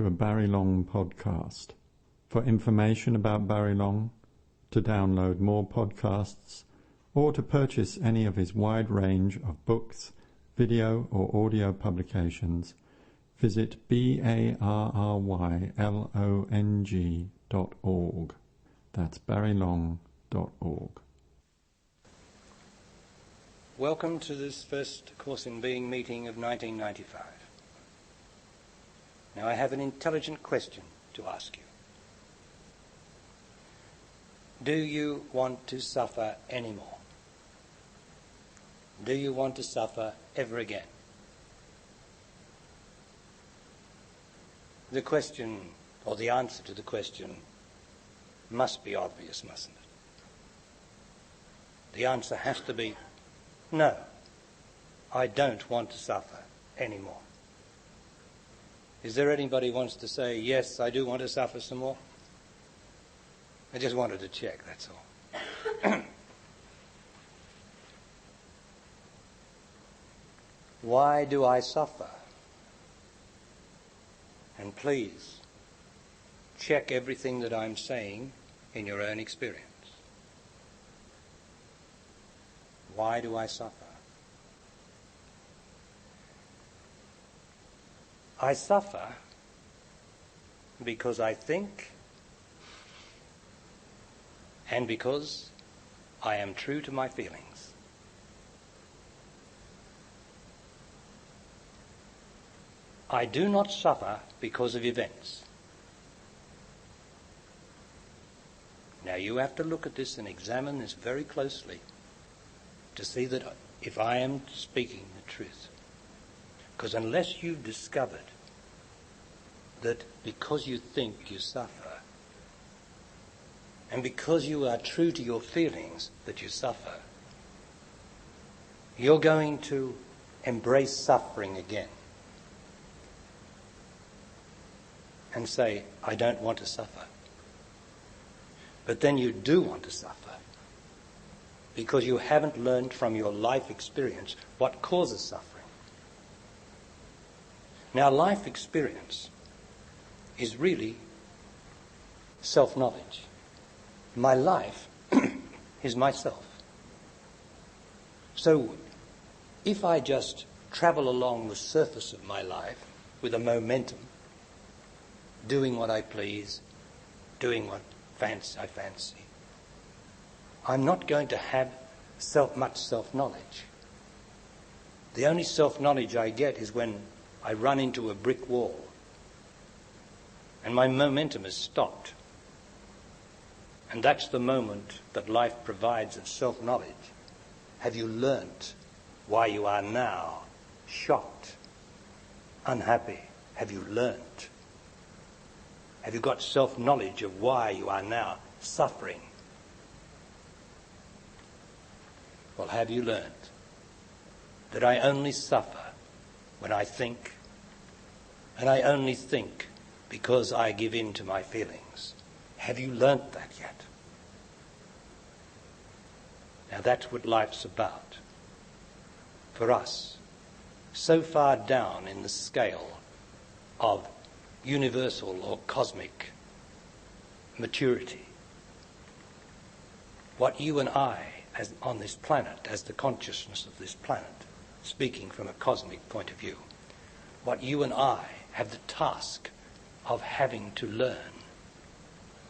to a Barry Long podcast. For information about Barry Long, to download more podcasts, or to purchase any of his wide range of books, video or audio publications, visit barrylong.org. That's barrylong.org. Welcome to this first Course in Being meeting of 1995. Now I have an intelligent question to ask you. Do you want to suffer anymore? Do you want to suffer ever again? The question, or the answer to the question, must be obvious, mustn't it? The answer has to be, no, I don't want to suffer anymore. Is there anybody who wants to say, yes, I do want to suffer some more? I just wanted to check, that's all. Why do I suffer? And please, check everything that I'm saying in your own experience. Why do I suffer? I suffer because I think and because I am true to my feelings. I do not suffer because of events. Now you have to look at this and examine this very closely to see that if I am speaking the truth. Because unless you've discovered that because you think you suffer, and because you are true to your feelings that you suffer, you're going to embrace suffering again and say, I don't want to suffer. But then you do want to suffer because you haven't learned from your life experience what causes suffering. Now, life experience is really self-knowledge. My life is myself. So, if I just travel along the surface of my life with a momentum, doing what I please, doing what I fancy, I'm not going to have much self-knowledge. The only self-knowledge I get is when I run into a brick wall and my momentum is stopped. And that's the moment that life provides of self-knowledge. Have you learnt why you are now shocked, unhappy? Have you learnt? Have you got self-knowledge of why you are now suffering? Well, have you learnt that I only suffer when I think, and I only think because I give in to my feelings? Have you learnt that yet? Now that's what life's about. For us, so far down in the scale of universal or cosmic maturity, what you and I, as on this planet, as the consciousness of this planet, speaking from a cosmic point of view, what you and I have the task of having to learn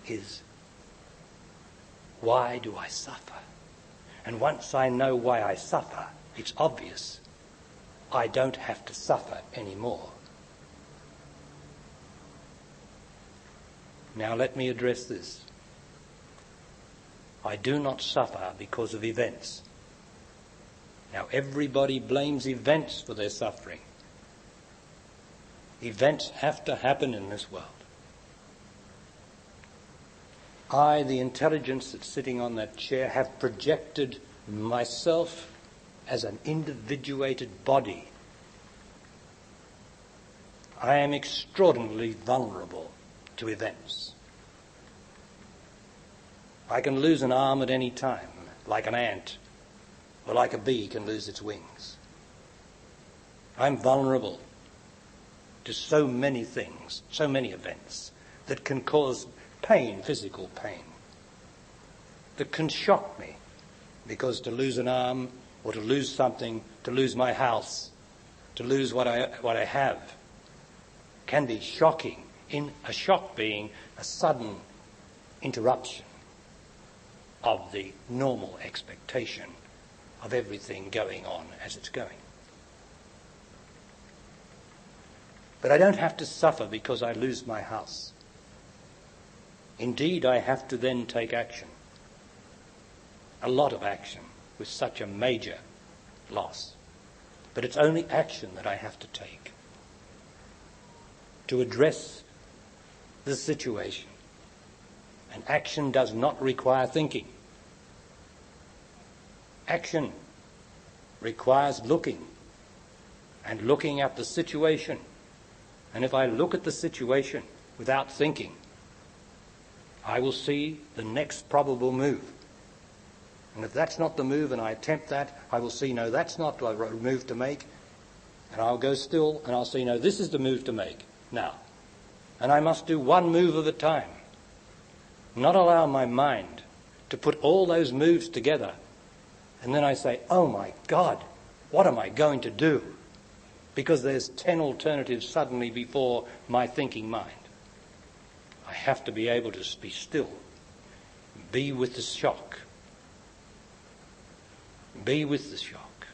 is, why do I suffer? And once I know why I suffer, it's obvious I don't have to suffer anymore. Now let me address this. I do not suffer because of events. Now everybody blames events for their suffering. Events have to happen in this world. I, the intelligence that's sitting on that chair, have projected myself as an individuated body. I am extraordinarily vulnerable to events. I can lose an arm at any time, like an ant, or like a bee can lose its wings. I'm vulnerable. to so many things, so many events that can cause pain, physical pain, that can shock me, because to lose an arm or to lose something, to lose my house, to lose what I have, can be shocking, in a shock being a sudden interruption of the normal expectation of everything going on as it's going. But I don't have to suffer because I lose my house. Indeed, I have to then take action, a lot of action, with such a major loss. But it's only action that I have to take to address the situation. And action does not require thinking. Action requires looking, and looking at the situation. And if I look at the situation without thinking, I will see the next probable move. And if that's not the move and I attempt that, I will see, no, that's not the move to make. And I'll go still and I'll see, no, this is the move to make now. And I must do one move at a time. Not allow my mind to put all those moves together. And then I say, oh my God, what am I going to do? Because there's 10 alternatives suddenly before my thinking mind. I have to be able to be still, be with the shock. Be with the shock,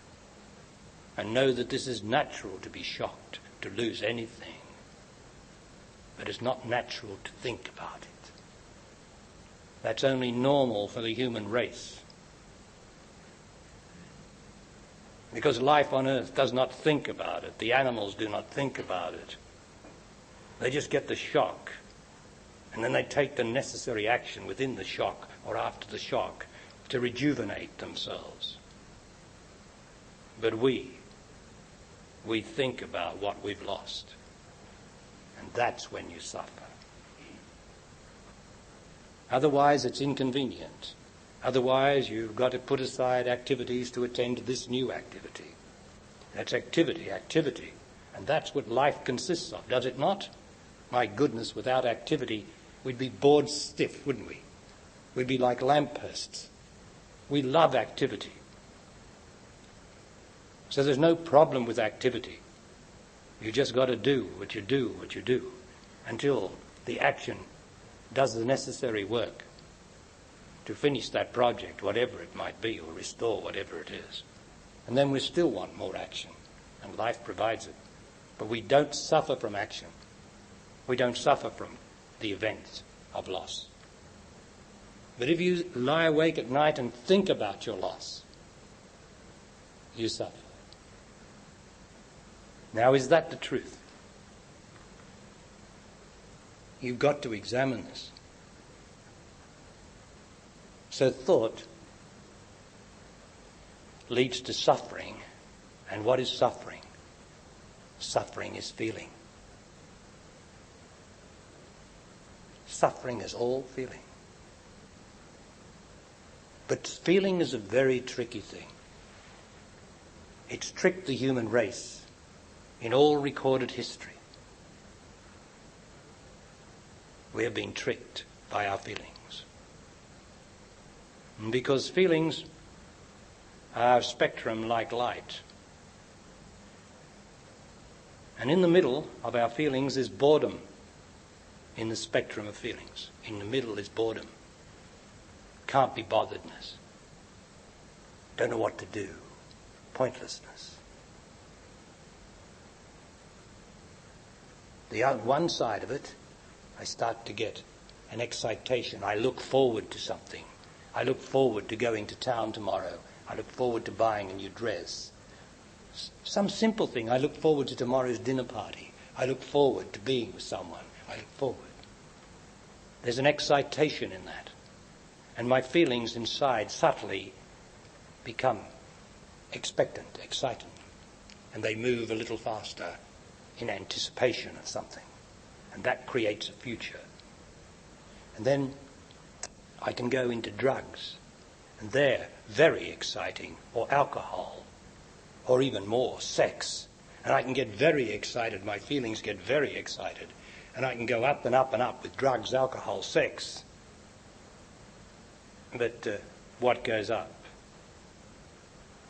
and know that this is natural to be shocked, to lose anything. But it's not natural to think about it. That's only normal for the human race. Because life on earth does not think about it. The animals do not think about it. They just get the shock, and then they take the necessary action within the shock or after the shock to rejuvenate themselves. But we think about what we've lost. And that's when you suffer. Otherwise, it's inconvenient. Otherwise, you've got to put aside activities to attend to this new activity. That's activity. And that's what life consists of, does it not? My goodness, without activity, we'd be bored stiff, wouldn't we? We'd be like lampposts. We love activity. So there's no problem with activity. You just got to do what you do until the action does the necessary work to finish that project, whatever it might be, or restore whatever it is. And then we still want more action, and life provides it. But we don't suffer from action. We don't suffer from the events of loss. But if you lie awake at night and think about your loss, you suffer. Now, is that the truth? You've got to examine this. So thought leads to suffering. And what is suffering? Suffering is feeling. Suffering is all feeling. But feeling is a very tricky thing. It's tricked the human race in all recorded history. We have been tricked by our feelings. And because feelings are a spectrum like light. And in the middle of our feelings is boredom. In the spectrum of feelings, in the middle is boredom. Can't be botheredness. Don't know what to do. Pointlessness. The one side of it, I start to get an excitation. I look forward to something. I look forward to going to town tomorrow. I look forward to buying a new dress. Some simple thing. I look forward to tomorrow's dinner party. I look forward to being with someone. I look forward. There's an excitation in that. And my feelings inside subtly become expectant, excited. And they move a little faster in anticipation of something. And that creates a future. And then I can go into drugs. And they're very exciting. Or alcohol. Or even more, sex. And I can get very excited. My feelings get very excited. And I can go up and up and up with drugs, alcohol, sex. But what goes up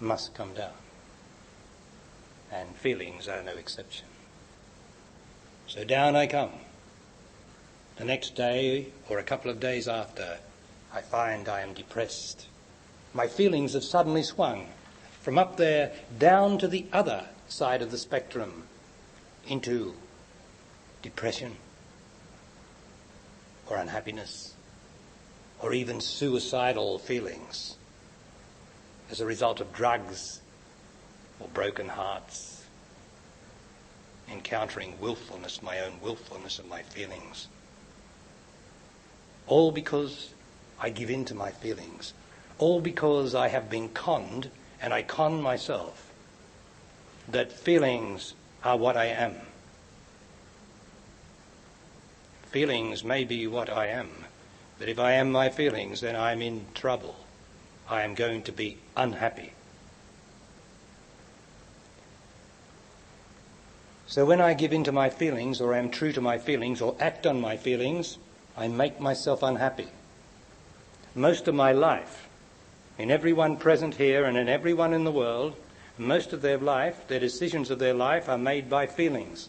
must come down. And feelings are no exception. So down I come. The next day, or a couple of days after, I find I am depressed. My feelings have suddenly swung from up there down to the other side of the spectrum into depression or unhappiness or even suicidal feelings as a result of drugs or broken hearts, encountering willfulness, my own willfulness of my feelings. All because I give in to my feelings. All because I have been conned, and I con myself, that feelings are what I am. Feelings may be what I am, but if I am my feelings, then I'm in trouble. I am going to be unhappy. So when I give in to my feelings, or am true to my feelings, or act on my feelings, I make myself unhappy. Most of my life, in everyone present here and in everyone in the world, most of their life, their decisions of their life are made by feelings.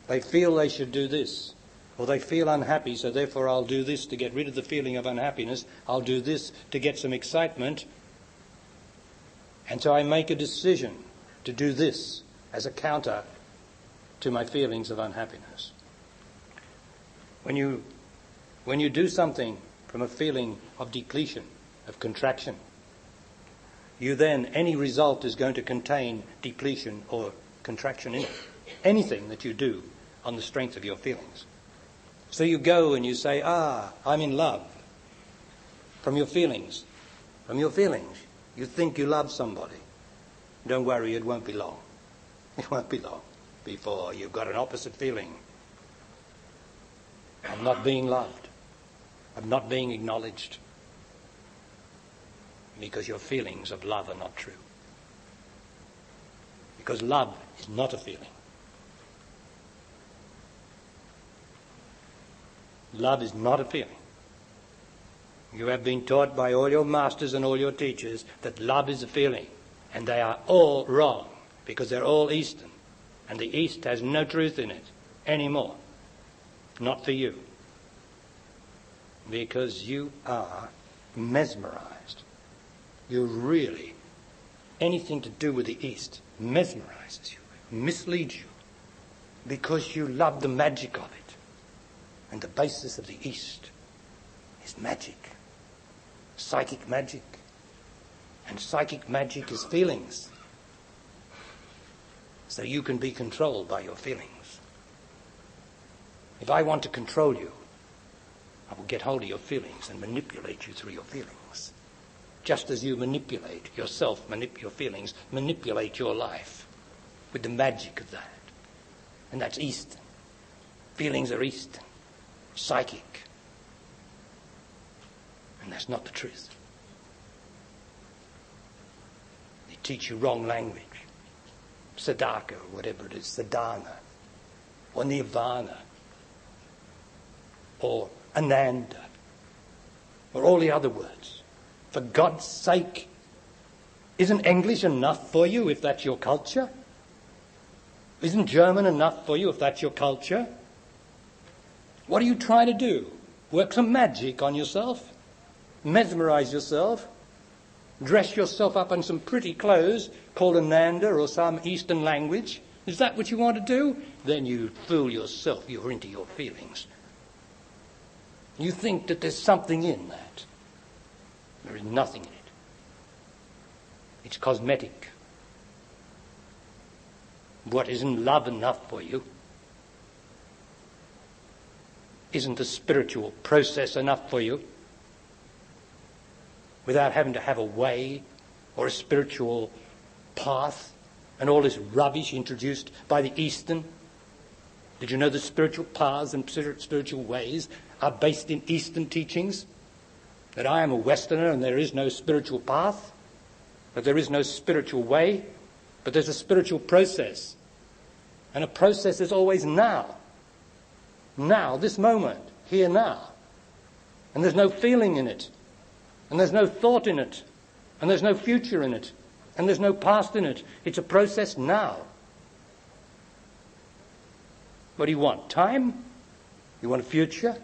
They feel they should do this, or they feel unhappy, so therefore I'll do this to get rid of the feeling of unhappiness. I'll do this to get some excitement. And so I make a decision to do this as a counter to my feelings of unhappiness. When you do something from a feeling of depletion, of contraction, any result is going to contain depletion or contraction in it. Anything that you do on the strength of your feelings. So you go and you say, I'm in love. From your feelings. From your feelings. You think you love somebody. Don't worry, it won't be long. It won't be long before you've got an opposite feeling. I'm not being loved. I'm not being acknowledged. Because your feelings of love are not true. Because love is not a feeling. Love is not a feeling. You have been taught by all your masters and all your teachers that love is a feeling. And they are all wrong, because they're all Eastern. And the East has no truth in it anymore. Not for you. Because you are mesmerized. You really, anything to do with the East mesmerizes you, misleads you, because you love the magic of it. And the basis of the East is magic, psychic magic. And psychic magic is feelings. So you can be controlled by your feelings. If I want to control you, I will get hold of your feelings and manipulate you through your feelings. Just as you manipulate yourself, your feelings, manipulate your life with the magic of that. And that's Eastern. Feelings are Eastern, psychic. And that's not the truth. They teach you wrong language. Siddhartha, or whatever it is, Siddhana, or Nirvana, or Ananda, or all the other words. For God's sake, isn't English enough for you if that's your culture? Isn't German enough for you if that's your culture? What are you trying to do? Work some magic on yourself? Mesmerize yourself? Dress yourself up in some pretty clothes called Ananda or some Eastern language? Is that what you want to do? Then you fool yourself. You're into your feelings. You think that there's something in that. There is nothing in it. It's cosmetic. What isn't love enough for you? Isn't the spiritual process enough for you? Without having to have a way or a spiritual path and all this rubbish introduced by the Eastern. Did you know the spiritual paths and spiritual ways are based in Eastern teachings? That I am a Westerner and there is no spiritual path, that there is no spiritual way, But there's a spiritual process. And a process is always now. Now, this moment, here now. And there's no feeling in it. And there's no thought in it. And there's no future in it. And there's no past in it. It's a process now. What do you want? Time? You want a future?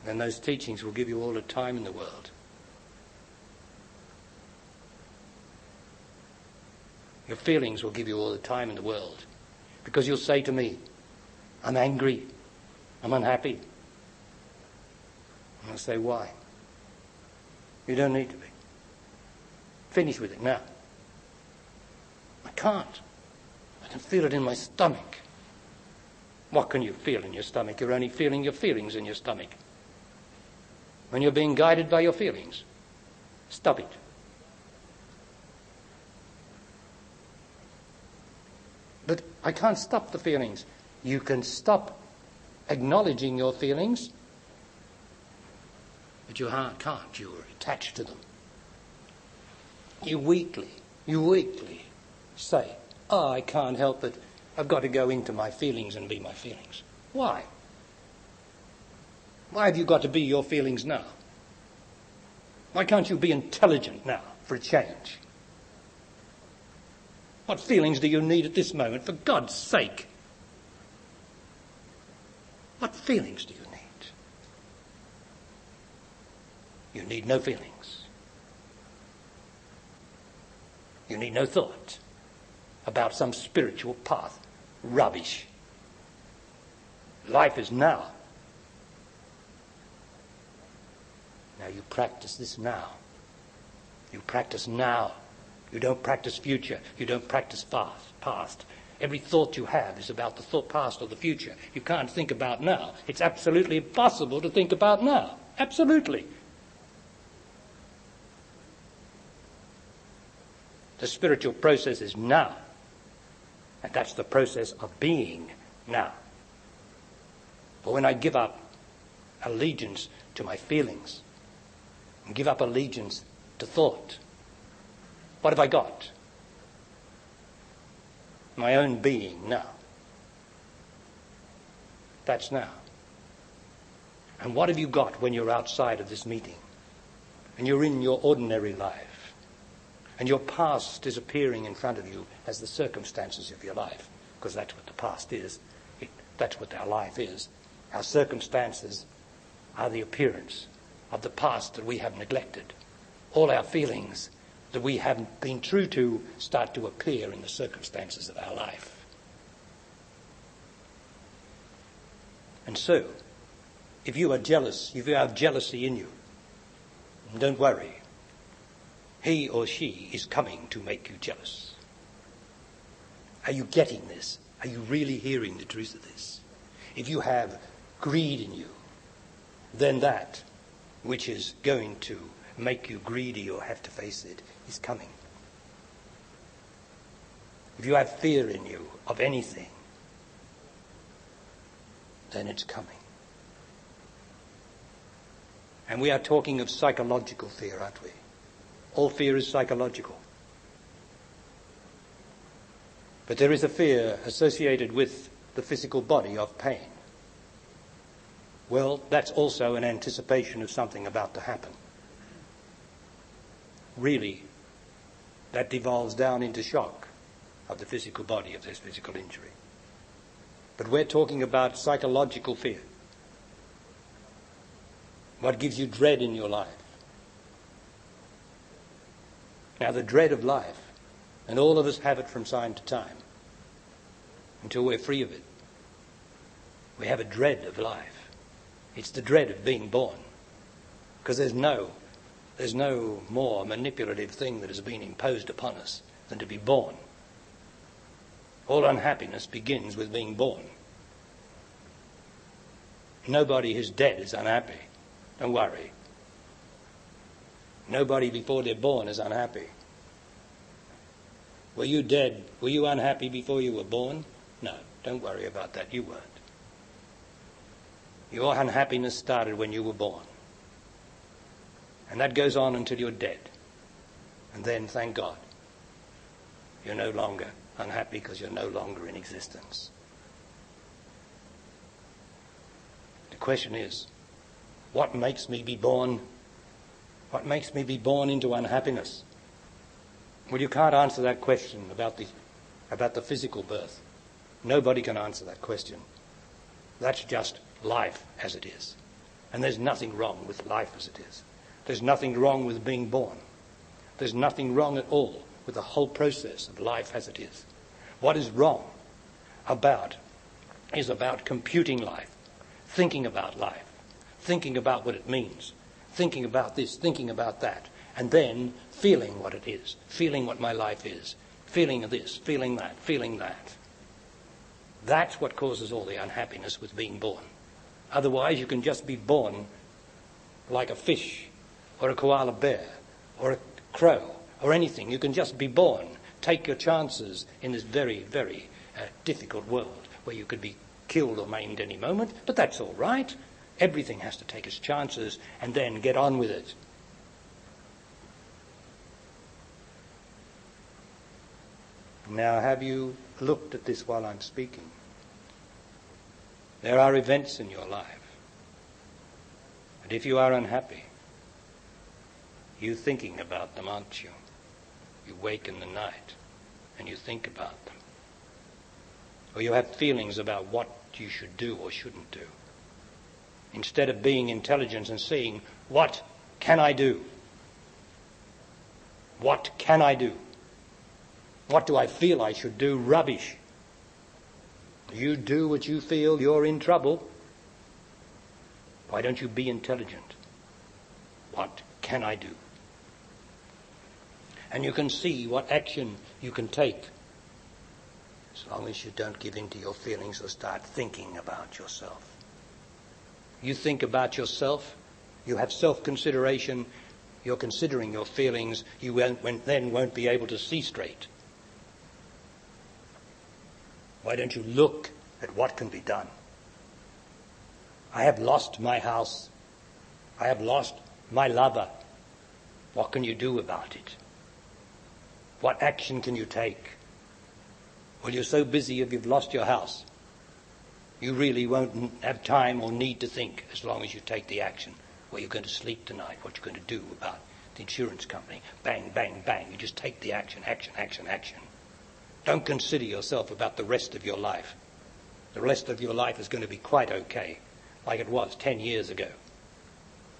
Then those teachings will give you all the time in the world. Your feelings will give you all the time in the world. Because you'll say to me, I'm angry, I'm unhappy. And I'll say, why? You don't need to be. Finish with it now. I can't. I can feel it in my stomach. What can you feel in your stomach? You're only feeling your feelings in your stomach. When you're being guided by your feelings, stop it. But I can't stop the feelings. You can stop acknowledging your feelings, but you can't. You're attached to them. You weakly say, oh, I can't help it. I've got to go into my feelings and be my feelings. Why? Why have you got to be your feelings now? Why can't you be intelligent now for a change? What feelings do you need at this moment, for God's sake? What feelings do you need? You need no feelings. You need no thought about some spiritual path. Rubbish. Life is now. Now you practice this now. You practice now. You don't practice future. You don't practice past. Every thought you have is about the thought past or the future. You can't think about now. It's absolutely impossible to think about now. Absolutely. The spiritual process is now. And that's the process of being now. But when I give up allegiance to my feelings and give up allegiance to thought, what have I got? My own being now. That's now. And what have you got when you're outside of this meeting and you're in your ordinary life and your past is appearing in front of you as the circumstances of your life? Because that's what the past is. That's what our life is. Our circumstances are the appearance of the past that we have neglected. All our feelings that we haven't been true to start to appear in the circumstances of our life. And so, if you are jealous, if you have jealousy in you, don't worry. He or she is coming to make you jealous. Are you getting this? Are you really hearing the truth of this? If you have greed in you, then that which is going to make you greedy or have to face it is coming. If you have fear in you of anything, then it's coming. And we are talking of psychological fear, aren't we? All fear is psychological. But there is a fear associated with the physical body of pain. Well, that's also an anticipation of something about to happen. Really, that devolves down into shock of the physical body, of this physical injury. But we're talking about psychological fear. What gives you dread in your life? Now, the dread of life, and all of us have it from time to time, until we're free of it. We have a dread of life. It's the dread of being born. Because there's no more manipulative thing that has been imposed upon us than to be born. All unhappiness begins with being born. Nobody who's dead is unhappy. Don't worry. Nobody before they're born is unhappy. Were you dead? Were you unhappy before you were born? No, don't worry about that. You weren't. Your unhappiness started when you were born. And that goes on until you're dead. And then, thank God, You're no longer unhappy because you're no longer in existence. The question is, what makes me be born? What makes me be born into unhappiness? Well, you can't answer that question about the physical birth. Nobody can answer that question. That's just life as it is. And there's nothing wrong with life as it is. There's nothing wrong with being born. There's nothing wrong at all with the whole process of life as it is. What is wrong is about computing life, thinking about life, thinking about what it means, thinking about this, thinking about that, and then feeling what it is, feeling what my life is, feeling this, feeling that, feeling that. That's what causes all the unhappiness with being born. Otherwise, you can just be born like a fish or a koala bear or a crow or anything. You can just be born. Take your chances in this very, very difficult world where you could be killed or maimed any moment, but that's all right. Everything has to take its chances and then get on with it. Now, have you looked at this while I'm speaking? There are events in your life. And if you are unhappy, you're thinking about them, aren't you? You wake in the night and you think about them. Or you have feelings about what you should do or shouldn't do. Instead of being intelligent and seeing, what can I do? What can I do? What do I feel I should do? Rubbish. You do what you feel, you're in trouble. Why don't you be intelligent? What can I do? And you can see what action you can take as long as you don't give in to your feelings or start thinking about yourself. You think about yourself, you have self-consideration, you're considering your feelings, you then won't be able to see straight. Why don't you look at what can be done? I have lost my house. I have lost my lover. What can you do about it? What action can you take? Well, you're so busy if you've lost your house, you really won't have time or need to think as long as you take the action. Where you're going to sleep tonight, what you're going to do about the insurance company. Bang, bang, bang. You just take the action, action, action, action. Don't consider yourself about the rest of your life. The rest of your life is going to be quite okay, like it was 10 years ago.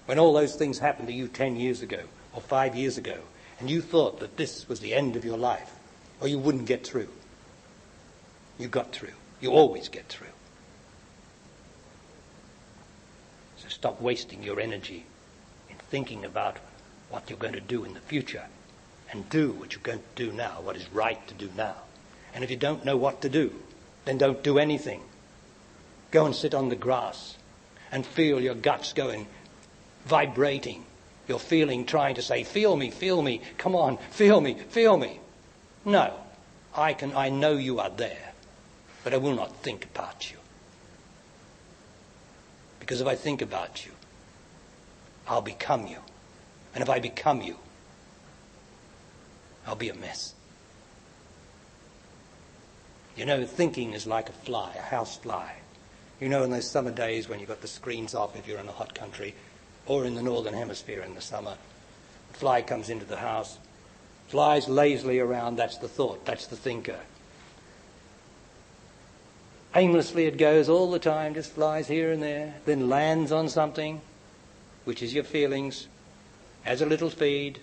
When all those things happened to you 10 years ago or 5 years ago, and you thought that this was the end of your life, or you wouldn't get through. You got through. You always get through. So stop wasting your energy in thinking about what you're going to do in the future, and do what you're going to do now, what is right to do now. And if you don't know what to do, then don't do anything. Go and sit on the grass and feel your guts going, vibrating. Your feeling trying to say, feel me, come on, feel me, feel me. No, I know you are there, but I will not think about you. Because if I think about you, I'll become you. And if I become you, I'll be a mess. You know, thinking is like a fly, a house fly. You know, in those summer days when you've got the screens off if you're in a hot country, or in the northern hemisphere in the summer, the fly comes into the house, flies lazily around, that's the thought, that's the thinker. Aimlessly it goes all the time, just flies here and there, then lands on something, which is your feelings, has a little feed,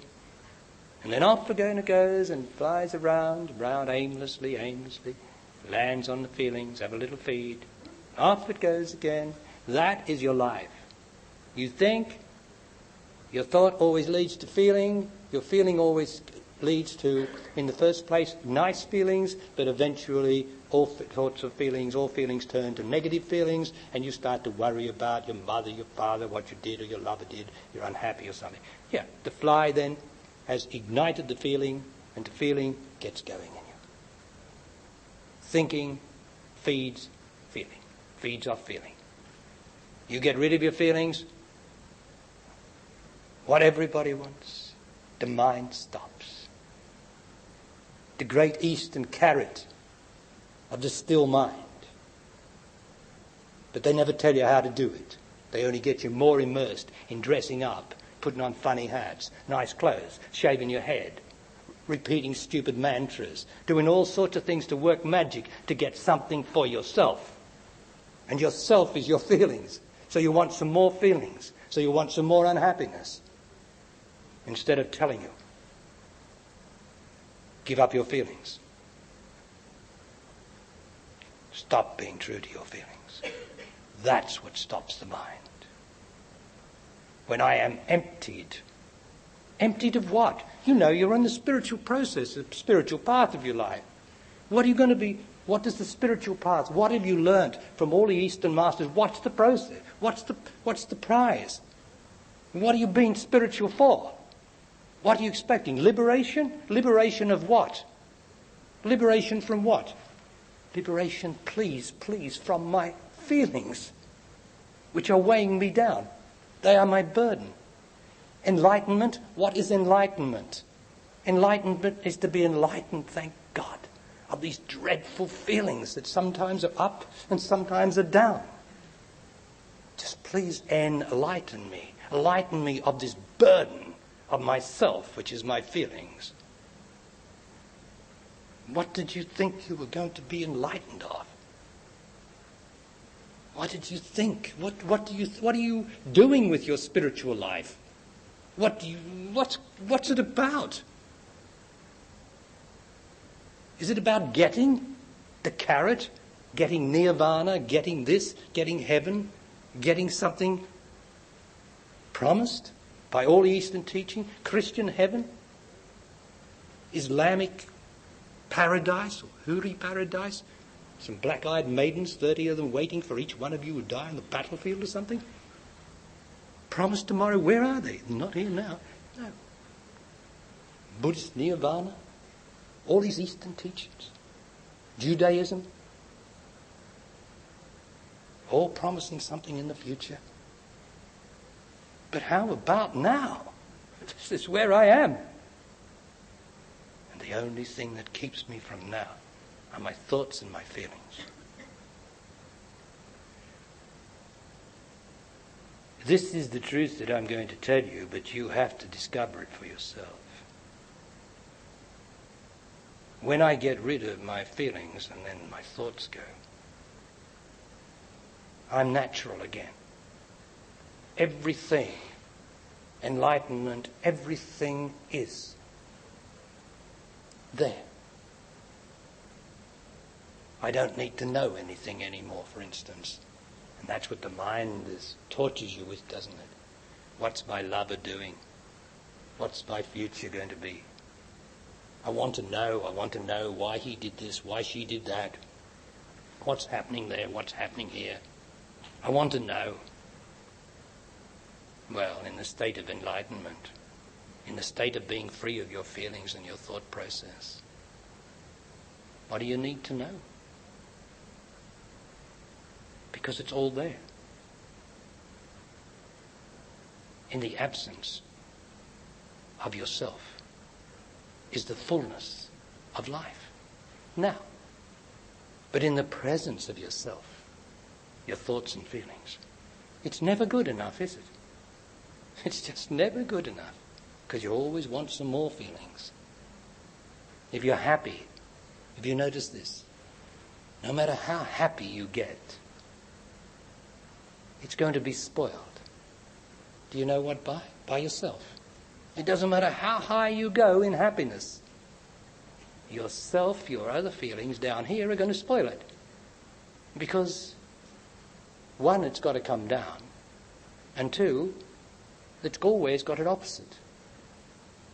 and then off again it goes and flies around aimlessly, lands on the feelings, have a little feed, off it goes again. That is your life. You think, your thought always leads to feeling, your feeling always leads to, in the first place, nice feelings, but eventually all sorts of feelings, all feelings turn to negative feelings, and you start to worry about your mother, your father, what you did or your lover did, you're unhappy or something. Yeah, the fly then has ignited the feeling, and the feeling gets going in you. Thinking feeds feeling, feeds off feeling. You get rid of your feelings, what everybody wants, the mind stops. the great eastern carrot of the still mind. But they never tell you how to do it. They only get you more immersed in dressing up, putting on funny hats, nice clothes, shaving your head, repeating stupid mantras, doing all sorts of things to work magic to get something for yourself. And yourself is your feelings. So you want some more feelings. So you want some more unhappiness. Instead of telling you, give up your feelings. Stop being true to your feelings. That's what stops the mind. When I am emptied. Emptied of what? You know, you're on the spiritual process, the spiritual path of your life. What are you going to be? What is the spiritual path? What have you learnt from all the Eastern masters? What's the process? What's the prize? What are you being spiritual for? What are you expecting? Liberation? Liberation of what? Liberation from what? Liberation, please, from my feelings, which are weighing me down. They are my burden. Enlightenment, what is enlightenment? Enlightenment is to be enlightened, thank God, of these dreadful feelings that sometimes are up and sometimes are down. Just please enlighten me. Enlighten me of this burden of myself, which is my feelings. What did you think you were going to be enlightened of? What did you think? What are you doing with your spiritual life? What's it about? Is it about getting the carrot, getting nirvana, getting this, getting heaven, getting something promised by all Eastern teaching, Christian heaven, Islamic paradise, or Huri paradise, some black-eyed maidens, 30 of them waiting for each one of you who die on the battlefield or something? Promised tomorrow, where are they? Not here now. No. Buddhist nirvana, all these Eastern teachings, Judaism, all promising something in the future. But how about now? This is where I am. And the only thing that keeps me from now are my thoughts and my feelings. This is the truth that I'm going to tell you, but you have to discover it for yourself. When I get rid of my feelings and then my thoughts go, I'm natural again. Everything, enlightenment, everything is there. I don't need to know anything anymore, for instance. And that's what the mind tortures you with, doesn't it? What's my lover doing? What's my future going to be? I want to know why he did this, why she did that. What's happening there, what's happening here. I want to know. Well, in the state of enlightenment, in the state of being free of your feelings and your thought process, what do you need to know? Because it's all there. In the absence of yourself is the fullness of life. Now, but in the presence of yourself, your thoughts and feelings, it's never good enough, is it? It's just never good enough, because you always want some more feelings. If you're happy, if you notice this, no matter how happy you get, it's going to be spoiled. Do you know what by? By yourself. It doesn't matter how high you go in happiness. Yourself, your other feelings down here are going to spoil it. Because, one, it's got to come down. And two, it's always got an opposite.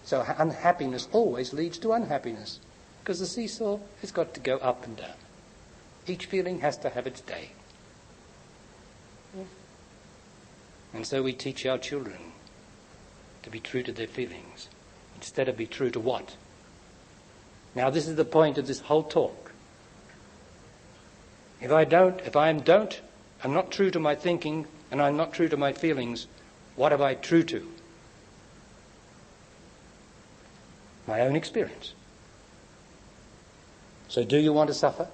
So unhappiness always leads to unhappiness. Because the seesaw has got to go up and down. Each feeling has to have its day. And so we teach our children to be true to their feelings, instead of be true to what? Now this is the point of this whole talk. I'm not true to my thinking, and I'm not true to my feelings, what am I true to? My own experience. So do you want to suffer?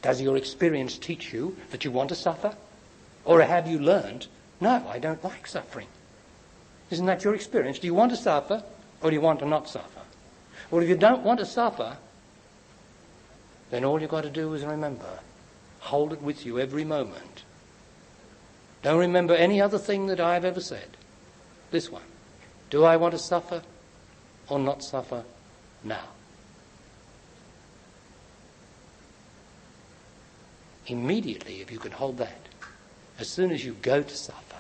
Does your experience teach you that you want to suffer? Or have you learned, no, I don't like suffering? Isn't that your experience? Do you want to suffer or do you want to not suffer? Well, if you don't want to suffer, then all you've got to do is remember, hold it with you every moment. Don't remember any other thing that I've ever said. This one. Do I want to suffer or not suffer now? Immediately, if you can hold that, as soon as you go to suffer,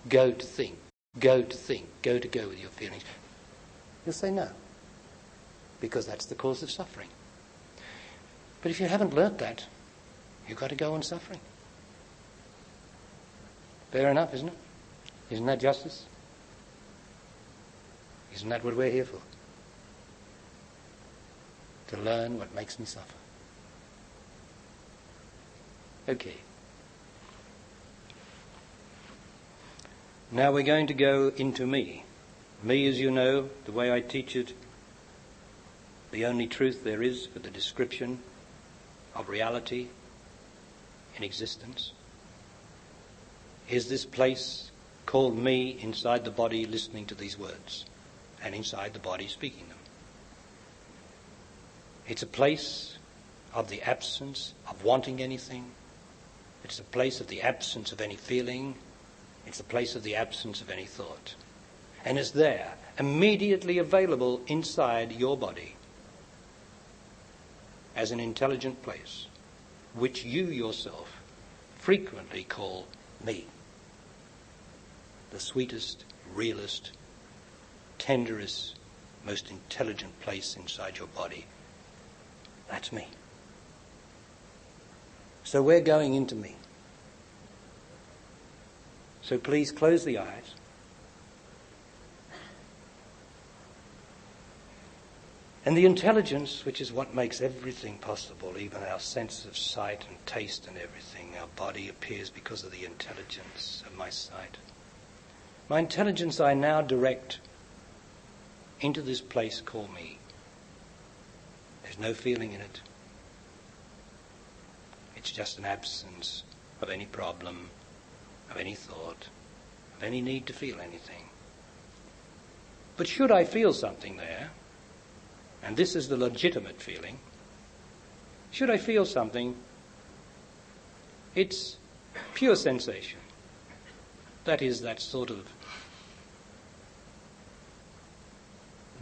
go to think, go to go with your feelings, you'll say no, because that's the cause of suffering. But if you haven't learnt that, you've got to go on suffering. Fair enough, isn't it? Isn't that justice? Isn't that what we're here for? To learn what makes me suffer. Okay. Now we're going to go into me. Me, as you know, the way I teach it, the only truth there is for the description of reality in existence, is this place called me inside the body listening to these words and inside the body speaking them. It's a place of the absence of wanting anything. It's a place of the absence of any feeling. It's a place of the absence of any thought. And it's there, immediately available inside your body as an intelligent place, which you yourself frequently call me. The sweetest, realest, tenderest, most intelligent place inside your body. That's me. So we're going into me. So please close the eyes. And the intelligence, which is what makes everything possible, even our sense of sight and taste and everything, our body appears because of the intelligence of my sight. My intelligence I now direct into this place called me. There's no feeling in it. It's just an absence of any problem, of any thought, of any need to feel anything. But should I feel something there, and this is the legitimate feeling, should I feel something, it's pure sensation. That is that sort of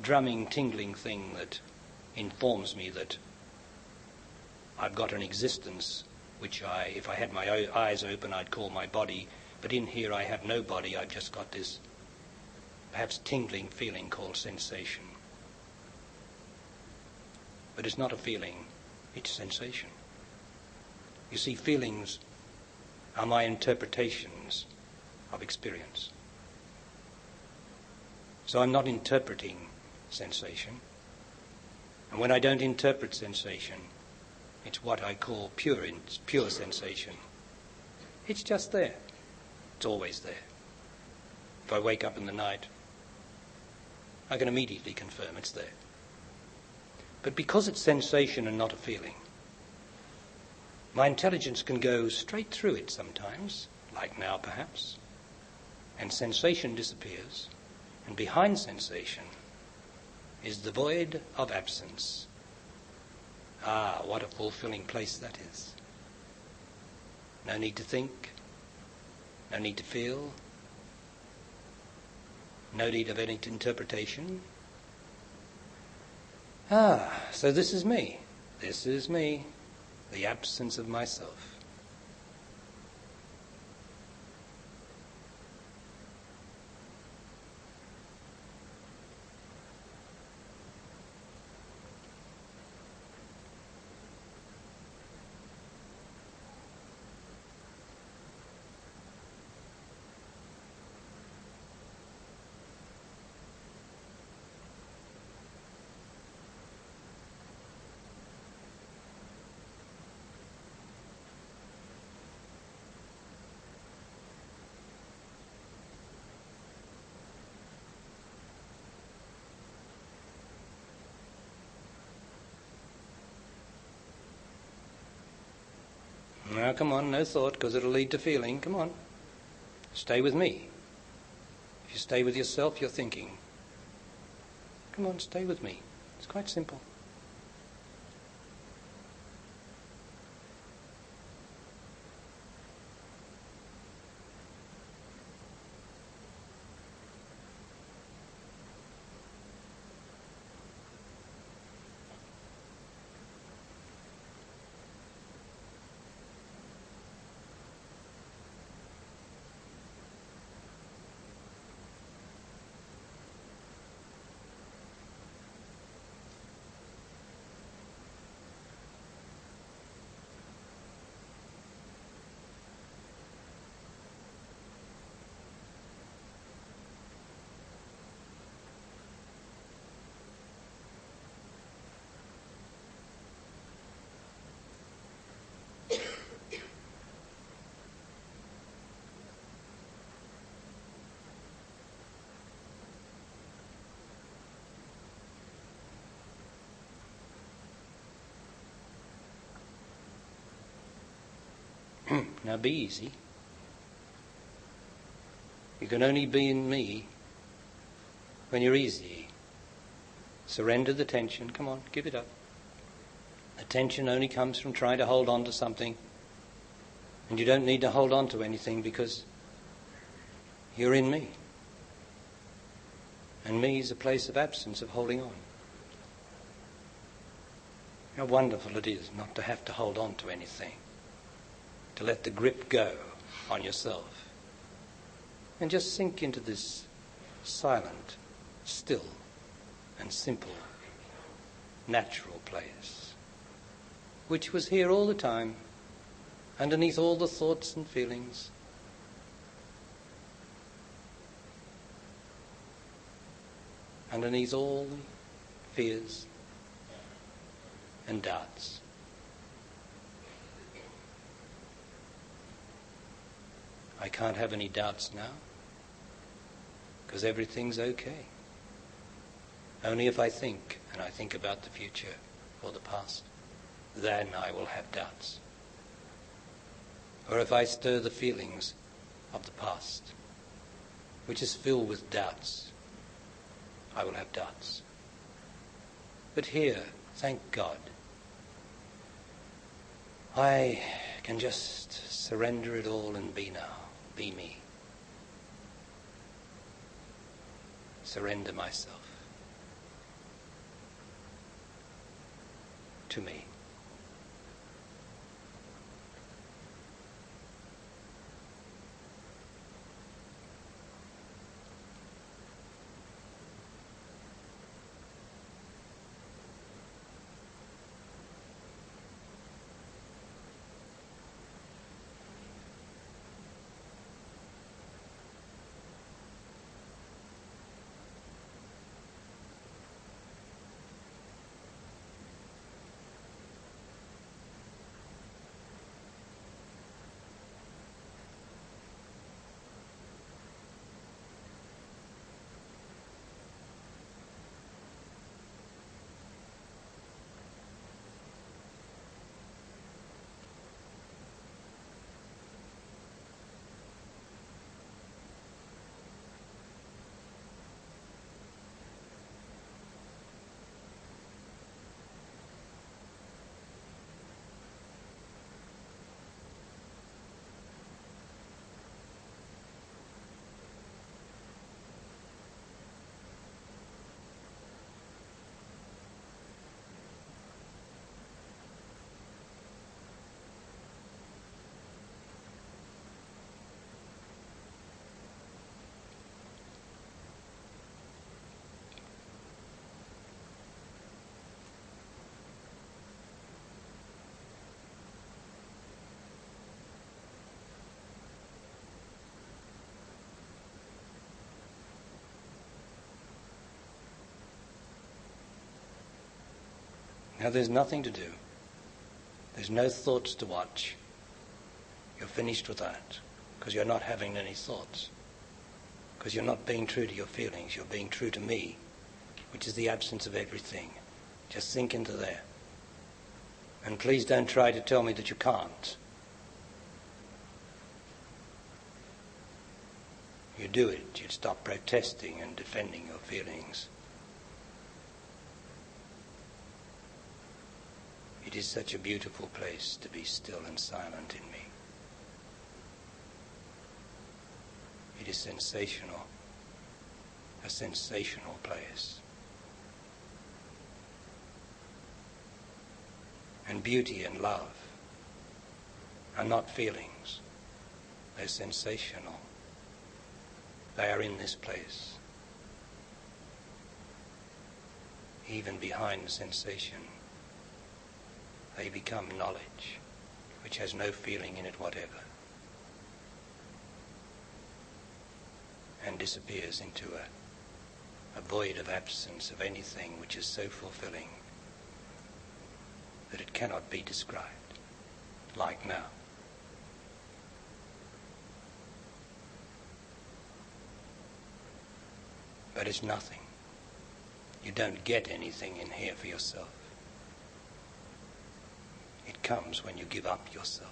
drumming, tingling thing that informs me that I've got an existence which if I had my eyes open, I'd call my body, but in here I have no body, I've just got this perhaps tingling feeling called sensation. But it's not a feeling, it's sensation. You see, feelings are my interpretations of experience. So I'm not interpreting sensation. And when I don't interpret sensation, it's what I call pure sensation. It's just there. It's always there. If I wake up in the night, I can immediately confirm it's there. But because it's sensation and not a feeling, my intelligence can go straight through it sometimes, like now perhaps, and sensation disappears, and behind sensation is the void of absence. Ah, what a fulfilling place that is. No need to think, no need to feel, no need of any interpretation. Ah, so this is me. This is me, the absence of myself. Now, come on, no thought, because it'll lead to feeling. Come on. Stay with me. If you stay with yourself, you're thinking. Come on, stay with me. It's quite simple. Now be easy. You can only be in me when you're easy. Surrender the tension. Come on, give it up. The tension only comes from trying to hold on to something. And you don't need to hold on to anything because you're in me. And me is a place of absence, of holding on. How wonderful it is not to have to hold on to anything. To let the grip go on yourself. And just sink into this silent, still, and simple, natural place, which was here all the time, underneath all the thoughts and feelings. Underneath all the fears and doubts. I can't have any doubts now, because everything's okay. Only if I think, and I think about the future or the past, then I will have doubts. Or if I stir the feelings of the past, which is filled with doubts, I will have doubts. But here, thank God, I can just surrender it all and be now. Be me. Surrender myself to me. Now there's nothing to do. There's no thoughts to watch. You're finished with that because you're not having any thoughts. Because you're not being true to your feelings. You're being true to me, which is the absence of everything. Just sink into there. And please don't try to tell me that you can't. you do it. You'd stop protesting and defending your feelings. It is such a beautiful place to be still and silent in me. It is sensational, a sensational place. And beauty and love are not feelings, they're sensational. They are in this place. Even behind sensation, they become knowledge, which has no feeling in it whatever, and disappears into a void of absence of anything which is so fulfilling that it cannot be described, like now. But it's nothing. You don't get anything in here for yourself. It comes when you give up yourself,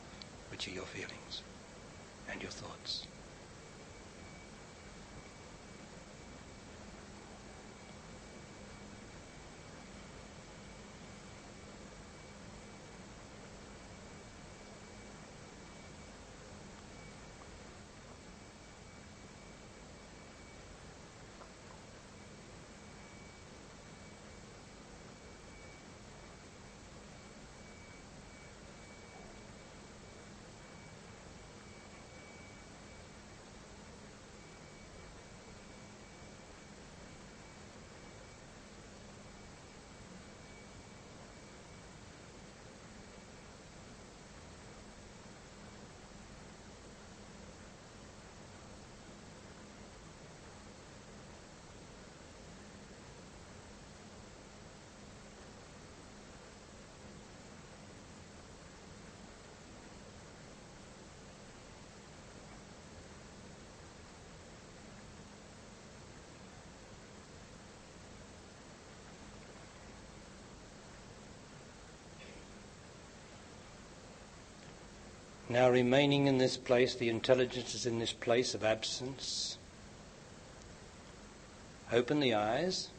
which are your feelings and your thoughts. Now remaining in this place, the intelligence is in this place of absence. Open the eyes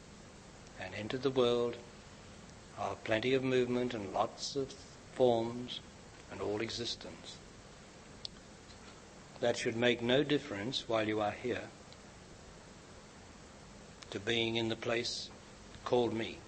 and enter the world of plenty of movement and lots of forms and all existence. That should make no difference while you are here to being in the place called me.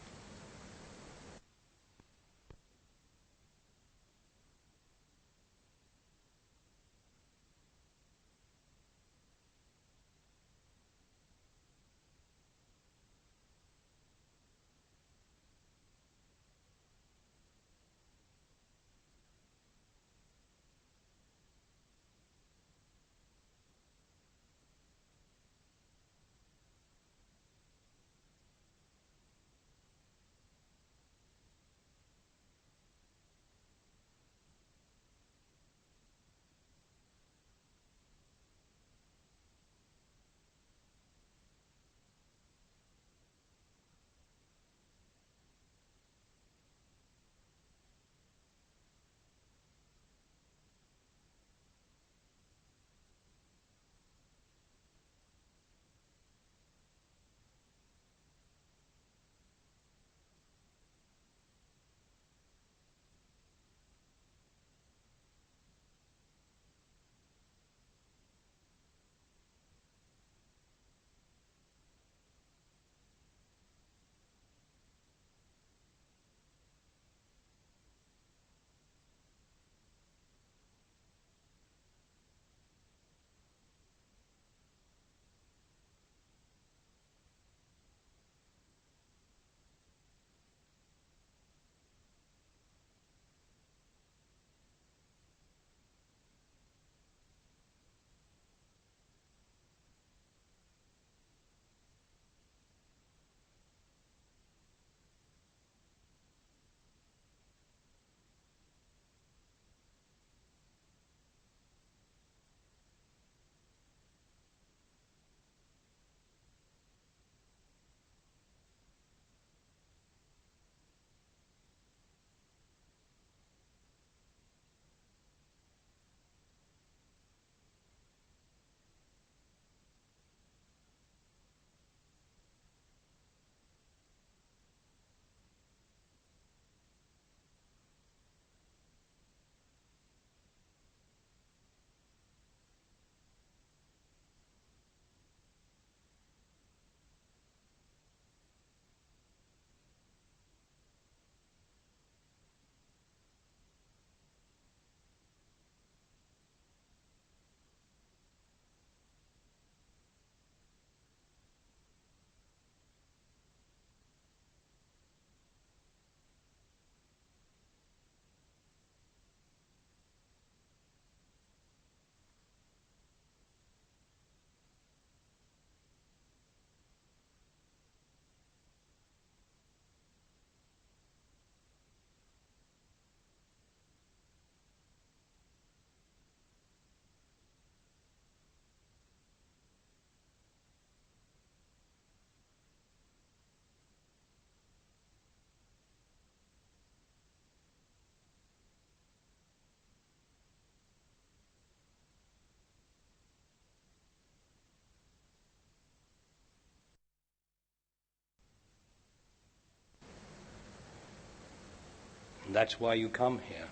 that's why you come here,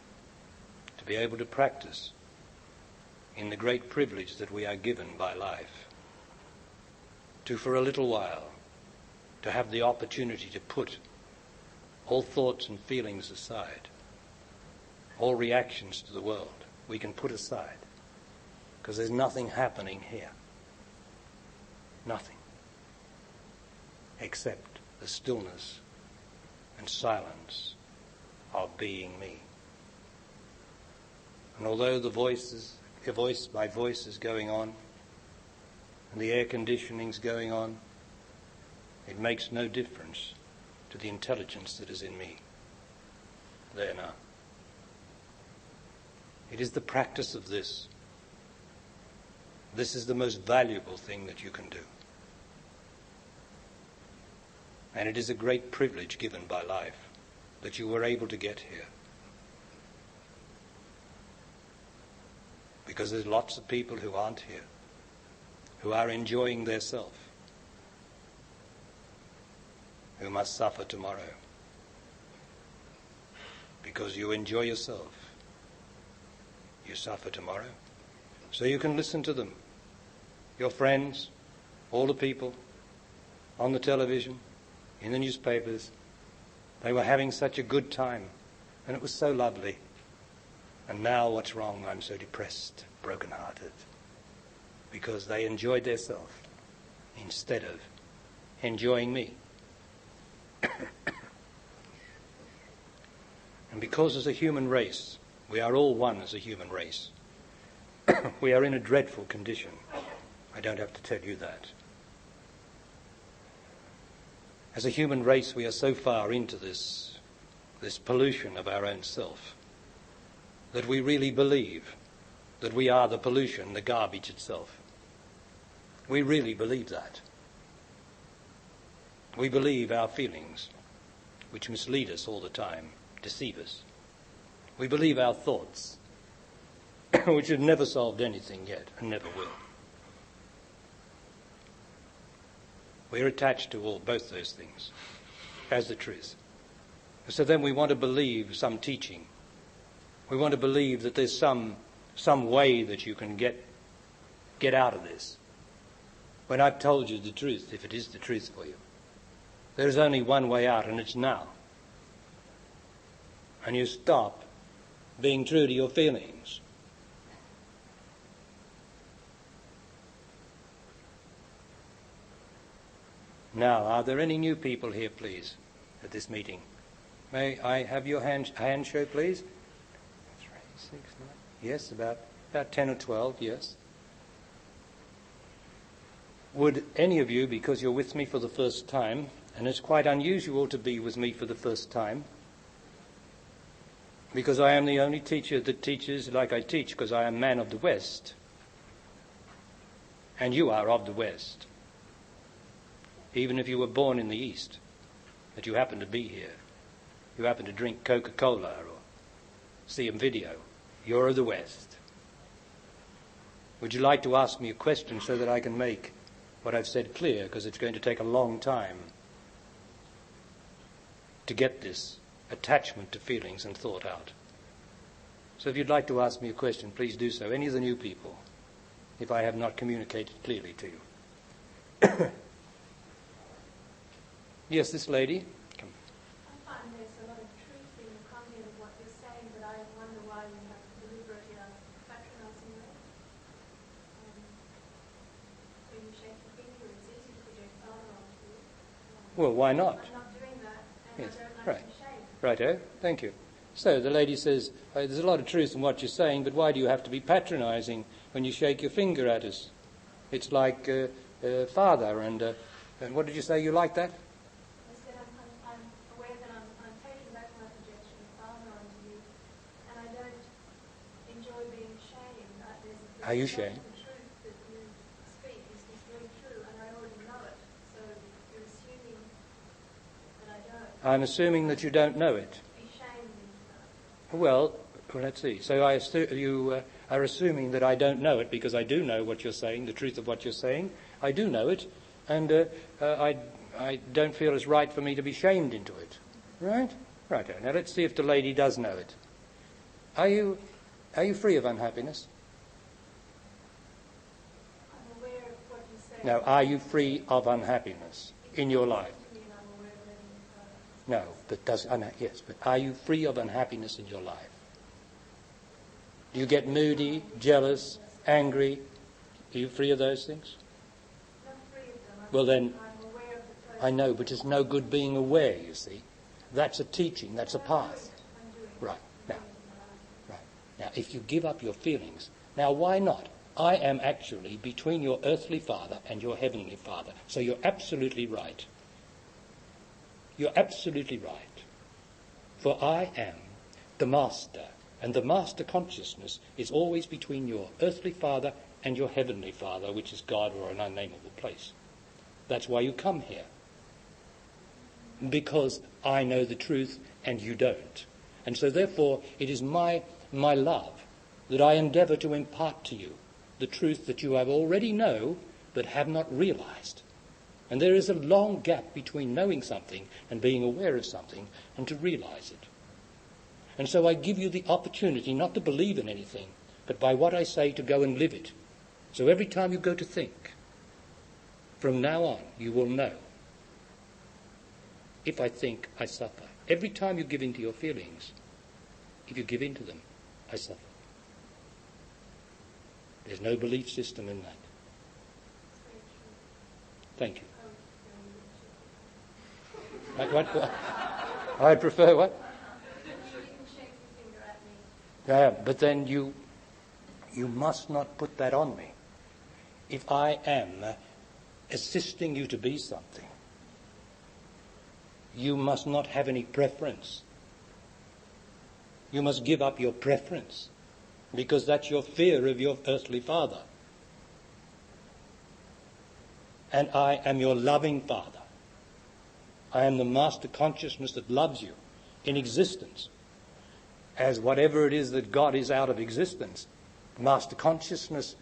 to be able to practice in the great privilege that we are given by life, to, for a little while, to have the opportunity to put all thoughts and feelings aside, all reactions to the world we can put aside, because there's nothing happening here. Nothing. Except the stillness and silence of being me. And although my voice is going on, and the air conditioning's going on, it makes no difference to the intelligence that is in me. There now. It is the practice of this. This is the most valuable thing that you can do. And it is a great privilege given by life that you were able to get here. Because there's lots of people who aren't here, who are enjoying their self, who must suffer tomorrow. Because you enjoy yourself, you suffer tomorrow. So you can listen to them, your friends, all the people, on the television, in the newspapers. They were having such a good time, and it was so lovely. And now what's wrong? I'm so depressed, broken-hearted. Because they enjoyed their self instead of enjoying me. And because as a human race, we are all one as a human race, we are in a dreadful condition. I don't have to tell you that. As a human race, we are so far into this pollution of our own self that we really believe that we are the pollution, the garbage itself. We really believe that. We believe our feelings, which mislead us all the time, deceive us. We believe our thoughts, which have never solved anything yet and never will. We're attached to both those things as the truth. So then we want to believe some teaching. We want to believe that there's some way that you can get out of this. When I've told you the truth, if it is the truth for you, there's only one way out, and it's now. And you stop being true to your feelings. Now, are there any new people here, please, at this meeting? May I have your hand show, please? 3, 6, 9. Yes, about 10 or 12, yes. Would any of you, because you're with me for the first time, and it's quite unusual to be with me for the first time, because I am the only teacher that teaches like I teach, because I am man of the West, and you are of the West. Even if you were born in the East, that you happen to be here, you happen to drink Coca-Cola or see a video, you're of the West. Would you like to ask me a question so that I can make what I've said clear, because it's going to take a long time to get this attachment to feelings and thought out. So if you'd like to ask me a question, please do so. Any of the new people, if I have not communicated clearly to you. Yes, this lady. Come. I find there's a lot of truth in the content of what you're saying, but I wonder why you have deliberately patronising way. When you shake your finger, it's easy to project father onto you. Well, why not? I'm not doing that, and Yes, I don't like right. to shake. Righto, thank you. So the lady says, there's a lot of truth in what you're saying, but why do you have to be patronising when you shake your finger at us? It's like father, and what did you say, you like that? I said I'm aware that I'm taking back my projection of father onto you, and I don't enjoy being shamed. Are you shamed? The truth that you speak is very true, and I already know it, so you're assuming that I don't. I'm assuming that you don't know it. Be shamed into that. Well, let's see. So you are assuming that I don't know it, because I do know what you're saying, the truth of what you're saying. I do know it, and I don't feel it's right for me to be shamed into it. Right? Right. Now let's see if the lady does know it. Are you free of unhappiness? I'm aware of what you say. No. Are you free of unhappiness in your life? I'm aware of letting it go. No. But yes. But are you free of unhappiness in your life? Do you get moody, jealous, angry? Are you free of those things? Not free of them. Well then, I'm aware of the process. I know, but it's no good being aware, you see. That's a teaching, that's a path. I'm doing it. Right. Now, if you give up your feelings, now why not? I am actually between your earthly father and your heavenly father. So you're absolutely right. You're absolutely right. For I am the master, and the master consciousness is always between your earthly father and your heavenly father, which is God or an unnameable place. That's why you come here. Because I know the truth and you don't. And so therefore it is my love that I endeavour to impart to you the truth that you have already know but have not realized. And there is a long gap between knowing something and being aware of something and to realize it. And so I give you the opportunity not to believe in anything, but by what I say to go and live it. So every time you go to think, from now on you will know. If I think, I suffer. Every time you give in to your feelings, if you give in to them, I suffer. There's no belief system in that. Thank you. What? I prefer what? You can shake your finger at me. Yeah, but then you must not put that on me. If I am assisting you to be something, you must not have any preference. You must give up your preference, because that's your fear of your earthly father. And I am your loving father. I am the master consciousness that loves you in existence. As whatever it is that God is out of existence, master consciousness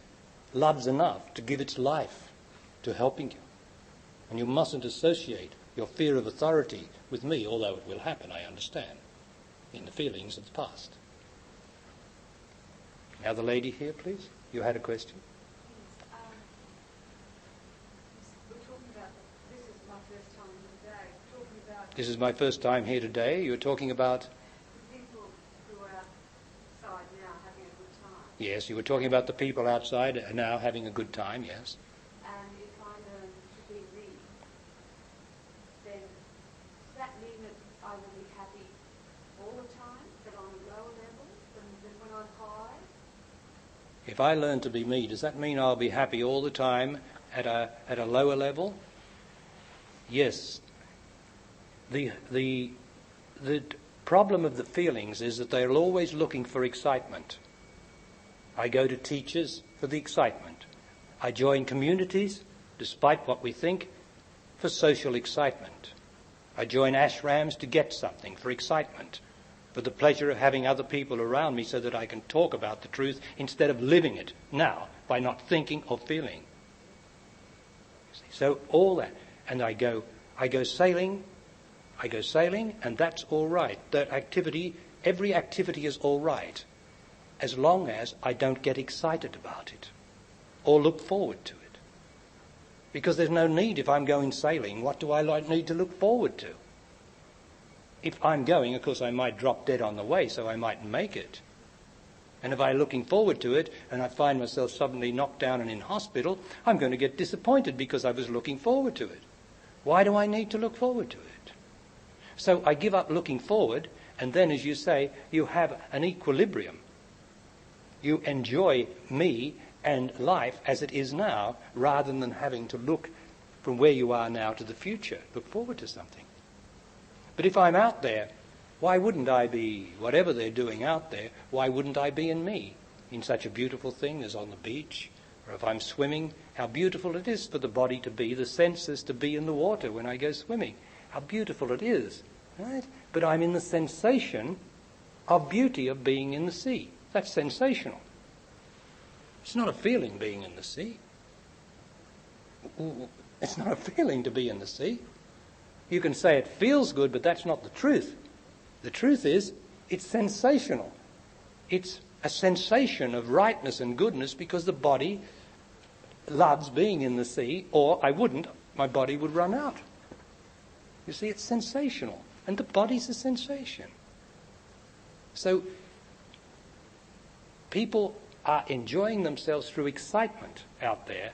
loves enough to give its life to helping you. And you mustn't associate your fear of authority with me, although it will happen, I understand, in the feelings of the past. Now the lady here, please. You had a question? We're talking about, this is my first time today, talking about This is my first time here today. You're talking about... the people who are outside now having a good time. Yes, you were talking about the people outside are now having a good time, yes. And if I learn to be me, then does that mean that I will be happy all the time, but on a lower level than when I'm high? If I learn to be me, does that mean I'll be happy all the time at a lower level? Yes. The problem of the feelings is that they're always looking for excitement. I go to teachers for the excitement. I join communities, despite what we think, for social excitement. I join ashrams to get something, for excitement, for the pleasure of having other people around me so that I can talk about the truth instead of living it now by not thinking or feeling. So all that. And I go sailing, and that's all right. That activity, every activity is all right, as long as I don't get excited about it or look forward to it. Because there's no need, if I'm going sailing, what do I need to look forward to? If I'm going, of course, I might drop dead on the way, so I mightn't make it. And if I'm looking forward to it and I find myself suddenly knocked down and in hospital, I'm going to get disappointed because I was looking forward to it. Why do I need to look forward to it? So I give up looking forward, and then, as you say, you have an equilibrium. You enjoy me and life as it is now, rather than having to look from where you are now to the future, look forward to something. But if I'm out there, why wouldn't I be, whatever they're doing out there, why wouldn't I be in me, in such a beautiful thing as on the beach? Or if I'm swimming, how beautiful it is for the body to be, the senses to be in the water when I go swimming. How beautiful it is, right? But I'm in the sensation of beauty of being in the sea. That's sensational. It's not a feeling being in the sea. It's not a feeling to be in the sea. You can say it feels good, but that's not the truth. The truth is, it's sensational. It's a sensation of rightness and goodness because the body loves being in the sea, or my body would run out. You see, it's sensational, and the body's a sensation. So people are enjoying themselves through excitement out there,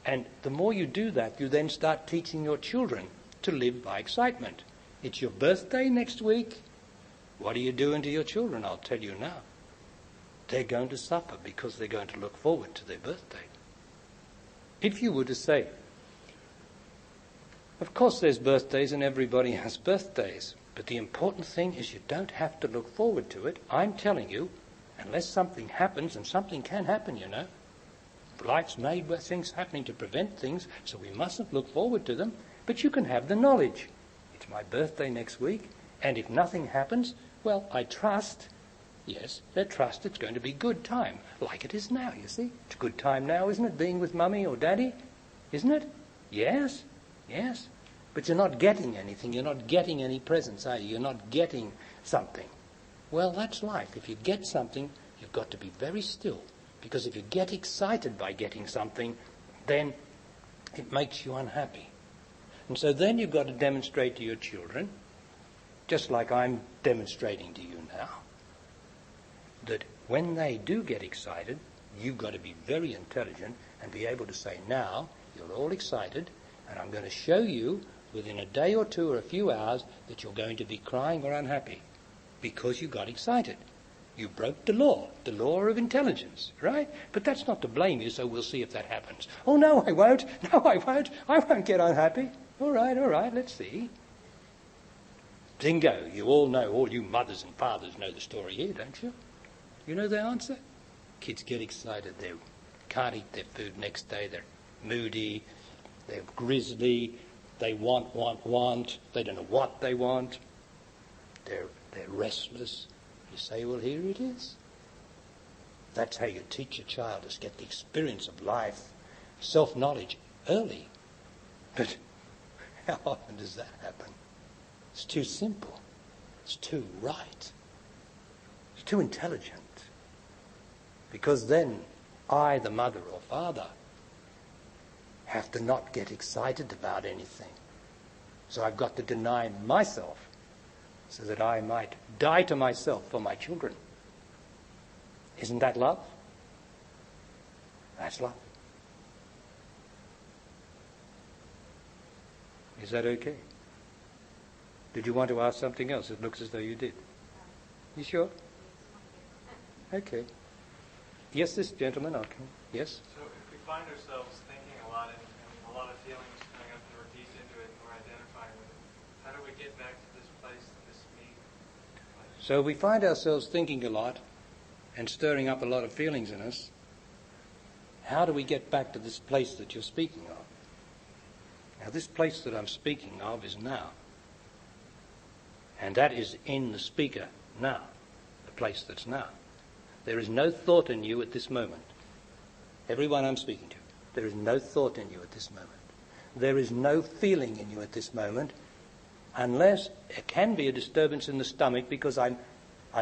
and the more you do that, you then start teaching your children to live by excitement. It's your birthday next week. What are you doing to your children? I'll tell you now. They're going to suffer because they're going to look forward to their birthday. If you were to say, of course there's birthdays and everybody has birthdays, but the important thing is you don't have to look forward to it. I'm telling you, unless something happens, and something can happen, you know. Life's made with things happening to prevent things, so we mustn't look forward to them. But you can have the knowledge. It's my birthday next week, and if nothing happens, well, I trust, yes, I trust it's going to be good time, like it is now, you see. It's a good time now, isn't it, being with Mummy or Daddy? Isn't it? Yes, yes. But you're not getting anything. You're not getting any presents, are you? You're not getting something. Well, that's life. If you get something, you've got to be very still. Because if you get excited by getting something, then it makes you unhappy. And so then you've got to demonstrate to your children, just like I'm demonstrating to you now, that when they do get excited, you've got to be very intelligent and be able to say, now, you're all excited, and I'm going to show you within a day or two or a few hours that you're going to be crying or unhappy because you got excited. You broke the law of intelligence, right? But that's not to blame you, so we'll see if that happens. Oh, no, I won't. No, I won't. I won't get unhappy. All right, let's see. Bingo, you all know, all you mothers and fathers know the story here, don't you? You know the answer? Kids get excited. They can't eat their food next day. They're moody. They're grisly. They want. They don't know what they want. They're restless. You say, well, here it is. That's how you teach a child to get the experience of life, self-knowledge early. But how often does that happen? It's too simple. It's too right. It's too intelligent. Because then I, the mother or father, have to not get excited about anything. So I've got to deny myself so that I might die to myself for my children. Isn't that love? That's love. Is that okay? Did you want to ask something else? It looks as though you did. You sure? Okay. Yes, this gentleman. Okay. Yes? So if we find ourselves thinking a lot and a lot of feelings coming up and we're deep into it and we're identifying with it, how do we get back to this place, this me? So we find ourselves thinking a lot and stirring up a lot of feelings in us. How do we get back to this place that you're speaking of? Now, this place that I'm speaking of is now. And that is in the speaker now, the place that's now. There is no thought in you at this moment. Everyone I'm speaking to, there is no thought in you at this moment. There is no feeling in you at this moment, unless there can be a disturbance in the stomach because I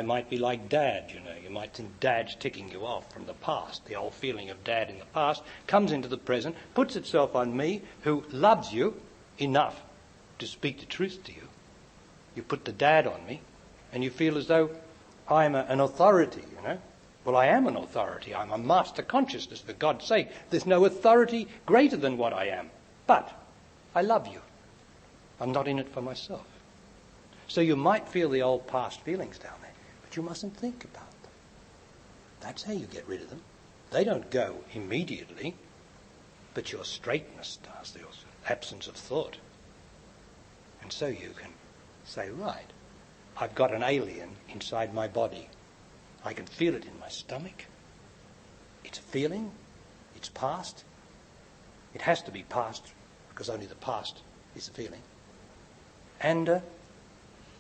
might be like Dad, you know. You might think Dad's ticking you off from the past. The old feeling of Dad in the past comes into the present, puts itself on me, who loves you enough to speak the truth to you. You put the Dad on me, and you feel as though I'm an authority, you know. Well, I am an authority. I'm a master consciousness, for God's sake. There's no authority greater than what I am. But I love you. I'm not in it for myself. So you might feel the old past feelings down there, but you mustn't think about them. That's how you get rid of them. They don't go immediately, but your straightness does, the absence of thought. And so you can say, right, I've got an alien inside my body. I can feel it in my stomach. It's a feeling. It's past. It has to be past because only the past is a feeling. And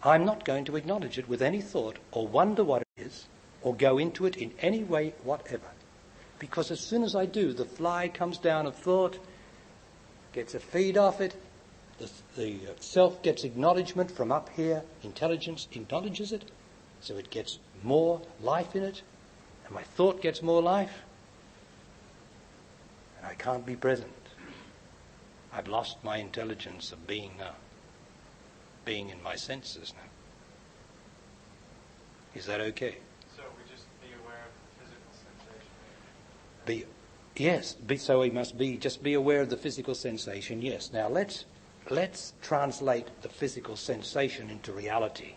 I'm not going to acknowledge it with any thought or wonder what it is or go into it in any way whatever. Because as soon as I do, the fly comes down of thought, gets a feed off it, the self gets acknowledgement from up here, intelligence acknowledges it, so it gets more life in it, and my thought gets more life, and I can't be present. I've lost my intelligence of being now, being in my senses now. Is that okay? So we just be aware of the physical sensation. So we must just be aware of the physical sensation, yes. Now let's translate the physical sensation into reality.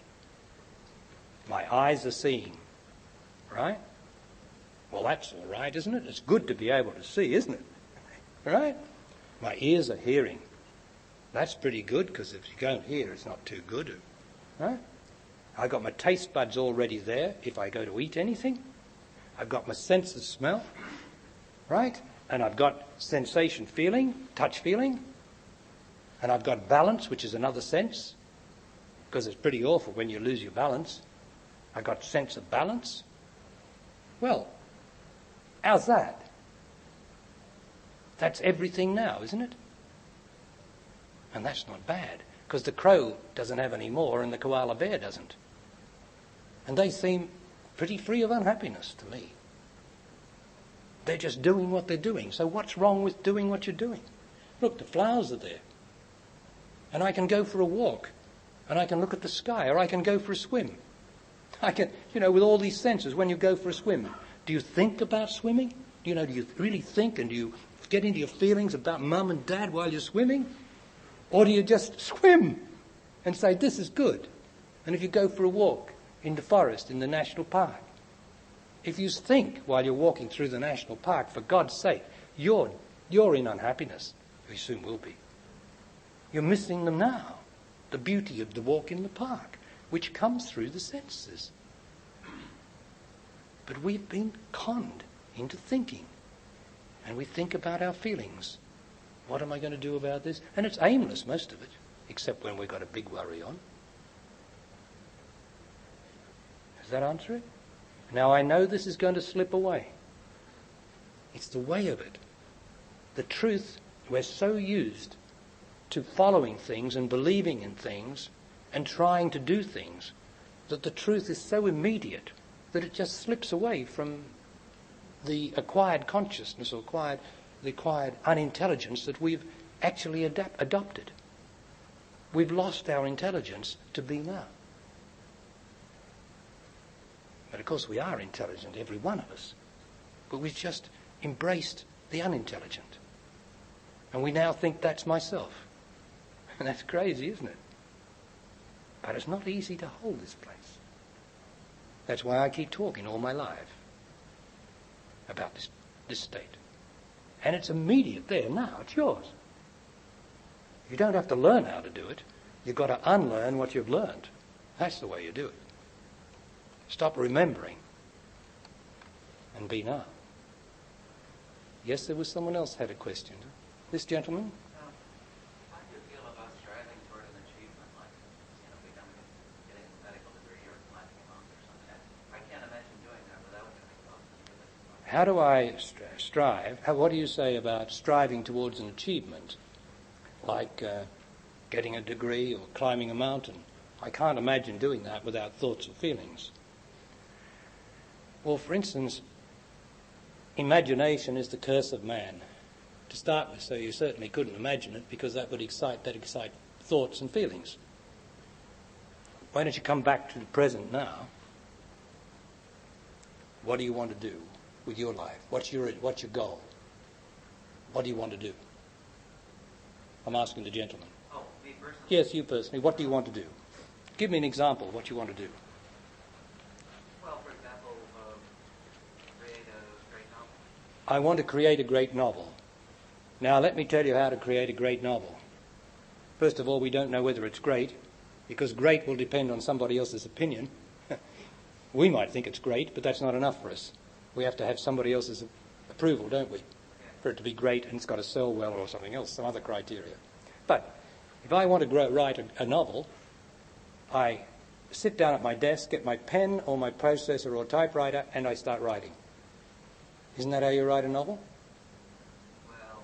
My eyes are seeing, right? Well, that's all right, isn't it? It's good to be able to see, isn't it? Right? My ears are hearing. That's pretty good, because if you don't hear, it's not too good. Right? I've got my taste buds already there if I go to eat anything. I've got my sense of smell, right? And I've got sensation feeling, touch feeling. And I've got balance, which is another sense, because it's pretty awful when you lose your balance. I've got sense of balance. Well, how's that? That's everything now, isn't it? And that's not bad, because the crow doesn't have any more and the koala bear doesn't. And they seem pretty free of unhappiness to me. They're just doing what they're doing. So what's wrong with doing what you're doing? Look, the flowers are there. And I can go for a walk. And I can look at the sky. Or I can go for a swim. I can, with all these senses, when you go for a swim, do you think about swimming? Do you really think, and do you get into your feelings about mum and dad while you're swimming? Or do you just swim and say, this is good? And if you go for a walk in the forest, in the national park, if you think while you're walking through the national park, for God's sake, you're in unhappiness. You soon will be. You're missing them now. The beauty of the walk in the park, which comes through the senses. But we've been conned into thinking. And we think about our feelings. What am I going to do about this? And it's aimless, most of it, except when we've got a big worry on. Does that answer it? Now I know this is going to slip away. It's the way of it. The truth, we're so used to following things and believing in things and trying to do things that the truth is so immediate that it just slips away from the acquired consciousness or the acquired unintelligence that we've actually adopted. We've lost our intelligence to be now. But of course we are intelligent, every one of us. But we've just embraced the unintelligent. And we now think that's myself. And that's crazy, isn't it? But it's not easy to hold this place. That's why I keep talking all my life about this state. And it's immediate there now, it's yours. You don't have to learn how to do it. You've got to unlearn what you've learned. That's the way you do it. Stop remembering and be now. Yes, there was someone else had a question. This gentleman? How do you feel about striving toward an achievement like, getting a medical degree or climbing a mountain or something? I can't imagine doing that without having thought to do it. How do I strive? What do you say about striving towards an achievement? Like getting a degree or climbing a mountain? I can't imagine doing that without thoughts or feelings. Well, for instance, imagination is the curse of man, to start with, so you certainly couldn't imagine it because that would excite thoughts and feelings. Why don't you come back to the present now? What do you want to do with your life? What's your goal? What do you want to do? I'm asking the gentleman. Oh, me personally? Yes, you personally. What do you want to do? Give me an example of what you want to do. Well, for example, create a great novel. I want to create a great novel. Now, let me tell you how to create a great novel. First of all, we don't know whether it's great, because great will depend on somebody else's opinion. We might think it's great, but that's not enough for us. We have to have somebody else's approval, don't we? For it to be great, and it's got to sell well or something else, some other criteria. But if I want to write a novel, I sit down at my desk, get my pen or my processor or typewriter, and I start writing. Isn't that how you write a novel? Well,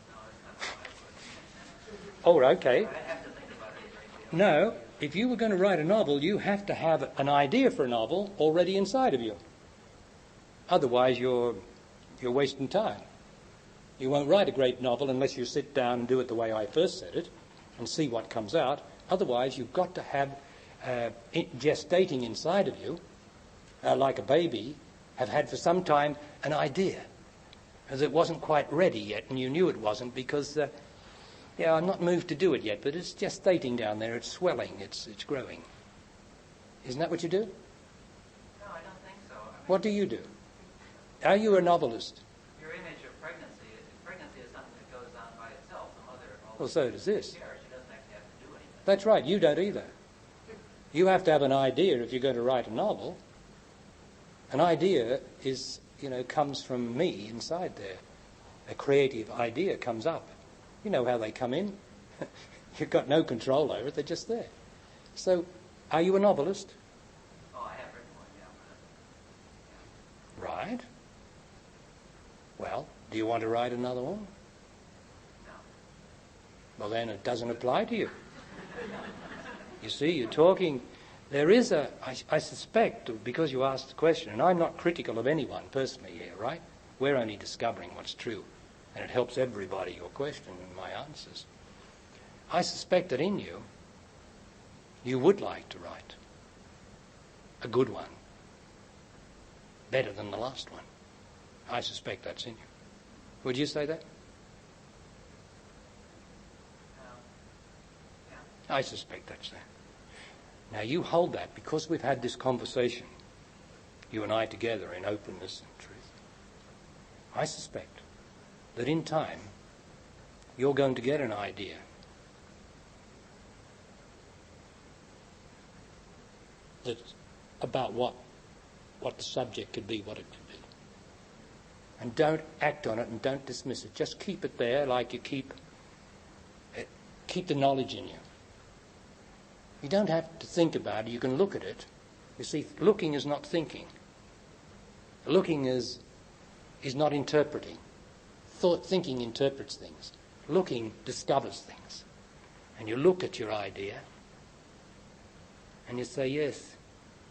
no, that's not how I Oh, okay. I have to think about it a great deal. No, if you were going to write a novel, you have to have an idea for a novel already inside of you. Otherwise, you're wasting time. You won't write a great novel unless you sit down and do it the way I first said it and see what comes out. Otherwise, you've got to have gestating inside of you, like a baby, have had for some time an idea. As it wasn't quite ready yet, and you knew it wasn't because, I'm not moved to do it yet, but it's gestating down there. It's swelling. It's growing. Isn't that what you do? No, I don't think so. I mean, What do you do? Are you a novelist? your image of pregnancy is something that goes on by itself. The mother Well, so does this. cares. She doesn't actually have to do anything. That's right. You don't either. You have to have an idea if you're going to write a novel. An idea comes from me inside there. A creative idea comes up. You know how they come in. You've got no control over it. They're just there. So, are you a novelist? Oh, I have written one, yeah. Right. Well, do you want to write another one? No. Well, then it doesn't apply to you. You see, you're talking... There is I suspect, because you asked the question, and I'm not critical of anyone personally here, right? We're only discovering what's true. And it helps everybody, your question and my answers. I suspect that in you, you would like to write a good one. Better than the last one. I suspect that's in you. Would you say that? Yeah. I suspect that's there. Now you hold that because we've had this conversation, you and I together in openness and truth. I suspect that in time you're going to get an idea that's about what the subject could be, what it could be. And don't act on it and don't dismiss it. Just keep it there like you keep the knowledge in you. You don't have to think about it. You can look at it. You see, looking is not thinking. Looking is not interpreting. Thinking interprets things. Looking discovers things. And you look at your idea and you say, yes,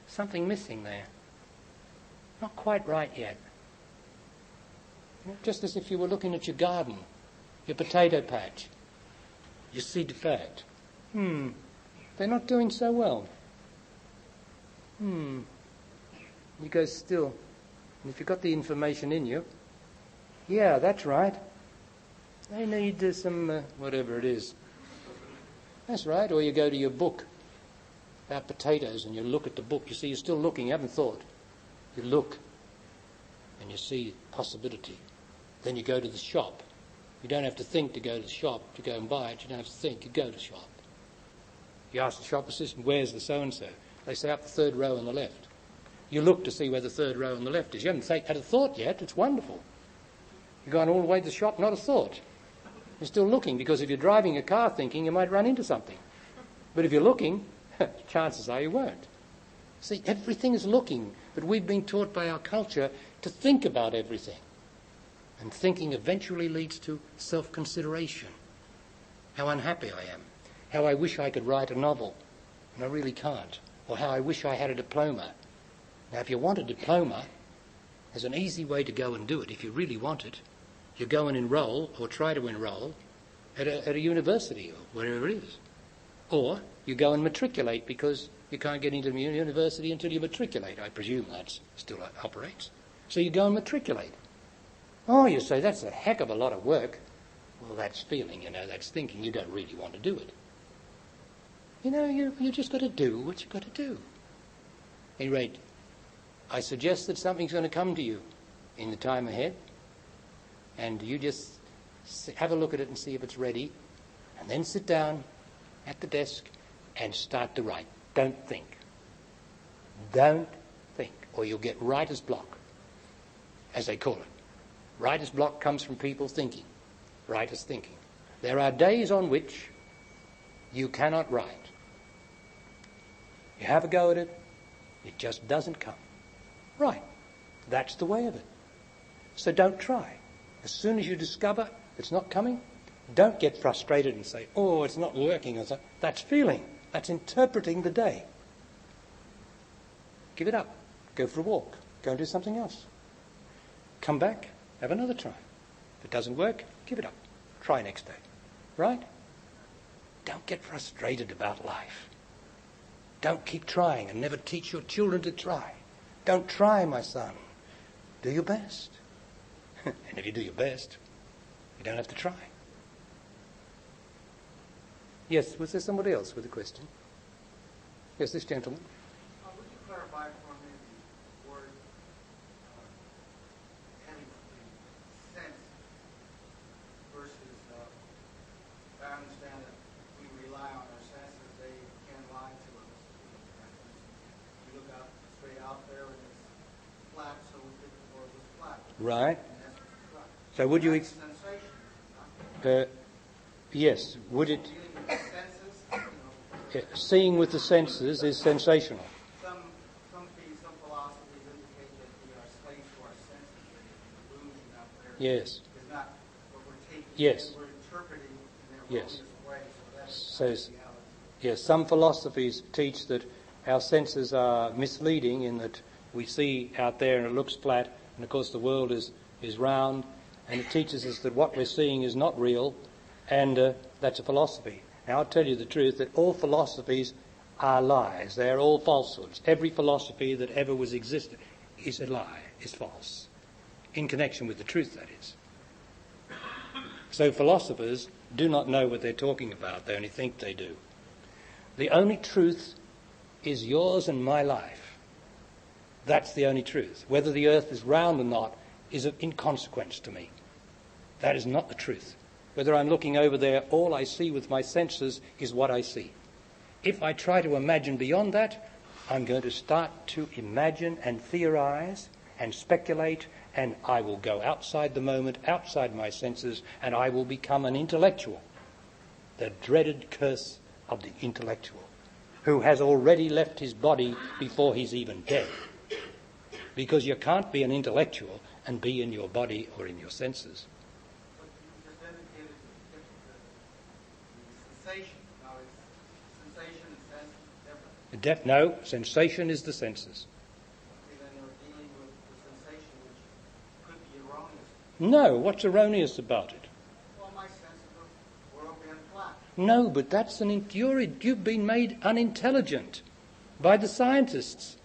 something missing there. Not quite right yet. Just as if you were looking at your garden, your potato patch, your seed fact. They're not doing so well. You go still. And if you've got the information in you, yeah, that's right. They need some, whatever it is. That's right. Or you go to your book about potatoes and you look at the book. You see, you're still looking, you haven't thought. You look and you see possibility. Then you go to the shop. You don't have to think to go to the shop to go and buy it. You don't have to think, you go to the shop. You ask the shop assistant, where's the so-and-so? They say, up the third row on the left. You look to see where the third row on the left is. You haven't had a thought yet. It's wonderful. You've gone all the way to the shop, not a thought. You're still looking, because if you're driving a car thinking, you might run into something. But if you're looking, chances are you won't. See, everything is looking, but we've been taught by our culture to think about everything. And thinking eventually leads to self-consideration. How unhappy I am. How I wish I could write a novel, and I really can't. Or how I wish I had a diploma. Now, if you want a diploma, there's an easy way to go and do it. If you really want it, you go and enroll, or try to enroll, at a university, or wherever it is. Or you go and matriculate, because you can't get into the university until you matriculate. I presume that still operates. So you go and matriculate. Oh, you say, that's a heck of a lot of work. Well, that's feeling, that's thinking. You don't really want to do it. You just got to do what you've got to do. At any rate, I suggest that something's going to come to you in the time ahead, and you just have a look at it and see if it's ready, and then sit down at the desk and start to write. Don't think. Don't think, or you'll get writer's block, as they call it. Writer's block comes from people thinking. Writers thinking. There are days on which you cannot write. You have a go at it, it just doesn't come. Right. That's the way of it. So don't try. As soon as you discover it's not coming, Don't get frustrated and say, oh, it's not working. That's feeling. That's interpreting the day. Give it up. Go for a walk. Go and do something else. Come back, have another try. If it doesn't work, give it up. Try next day. Right? Don't get frustrated about life. Don't keep trying and never teach your children to try. Don't try, my son. Do your best. And if you do your best, you don't have to try. Yes, was there somebody else with a question? Yes, this gentleman. Would you clarify for me the word having sense versus, I understand that we rely on our senses, they can lie to us. You look out straight out there and it's flat, so we think the world is flat. Right. And that's flat. So would you... That's sensation, yes, would it... dealing with the senses, Seeing with the senses is sensational. Some philosophies indicate that we are slaves to our senses, that the illusion out there Yes. is not what we're taking Yes. in, we're interpreting in their Yes. erroneous way, so that's So, reality. yes, some philosophies teach that our senses are misleading in that we see out there and it looks flat, and of course the world is round, and it teaches us that what we're seeing is not real, and that's a philosophy. Now, I'll tell you the truth, that all philosophies are lies. They are all falsehoods. Every philosophy that ever was existed is a lie, is false. In connection with the truth, that is. So philosophers do not know what they're talking about. They only think they do. The only truth is yours and my life. That's the only truth. Whether the earth is round or not is of inconsequence to me. That is not the truth. Whether I'm looking over there, all I see with my senses is what I see. If I try to imagine beyond that, I'm going to start to imagine and theorize and speculate, and I will go outside the moment, outside my senses, and I will become an intellectual. The dreaded curse of the intellectual, who has already left his body before he's even dead. Because you can't be an intellectual and be in your body or in your senses. But you just indicated the sensation. Now, it's sensation and sense is different. No, sensation is the senses. Okay, then you're dealing with the sensation which could be erroneous. No, what's erroneous about it? Well, my sense of the world being flat. No, but that's you've been made unintelligent by the scientists.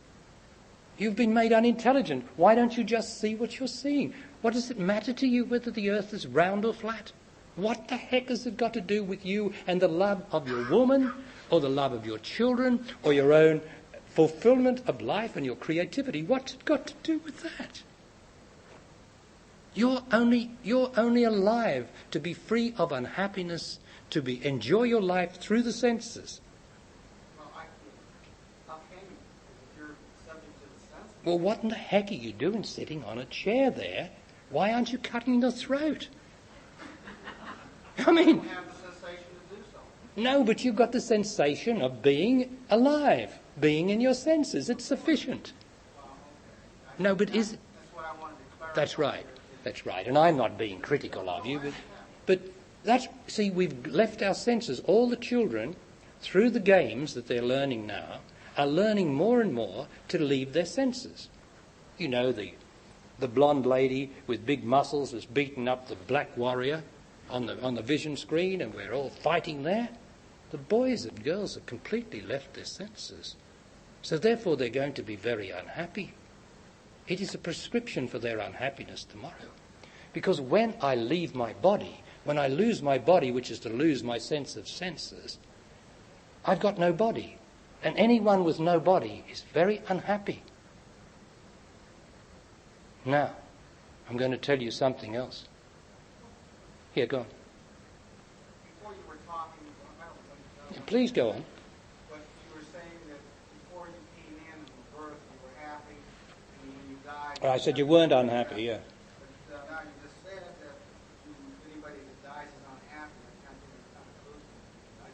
You've been made unintelligent. Why don't you just see what you're seeing? What does it matter to you whether the earth is round or flat? What the heck has it got to do with you and the love of your woman, or the love of your children, or your own fulfillment of life and your creativity? What's it got to do with that? You're only alive to be free of unhappiness, to enjoy your life through the senses. Well, how can you? If you're subject to the sense. Well, what in the heck are you doing sitting on a chair there? Why aren't you cutting the throat? I mean, You have the sensation to do so. no, but you've got the sensation of being alive, being in your senses. It's sufficient. Well, okay. No, but is... That's what I wanted to clarify. That's right. That's right. And I'm not being critical of you, but that's... See, we've left our senses. All the children, through the games that they're learning now, are learning more and more to leave their senses. You know, the blonde lady with big muscles has beaten up the black warrior on the vision screen, and we're all fighting there. The boys and girls have completely left their senses. So therefore they're going to be very unhappy. It is a prescription for their unhappiness tomorrow. Because when I leave my body, when I lose my body, which is to lose my sense of senses, I've got no body. And anyone with no body is very unhappy. Now, I'm going to tell you something else. Here, go on. Before you were talking, I don't know, Please go on. but you were saying that before you came in from birth, you were happy, and when you died... Well, I said you weren't unhappy, yeah. But now you just said that anybody that dies is unhappy. I can't think of a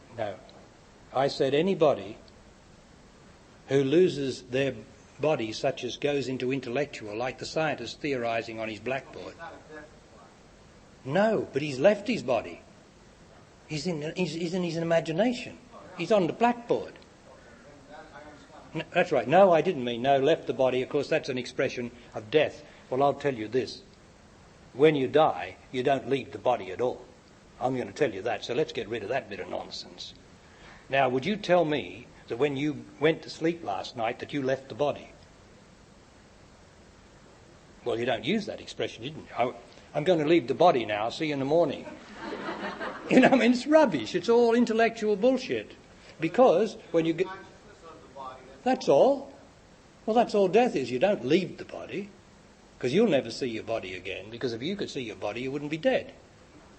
conclusion. No. I said anybody who loses their body, such as goes into intellectual, like the scientist theorizing on his blackboard. It's not a death clock. No, but he's left his body. He's in his imagination. He's on the blackboard. No, that's right. No, I didn't mean no, left the body. Of course, that's an expression of death. Well, I'll tell you this. When you die, you don't leave the body at all. I'm going to tell you that, so let's get rid of that bit of nonsense. Now, would you tell me that when you went to sleep last night that you left the body? Well, you don't use that expression, didn't you? I'm going to leave the body now, see you in the morning. You know, I mean, it's rubbish. It's all intellectual bullshit. Because when you get... That's all. Well, that's all death is. You don't leave the body. Because you'll never see your body again. Because if you could see your body, you wouldn't be dead.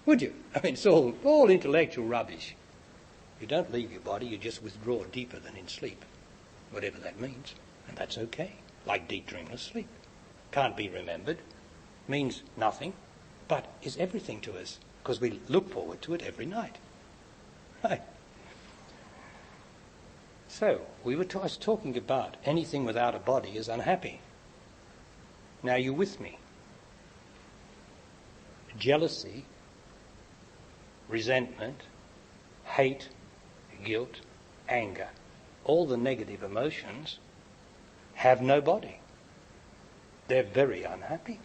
Would you? I mean, it's all intellectual rubbish. You don't leave your body, you just withdraw deeper than in sleep. Whatever that means. And that's okay. Like deep dreamless sleep. Can't be remembered. Means nothing. But is everything to us. Because we look forward to it every night. Right. So, I was talking about anything without a body is unhappy. Now you with me? Jealousy, resentment, hate, guilt, anger, all the negative emotions have no body. They're very unhappy.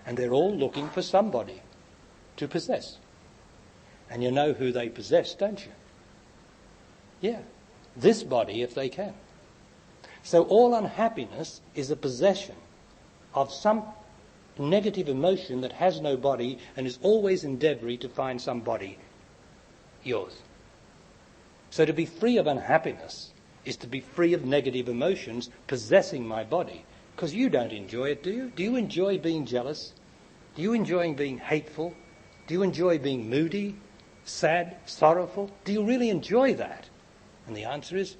And they're all looking for somebody to possess. And you know who they possess, don't you? Yeah. This body if they can. So all unhappiness is a possession of some negative emotion that has no body and is always endeavouring to find some body, yours. So to be free of unhappiness is to be free of negative emotions possessing my body. Because you don't enjoy it, do you? Do you enjoy being jealous? Do you enjoy being hateful? Do you enjoy being moody, sad, sorrowful? Do you really enjoy that? And the answer is,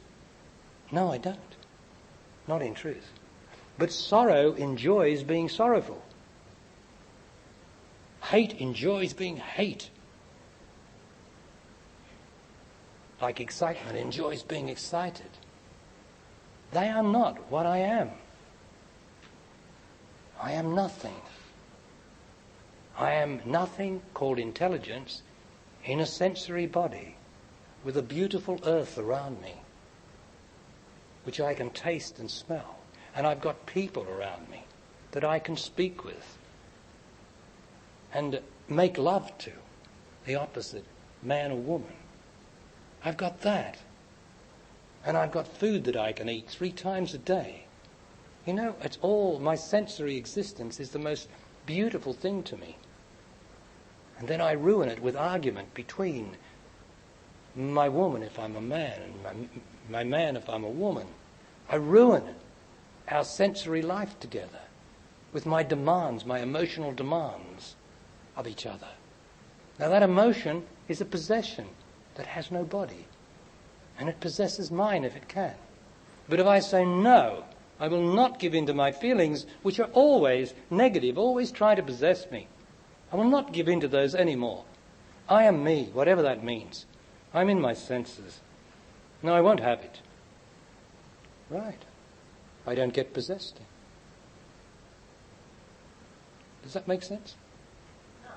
no, I don't. Not in truth. But sorrow enjoys being sorrowful. Hate enjoys being hate. Like excitement enjoys being excited. They are not what I am. I am nothing. I am nothing called intelligence in a sensory body with a beautiful earth around me, which I can taste and smell. And I've got people around me that I can speak with and make love to, the opposite, man or woman. I've got that. And I've got food that I can eat 3 times a day. You know, it's all, my sensory existence is the most beautiful thing to me. And then I ruin it with argument between my woman if I'm a man and my man if I'm a woman. I ruin our sensory life together with my demands, my emotional demands of each other. Now that emotion is a possession that has no body. And it possesses mine if it can. But if I say no, I will not give in to my feelings, which are always negative, always try to possess me. I will not give in to those anymore. I am me, whatever that means. I'm in my senses. No, I won't have it. Right. I don't get possessed. Does that make sense? Yeah.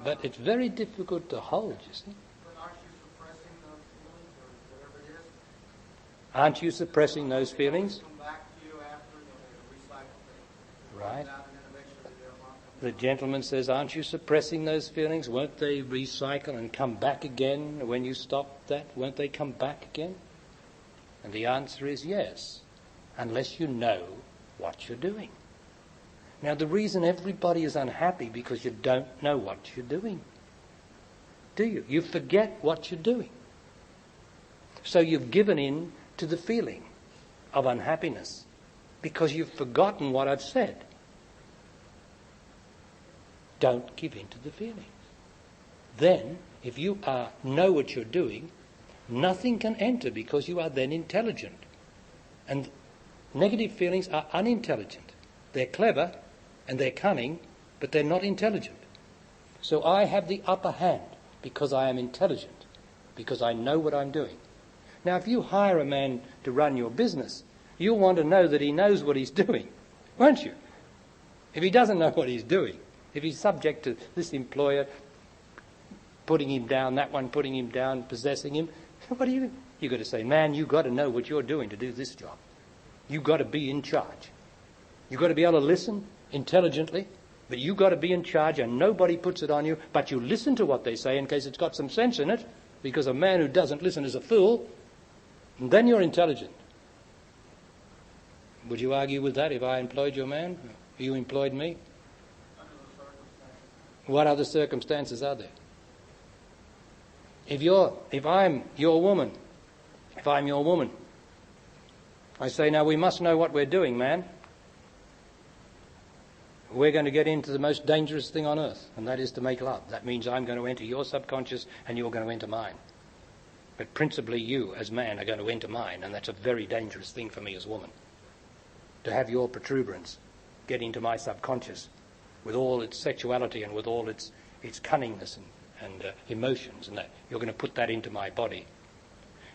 But it's very difficult to hold, you see. But aren't you suppressing those feelings or whatever it is? Aren't you suppressing those feelings? Come back to you after the recycle thing. Right. Down and then eventually they'll want to The gentleman says, aren't you suppressing those feelings? Won't they recycle and come back again when you stop that? Won't they come back again? And the answer is yes, unless you know what you're doing. Now, the reason everybody is unhappy because you don't know what you're doing. Do you? You forget what you're doing. So you've given in to the feeling of unhappiness because you've forgotten what I've said. Don't give in to the feelings. Then, if you know what you're doing, nothing can enter because you are then intelligent. And negative feelings are unintelligent. They're clever and they're cunning, but they're not intelligent. So I have the upper hand because I am intelligent, because I know what I'm doing. Now, if you hire a man to run your business, you'll want to know that he knows what he's doing, won't you? If he doesn't know what he's doing, if he's subject to this employer putting him down, that one putting him down, possessing him. What do you? You've got to say, man, you've got to know what you're doing to do this job. You've got to be in charge. You've got to be able to listen intelligently, but you've got to be in charge, and nobody puts it on you, but you listen to what they say in case it's got some sense in it, because a man who doesn't listen is a fool, and then you're intelligent. Would you argue with that if I employed your man? You employed me? What other circumstances are there? If I'm your woman, I say, now we must know what we're doing, man. We're going to get into the most dangerous thing on earth, and that is to make love. That means I'm going to enter your subconscious and you're going to enter mine. But principally you, as man, are going to enter mine, and that's a very dangerous thing for me as woman. To have your protuberance get into my subconscious with all its sexuality and with all its cunningness and emotions, and that you're going to put that into my body.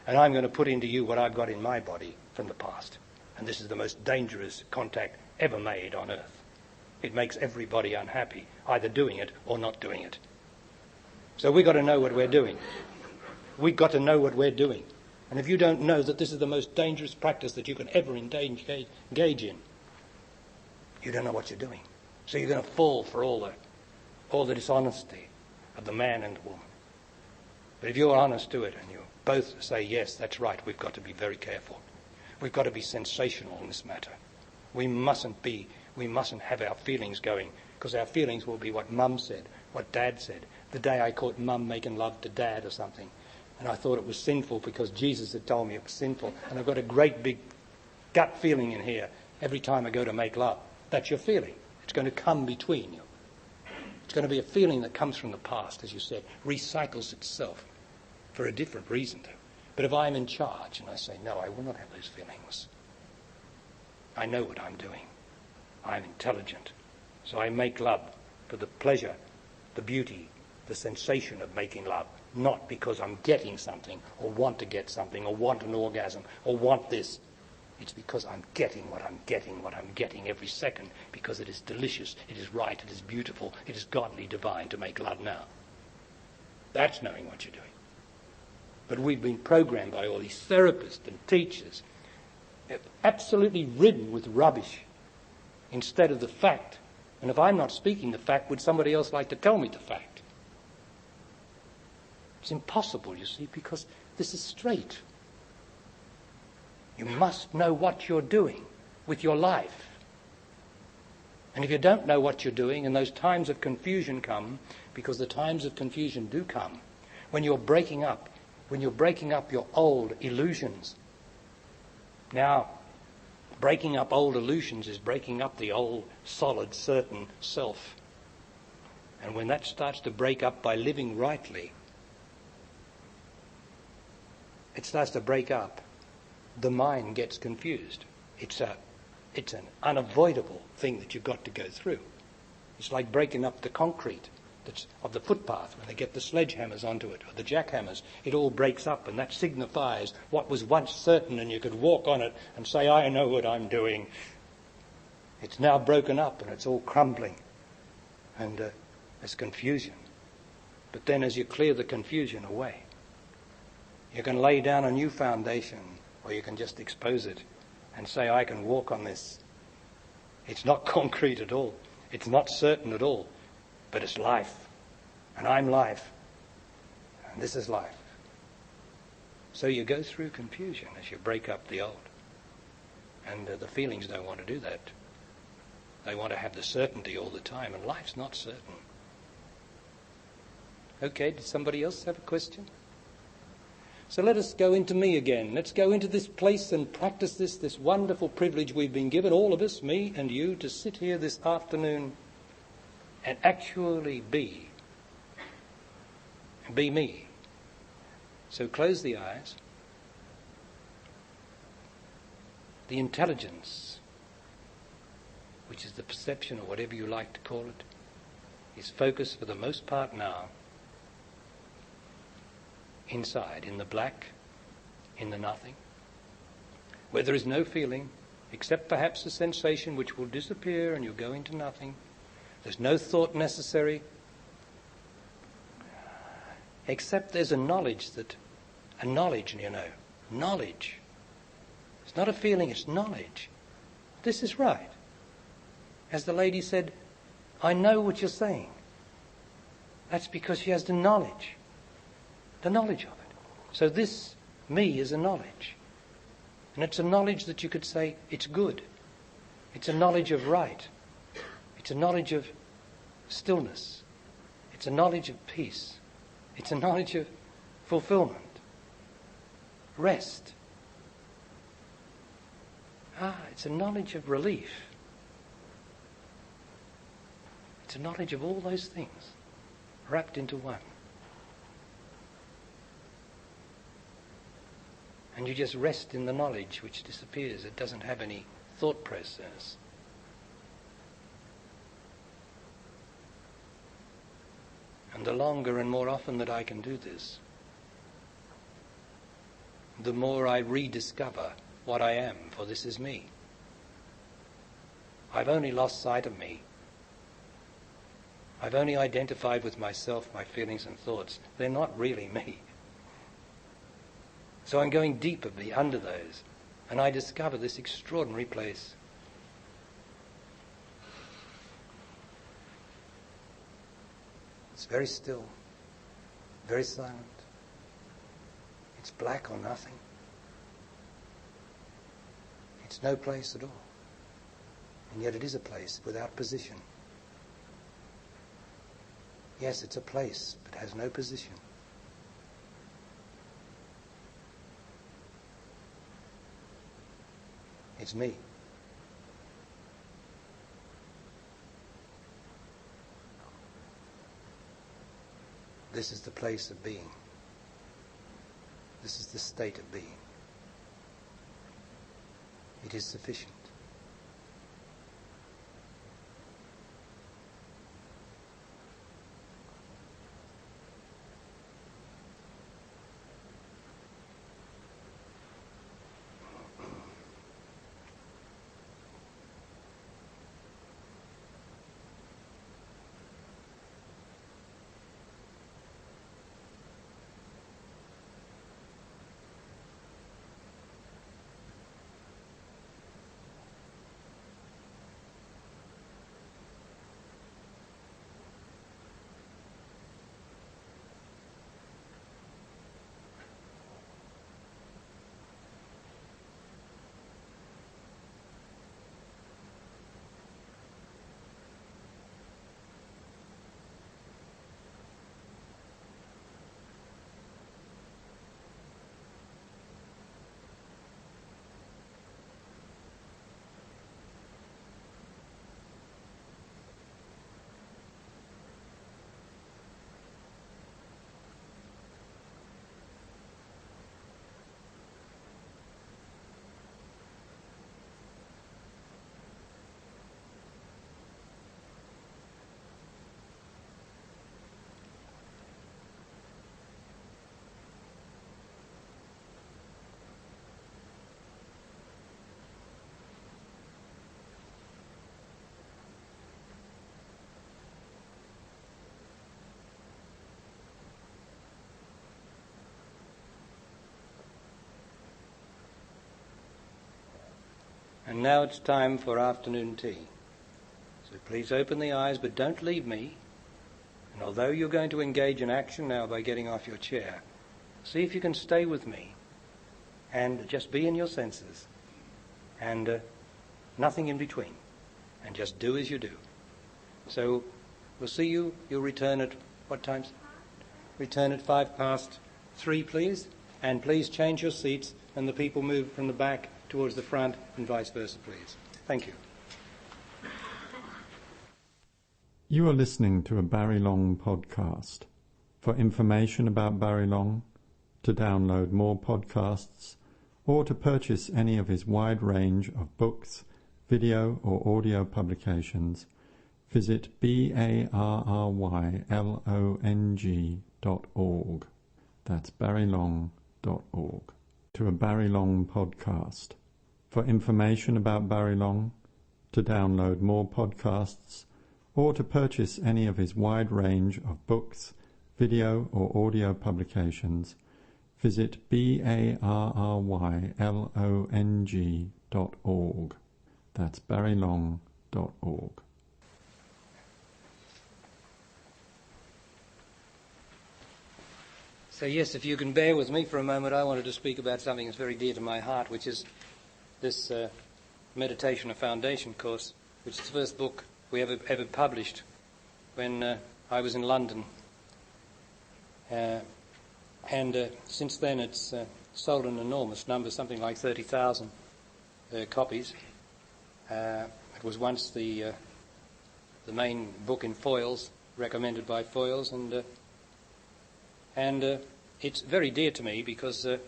And I'm going to put into you what I've got in my body from the past. And this is the most dangerous contact ever made on earth. It makes everybody unhappy, either doing it or not doing it. So we've got to know what we're doing. We've got to know what we're doing. And if you don't know that this is the most dangerous practice that you can ever engage in, you don't know what you're doing. So you're going to fall for all the dishonesty of the man and the woman. But if you're honest to it and you both say, yes, that's right, we've got to be very careful. We've got to be sensational in this matter. We mustn't have our feelings going, because our feelings will be what Mum said, what Dad said. The day I caught Mum making love to Dad or something, and I thought it was sinful because Jesus had told me it was sinful, and I've got a great big gut feeling in here every time I go to make love. That's your feeling. It's going to come between you. It's going to be a feeling that comes from the past, as you said, recycles itself for a different reason. But if I'm in charge and I say, no, I will not have those feelings. I know what I'm doing. I'm intelligent. So I make love for the pleasure, the beauty, the sensation of making love, not because I'm getting something or want to get something or want an orgasm or want this. It's because I'm getting what I'm getting every second, because it is delicious, it is right, it is beautiful, it is godly, divine to make love now. That's knowing what you're doing. But we've been programmed by all these therapists and teachers, absolutely ridden with rubbish instead of the fact. And if I'm not speaking the fact, would somebody else like to tell me the fact? It's impossible, you see, because this is straight. You must know what you're doing with your life. And if you don't know what you're doing, and those times of confusion come, because the times of confusion do come, when you're breaking up your old illusions. Now, breaking up old illusions is breaking up the old, solid, certain self. And when that starts to break up by living rightly, it starts to break up. The mind gets confused. It's an unavoidable thing that you've got to go through. It's like breaking up the concrete that's of the footpath when they get the sledgehammers onto it, or the jackhammers. It all breaks up, and that signifies what was once certain, and you could walk on it and say, I know what I'm doing. It's now broken up, and it's all crumbling, and there's confusion. But then as you clear the confusion away, you can lay down a new foundation, or you can just expose it and say, I can walk on this. It's not concrete at all. It's not certain at all. But it's life. And I'm life. And this is life. So you go through confusion as you break up the old. And the feelings don't want to do that. They want to have the certainty all the time. And life's not certain. Okay, did somebody else have a question? So let us go into me again. Let's go into this place and practice this wonderful privilege we've been given, all of us, me and you, to sit here this afternoon and actually be me. So close the eyes. The intelligence, which is the perception or whatever you like to call it, is focused for the most part now inside, in the black, in the nothing, where there is no feeling, except perhaps a sensation which will disappear and you'll go into nothing. There's no thought necessary. except there's a knowledge, you know, knowledge. It's not a feeling, it's knowledge. This is right. As the lady said, I know what you're saying. That's because she has the knowledge of it. So this me is a knowledge. And it's a knowledge that you could say, it's good. It's a knowledge of right. It's a knowledge of stillness. It's a knowledge of peace. It's a knowledge of fulfillment. Rest. It's a knowledge of relief. It's a knowledge of all those things wrapped into one. And you just rest in the knowledge which disappears. It doesn't have any thought process. And the longer and more often that I can do this, the more I rediscover what I am, for this is me. I've only lost sight of me. I've only identified with myself, my feelings and thoughts. They're not really me. So I'm going deeper under those, and I discover this extraordinary place. It's very still, very silent. It's black or nothing. It's no place at all. And yet it is a place without position. Yes, it's a place, but has no position. It's me. This is the place of being. This is the state of being. It is sufficient. And now it's time for afternoon tea. So please open the eyes, but don't leave me. And although you're going to engage in action now by getting off your chair, see if you can stay with me and just be in your senses and nothing in between. And just do as you do. So we'll see you. You'll return at what times? Return at 3:05, please. And please change your seats and the people move from the back towards the front and vice versa, please. Thank you. You are listening to a Barry Long podcast. For information about Barry Long, to download more podcasts, or to purchase any of his wide range of books, video or audio publications, visit barrylong.org. That's barrylong.org. To a Barry Long podcast. For information about Barry Long, to download more podcasts, or to purchase any of his wide range of books, video or audio publications, visit barrylong.org. That's barrylong.org. So yes, if you can bear with me for a moment, I wanted to speak about something that's very dear to my heart, which is this Meditation of Foundation course, which is the first book we ever published when I was in London. And since then it's sold an enormous number, something like 30,000 copies. It was once the main book in Foyles, recommended by Foyles, and it's very dear to me because it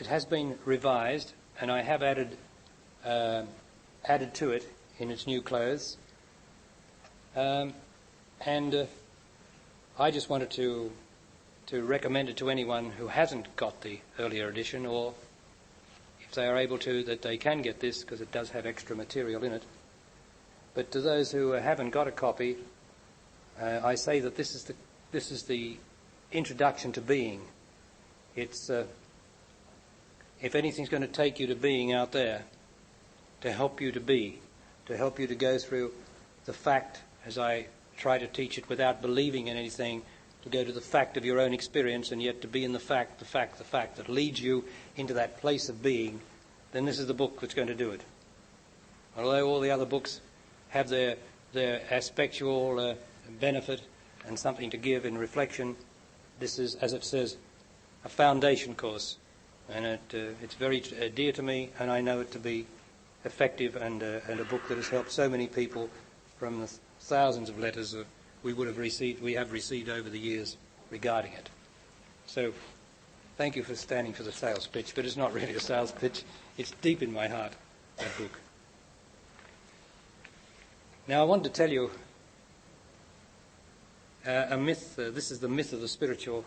has been revised, and I have added to it in its new clothes. And I just wanted to recommend it to anyone who hasn't got the earlier edition, or if they are able to, that they can get this, because it does have extra material in it. But to those who haven't got a copy, I say that this is the introduction to being. It's if anything's going to take you to being out there, to help you to be, to help you to go through the fact, as I try to teach it without believing in anything, to go to the fact of your own experience, and yet to be in the fact that leads you into that place of being, then this is the book that's going to do it. Although all the other books have their aspectual benefit and something to give in reflection, this is, as it says, a foundation course, and it's very dear to me, and I know it to be effective, and a book that has helped so many people from the thousands of letters that we have received over the years regarding it. So, thank you for standing for the sales pitch, but it's not really a sales pitch. It's deep in my heart, that book. Now, I wanted to tell you a myth. This is the myth of the spiritual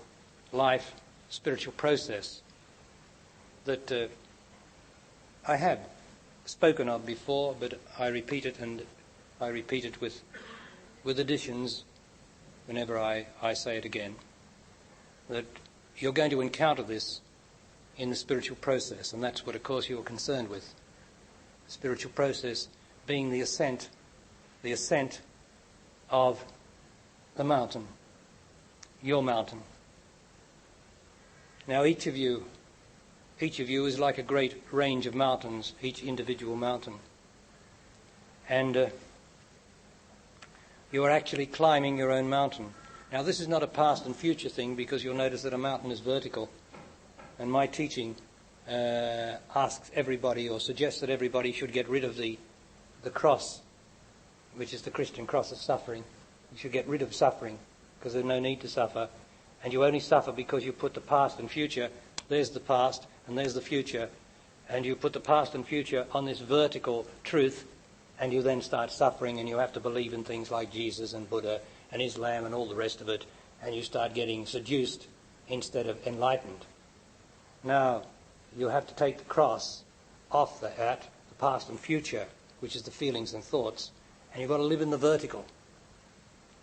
life, spiritual process, that I have spoken of before, but I repeat it, and I repeat it with additions whenever I say it again, that you're going to encounter this in the spiritual process, and that's what, of course, you're concerned with. The spiritual process being the ascent of the mountain, your mountain. Now, each of you is like a great range of mountains, each individual mountain. And you are actually climbing your own mountain. Now, this is not a past and future thing, because you'll notice that a mountain is vertical. And my teaching asks everybody, or suggests that everybody should get rid of the cross, which is the Christian cross of suffering. You should get rid of suffering, because there's no need to suffer. And you only suffer because you put the past and future, there's the past and there's the future, and you put the past and future on this vertical truth, and you then start suffering, and you have to believe in things like Jesus and Buddha and Islam and all the rest of it, and you start getting seduced instead of enlightened. Now, you have to take the cross off the past and future, which is the feelings and thoughts, and you've got to live in the vertical.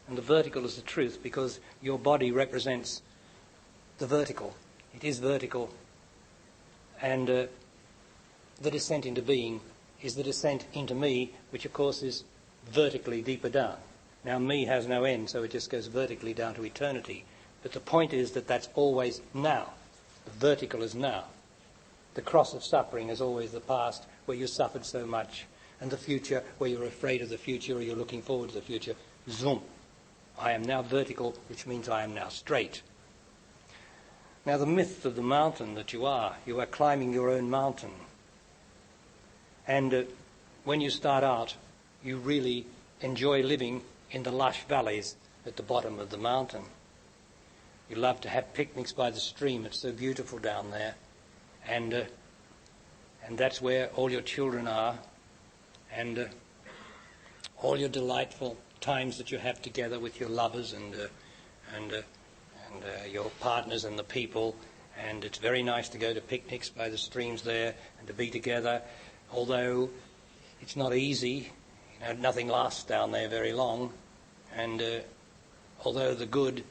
And the vertical is the truth, because your body represents the vertical. It is vertical. And the descent into being is the descent into me, which of course is vertically deeper down. Now, me has no end, so it just goes vertically down to eternity. But the point is that that's always now. The vertical is now. The cross of suffering is always the past, where you suffered so much, and the future, where you're afraid of the future, or you're looking forward to the future. Zoom. I am now vertical, which means I am now straight. Now, the myth of the mountain that you are climbing your own mountain. And when you start out, you really enjoy living in the lush valleys at the bottom of the mountain. You love to have picnics by the stream. It's so beautiful down there. And that's where all your children are, and all your delightful times that you have together with your lovers and your partners and the people. And it's very nice to go to picnics by the streams there and to be together, although it's not easy. Nothing lasts down there very long. And although the good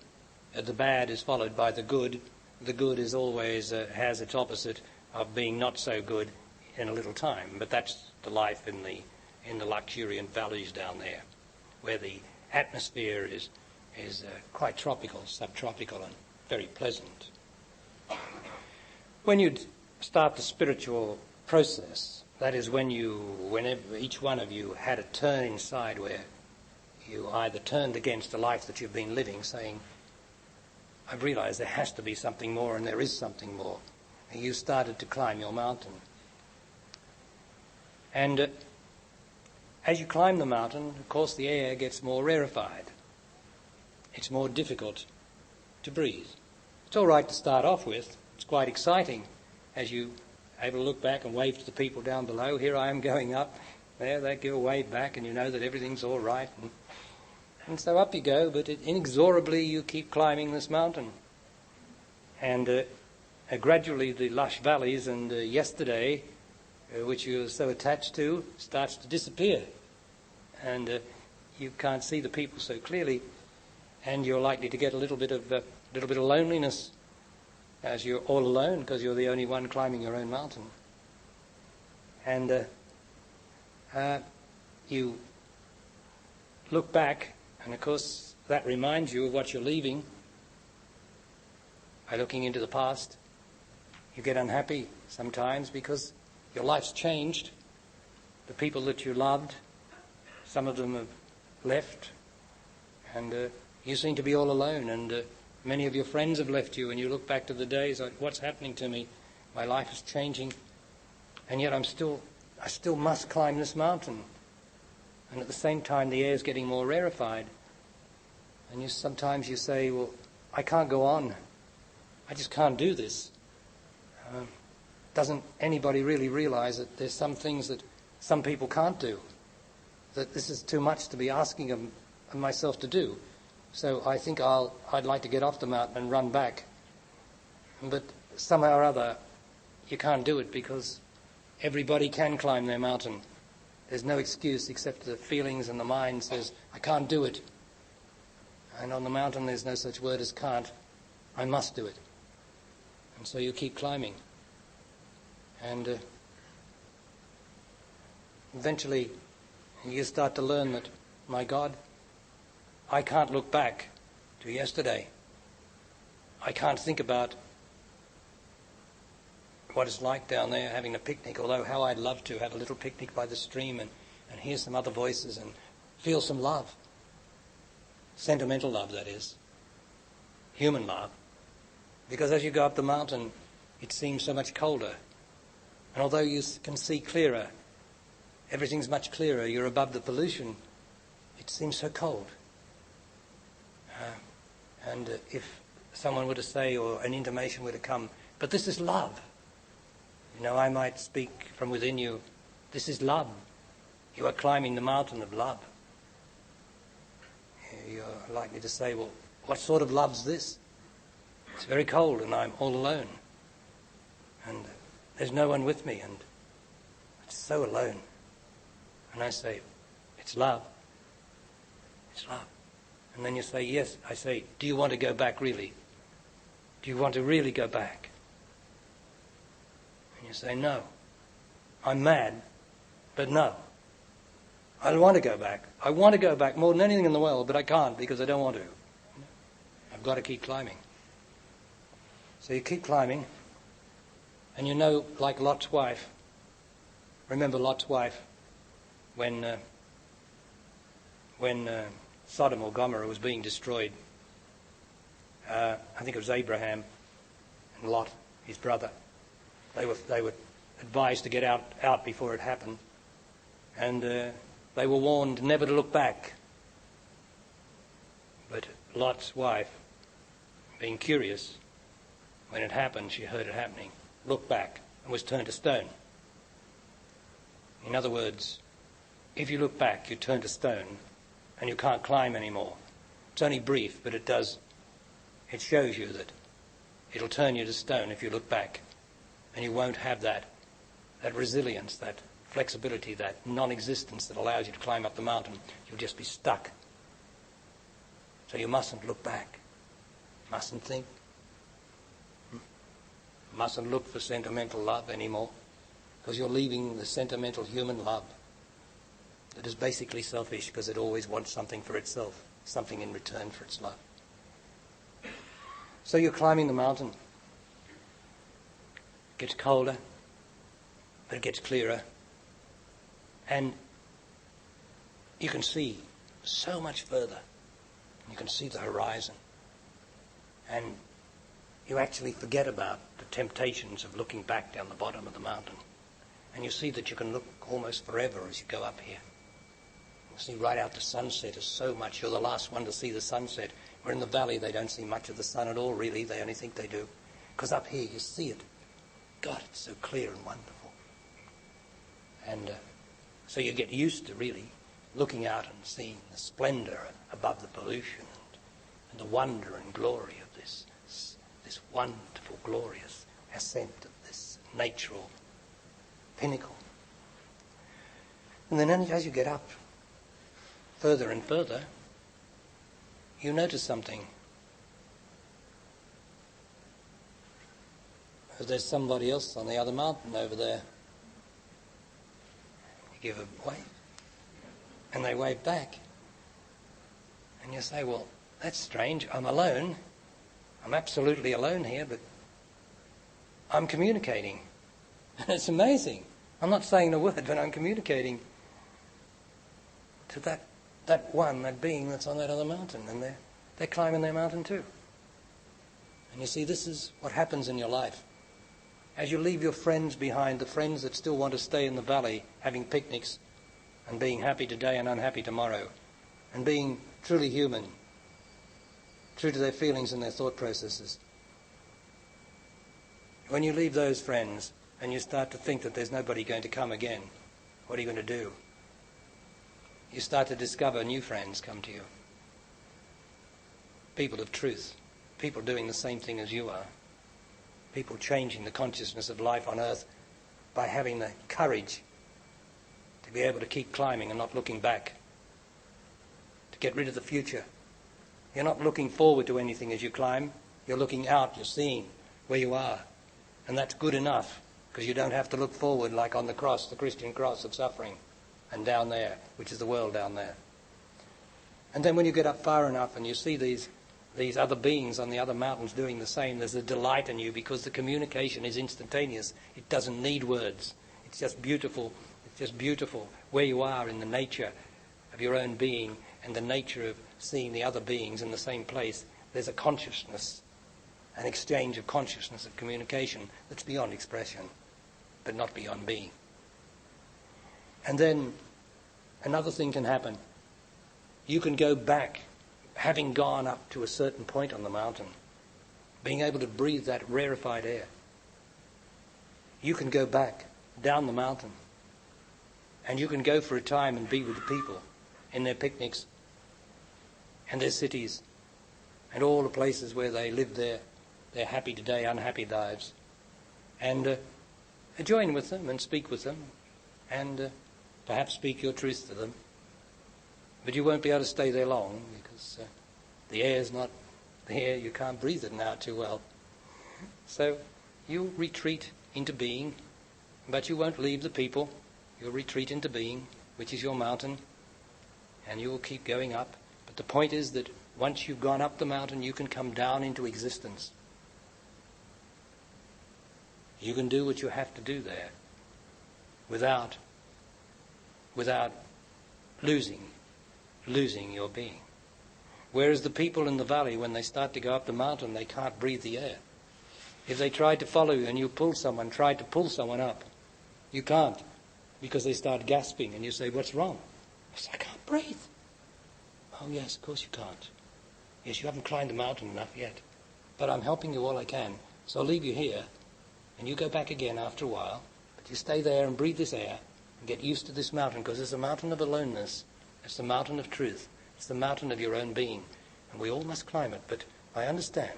the bad is followed by the good. The good is always has its opposite of being not so good in a little time. But that's the life in the luxuriant valleys down there, where the atmosphere is quite tropical, subtropical, and very pleasant. When you start the spiritual process, that is whenever each one of you had a turn inside where you either turned against the life that you've been living, saying, I've realized there has to be something more, and there is something more. And you started to climb your mountain. And as you climb the mountain, of course, the air gets more rarefied. It's more difficult to breathe. It's all right to start off with. It's quite exciting as you able to look back and wave to the people down below. Here I am going up. There, they give a wave back, and you know that everything's all right. And so up you go, but inexorably you keep climbing this mountain. And gradually the lush valleys and yesterday, which you're so attached to, starts to disappear. And you can't see the people so clearly, and you're likely to get a little bit of loneliness as you're all alone because you're the only one climbing your own mountain. And you look back, and of course that reminds you of what you're leaving. By looking into the past, you get unhappy sometimes because your life's changed. The people that you loved, some of them have left, and you seem to be all alone, and many of your friends have left you, and you look back to the days like, what's happening to me? My life is changing, and yet I still must climb this mountain. And at the same time, the air is getting more rarefied. And sometimes you say, well, I can't go on. I just can't do this. Doesn't anybody really realize that there's some things that some people can't do? That this is too much to be asking of myself to do. So I think I'd like to get off the mountain and run back. But somehow or other, you can't do it because everybody can climb their mountain. There's no excuse except the feelings and the mind says, I can't do it. And on the mountain there's no such word as can't. I must do it. And so you keep climbing. And eventually you start to learn that, my God, I can't look back to yesterday. I can't think about what it's like down there having a picnic, although how I'd love to have a little picnic by the stream and hear some other voices and feel some love. Sentimental love, that is. Human love. Because as you go up the mountain, it seems so much colder. And although you can see clearer, everything's much clearer, you're above the pollution, it seems so cold. And if someone were to say, or an intimation were to come, but this is love. You know, I might speak from within you, this is love. You are climbing the mountain of love. You're likely to say, well, what sort of love's this? It's very cold and I'm all alone. And there's no one with me and it's so alone. And I say, it's love. It's love. And then you say, yes. I say, do you want to go back really? Do you want to really go back? And you say, no. I'm mad, but no. I don't want to go back. I want to go back more than anything in the world, but I can't because I don't want to. I've got to keep climbing. So you keep climbing, and you know, like Lot's wife. Remember Lot's wife when Sodom or Gomorrah was being destroyed. I think it was Abraham and Lot, his brother. They were advised to get out before it happened, and they were warned never to look back. But Lot's wife, being curious, when it happened, she heard it happening, looked back and was turned to stone. In other words, if you look back, you turn to stone and you can't climb anymore. It's only brief, but it shows you that it'll turn you to stone if you look back, and you won't have that resilience, that flexibility, that non-existence that allows you to climb up the mountain. You'll just be stuck. So you mustn't look back. Mustn't think. Mustn't look for sentimental love anymore, because you're leaving the sentimental human love that is basically selfish because it always wants something for itself, something in return for its love. So you're climbing the mountain. It gets colder, but it gets clearer. And you can see so much further. You can see the horizon. And you actually forget about the temptations of looking back down the bottom of the mountain. And you see that you can look almost forever as you go up here. You see right out to sunset is so much. You're the last one to see the sunset. Where in the valley they don't see much of the sun at all, really. They only think they do. Because up here you see it. God, it's so clear and wonderful. And so you get used to really looking out and seeing the splendor above the pollution and the wonder and glory of this wonderful, glorious ascent of this natural pinnacle. And then as you get up further and further, you notice something. There's somebody else on the other mountain over there. You give a wave, and they wave back. And you say, well, that's strange. I'm alone. I'm absolutely alone here, but I'm communicating. And it's amazing. I'm not saying a word, but I'm communicating to that being that's on that other mountain. And they're climbing their mountain too. And you see, this is what happens in your life. As you leave your friends behind, the friends that still want to stay in the valley, having picnics and being happy today and unhappy tomorrow, and being truly human, true to their feelings and their thought processes. When you leave those friends and you start to think that there's nobody going to come again, what are you going to do? You start to discover new friends come to you. People of truth. People doing the same thing as you are. People changing the consciousness of life on earth by having the courage to be able to keep climbing and not looking back. To get rid of the future. You're not looking forward to anything as you climb. You're looking out, you're seeing where you are. And that's good enough, because you don't have to look forward like on the cross, the Christian cross of suffering, and down there, which is the world down there. And then when you get up far enough and you see these other beings on the other mountains doing the same, there's a delight in you, because the communication is instantaneous. It doesn't need words. It's just beautiful. It's just beautiful where you are in the nature of your own being and the nature of seeing the other beings in the same place. There's a consciousness, an exchange of consciousness, of communication that's beyond expression, but not beyond being. And then another thing can happen. You can go back, having gone up to a certain point on the mountain, being able to breathe that rarefied air. You can go back down the mountain, and you can go for a time and be with the people in their picnics and their cities and all the places where they live their happy today, unhappy lives, and join with them and speak with them and perhaps speak your truth to them. But you won't be able to stay there long, because the air is not there. You can't breathe it now too well. So you retreat into being, but you won't leave the people. You'll retreat into being, which is your mountain, and you will keep going up. But the point is that once you've gone up the mountain, you can come down into existence. You can do what you have to do there without losing your being. Whereas the people in the valley, when they start to go up the mountain, they can't breathe the air. If they tried to follow you and you tried to pull someone up, you can't, because they start gasping and you say, what's wrong? I say, I can't breathe. Oh yes, of course you can't. Yes, you haven't climbed the mountain enough yet. But I'm helping you all I can. So I'll leave you here and you go back again after a while. But you stay there and breathe this air and get used to this mountain, because it's a mountain of aloneness. It's the mountain of truth. It's the mountain of your own being. And we all must climb it, but I understand.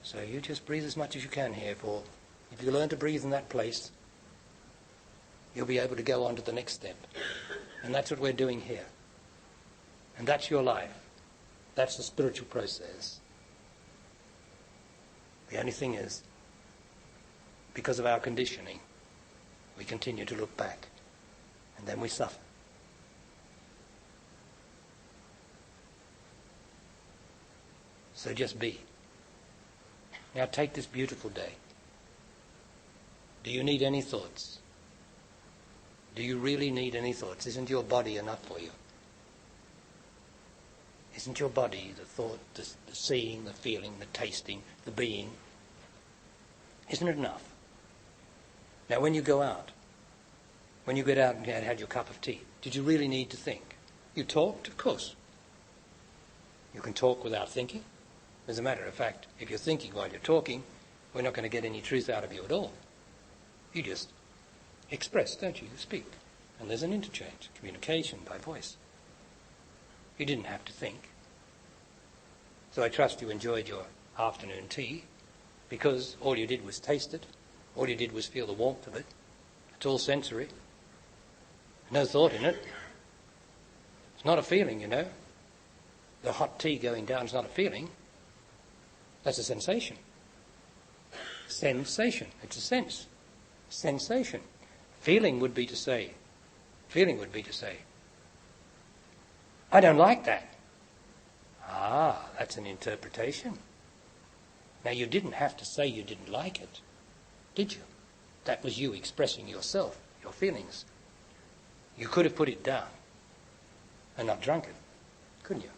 So you just breathe as much as you can here, for if you learn to breathe in that place, you'll be able to go on to the next step. And that's what we're doing here. And that's your life. That's the spiritual process. The only thing is, because of our conditioning, we continue to look back, and then we suffer. So just be. Now take this beautiful day. Do you need any thoughts? Do you really need any thoughts? Isn't your body enough for you? Isn't your body the thought, the seeing, the feeling, the tasting, the being? Isn't it enough? Now when you go out, when you get out and had your cup of tea, did you really need to think? You talked, of course. You can talk without thinking. As a matter of fact, if you're thinking while you're talking, we're not going to get any truth out of you at all. You just express, don't you? You speak. And there's an interchange, communication by voice. You didn't have to think. So I trust you enjoyed your afternoon tea, because all you did was taste it. All you did was feel the warmth of it. It's all sensory. No thought in it. It's not a feeling, you know. The hot tea going down is not a feeling. That's a sensation. Sensation. It's a sense. Sensation. Feeling would be to say, I don't like that. Ah, that's an interpretation. Now you didn't have to say you didn't like it, did you? That was you expressing yourself, your feelings. You could have put it down and not drunk it, couldn't you?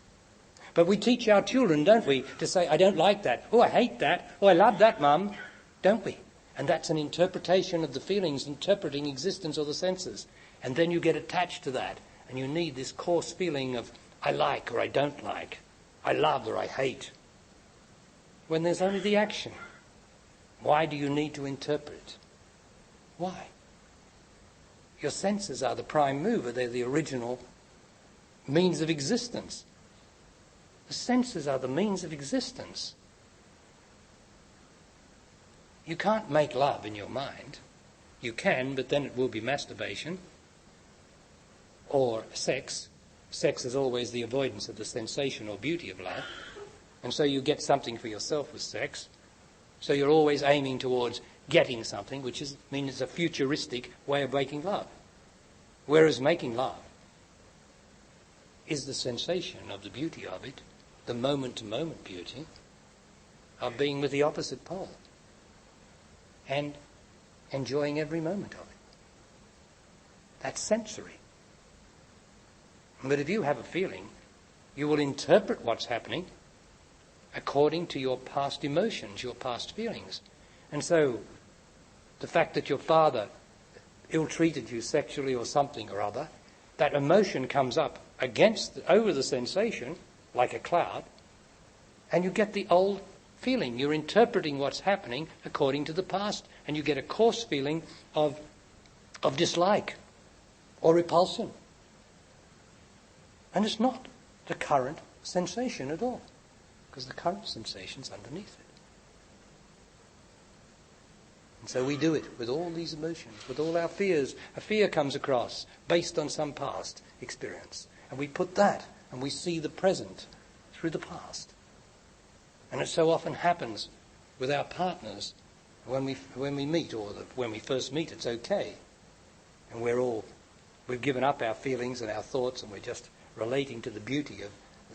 But we teach our children, don't we, to say, I don't like that. Oh, I hate that. Oh, I love that, Mum. Don't we? And that's an interpretation of the feelings, interpreting existence or the senses. And then you get attached to that, and you need this coarse feeling of I like or I don't like, I love or I hate, when there's only the action. Why do you need to interpret? Why? Your senses are the prime mover. They're the original means of existence. The senses are the means of existence. You can't make love in your mind. You can, but then it will be masturbation or sex. Sex is always the avoidance of the sensation or beauty of love. And so you get something for yourself with sex. So you're always aiming towards getting something, which means a futuristic way of making love. Whereas making love is the sensation of the beauty of it, the moment-to-moment beauty of being with the opposite pole and enjoying every moment of it. That's sensory. But if you have a feeling, you will interpret what's happening according to your past emotions, your past feelings. And so the fact that your father ill-treated you sexually or something or other, that emotion comes up over the sensation like a cloud, and you get the old feeling. You're interpreting what's happening according to the past, and you get a coarse feeling of dislike or repulsion. And it's not the current sensation at all, because the current sensation's underneath it. And so we do it with all these emotions, with all our fears. A fear comes across based on some past experience, and we put that, and we see the present through the past. And it so often happens with our partners when we meet, or when we first meet, it's okay, and we've given up our feelings and our thoughts, and we're just relating to the beauty of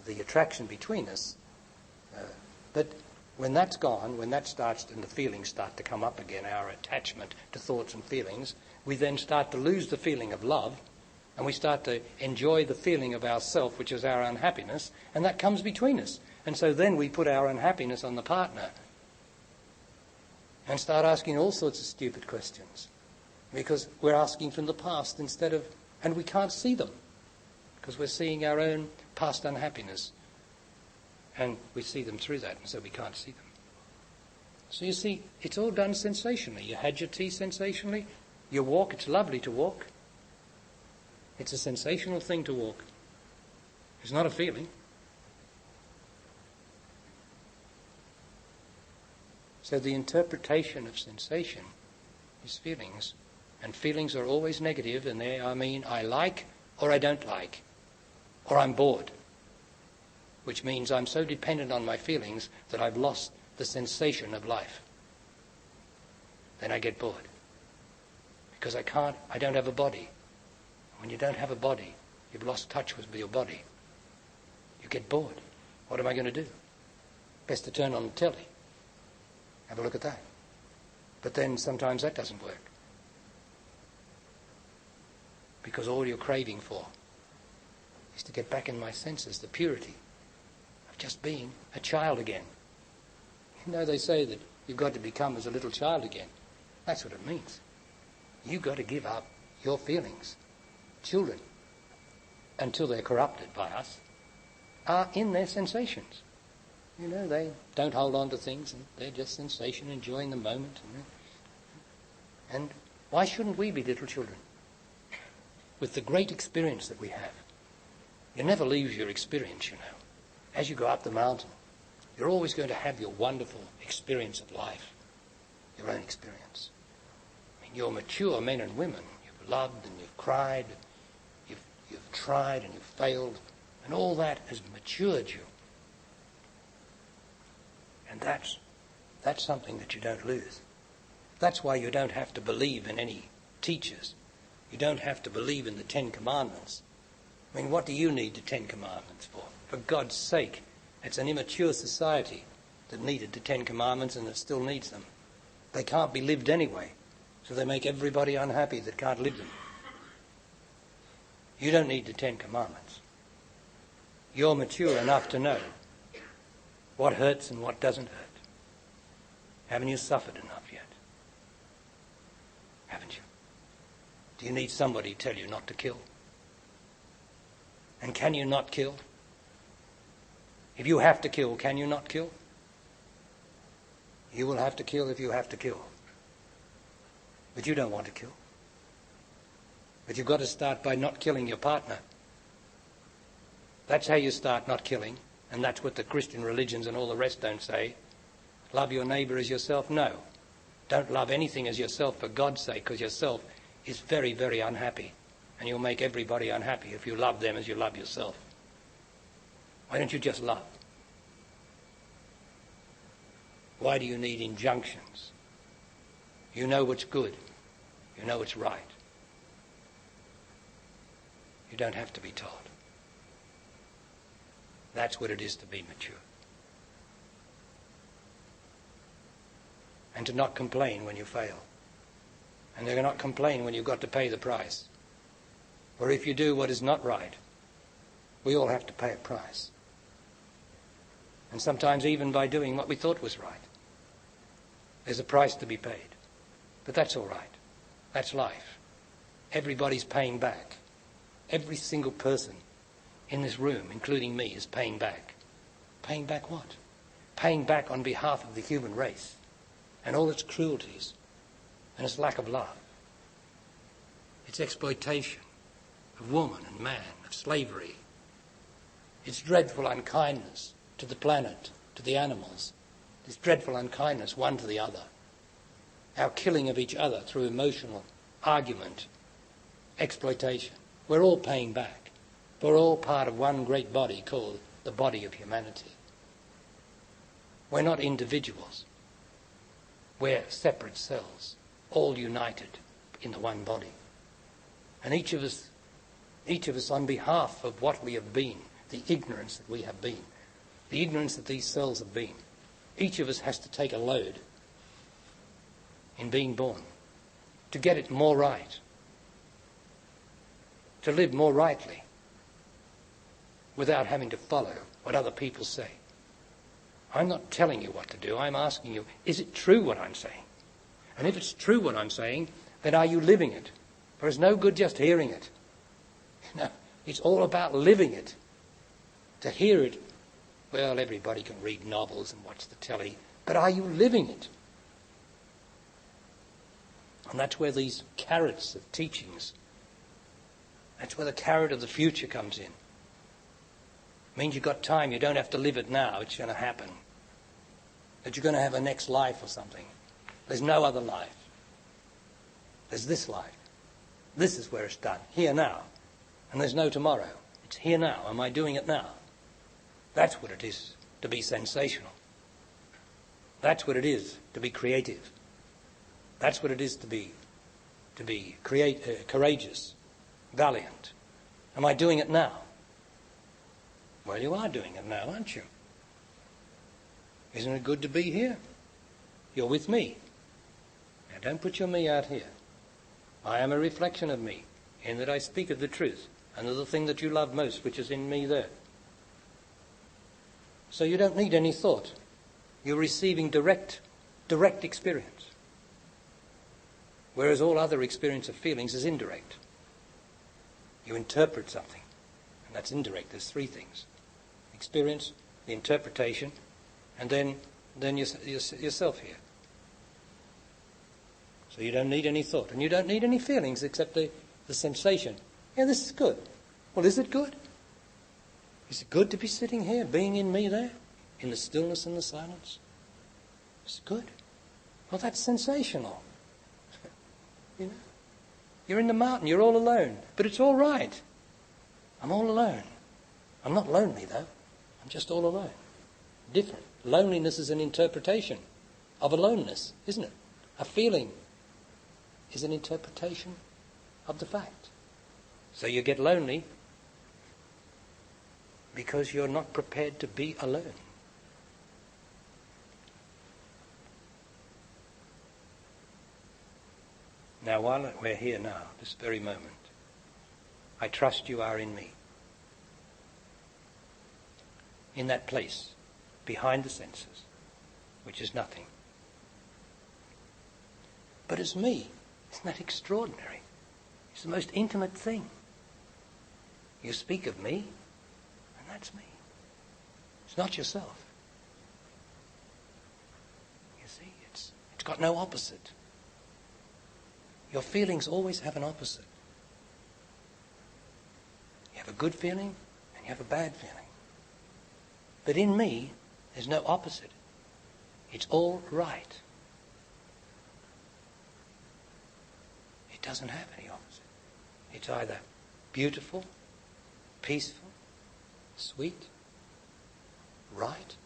the attraction between us. But when that's gone, when that starts and the feelings start to come up again, our attachment to thoughts and feelings, we then start to lose the feeling of love, and we start to enjoy the feeling of ourself, which is our unhappiness, and that comes between us. And so then we put our unhappiness on the partner and start asking all sorts of stupid questions, because we're asking from the past and we can't see them, because we're seeing our own past unhappiness, and we see them through that, and so we can't see them. So you see, it's all done sensationally. You had your tea sensationally. You walk, it's lovely to walk. It's a sensational thing to walk. It's not a feeling. So the interpretation of sensation is feelings, and feelings are always negative, and I like or I don't like, or I'm bored, which means I'm so dependent on my feelings that I've lost the sensation of life, then I get bored. Because I don't have a body. When you don't have a body, you've lost touch with your body. You get bored. What am I going to do? Best to turn on the telly. Have a look at that. But then sometimes that doesn't work. Because all you're craving for is to get back in my senses, the purity of just being a child again. You know, they say that you've got to become as a little child again. That's what it means. You've got to give up your feelings. Children, until they're corrupted by us, are in their sensations. You know, they don't hold on to things, and they're just sensation, enjoying the moment. And why shouldn't we be little children? With the great experience that we have. You never lose your experience, you know. As you go up the mountain, you're always going to have your wonderful experience of life, your own experience. I mean, you're mature men and women. You've loved and you've cried, you've tried and you've failed, and all that has matured you. And that's something that you don't lose. That's why you don't have to believe in any teachers. You don't have to believe in the 10 Commandments. I mean, what do you need the 10 Commandments for? For God's sake, it's an immature society that needed the 10 Commandments and that still needs them. They can't be lived anyway, so they make everybody unhappy that can't live them. You don't need the 10 Commandments. You're mature enough to know what hurts and what doesn't hurt. Haven't you suffered enough yet? Haven't you? Do you need somebody to tell you not to kill? And can you not kill? If you have to kill, can you not kill? You will have to kill if you have to kill. But you don't want to kill. But you've got to start by not killing your partner. That's how you start not killing. And that's what the Christian religions and all the rest don't say. Love your neighbour as yourself. No. Don't love anything as yourself for God's sake, because yourself is very, very unhappy. And you'll make everybody unhappy if you love them as you love yourself. Why don't you just love? Why do you need injunctions? You know what's good. You know what's right. You don't have to be told. That's what it is to be mature. And to not complain when you fail. And to not complain when you've got to pay the price. For if you do what is not right, we all have to pay a price. And sometimes even by doing what we thought was right. There's a price to be paid. But that's all right. That's life. Everybody's paying back. Every single person in this room, including me, is paying back. Paying back what? Paying back on behalf of the human race and all its cruelties and its lack of love. Its exploitation of woman and man, of slavery. Its dreadful unkindness to the planet, to the animals. Its dreadful unkindness one to the other. Our killing of each other through emotional argument, exploitation. We're all paying back. We're all part of one great body called the body of humanity. We're not individuals. We're separate cells, all united in the one body. And each of us on behalf of what we have been, the ignorance that we have been, the ignorance that these cells have been, each of us has to take a load in being born to get it more right, to live more rightly, without having to follow what other people say. I'm not telling you what to do. I'm asking you, is it true what I'm saying? And if it's true what I'm saying, then are you living it? For it's no good just hearing it. You know, it's all about living it. To hear it, well, everybody can read novels and watch the telly, but are you living it? And that's where these carrots of teachings, that's where the carrot of the future comes in. It means you've got time. You don't have to live it now. It's going to happen. That you're going to have a next life or something. There's no other life. There's this life. This is where it's done. Here now. And there's no tomorrow. It's here now. Am I doing it now? That's what it is to be sensational. That's what it is to be creative. That's what it is to be courageous, valiant. Am I doing it now? Well, you are doing it now, aren't you? Isn't it good to be here? You're with me. Now, don't put your me out here. I am a reflection of me, in that I speak of the truth and of the thing that you love most, which is in me there. So you don't need any thought. You're receiving direct experience. Whereas all other experience of feelings is indirect. You interpret something, and that's indirect. There's three things: experience, the interpretation, and then yourself here. So you don't need any thought, and you don't need any feelings except the sensation. Yeah, this is good. Well, is it good? Is it good to be sitting here, being in me there, in the stillness and the silence? It's good. Well, that's sensational. You know, you're in the mountain, you're all alone, but it's all right. I'm all alone. I'm not lonely though. I'm just all alone. Different. Loneliness is an interpretation of aloneness, isn't it? A feeling is an interpretation of the fact. So you get lonely because you're not prepared to be alone. Now, while we're here now, this very moment, I trust you are in me. In that place, behind the senses, which is nothing. But it's me. Isn't that extraordinary? It's the most intimate thing. You speak of me, and that's me. It's not yourself. You see, it's got no opposite. Your feelings always have an opposite. You have a good feeling and you have a bad feeling. But in me, there's no opposite. It's all right. It doesn't have any opposite. It's either beautiful, peaceful, sweet, right,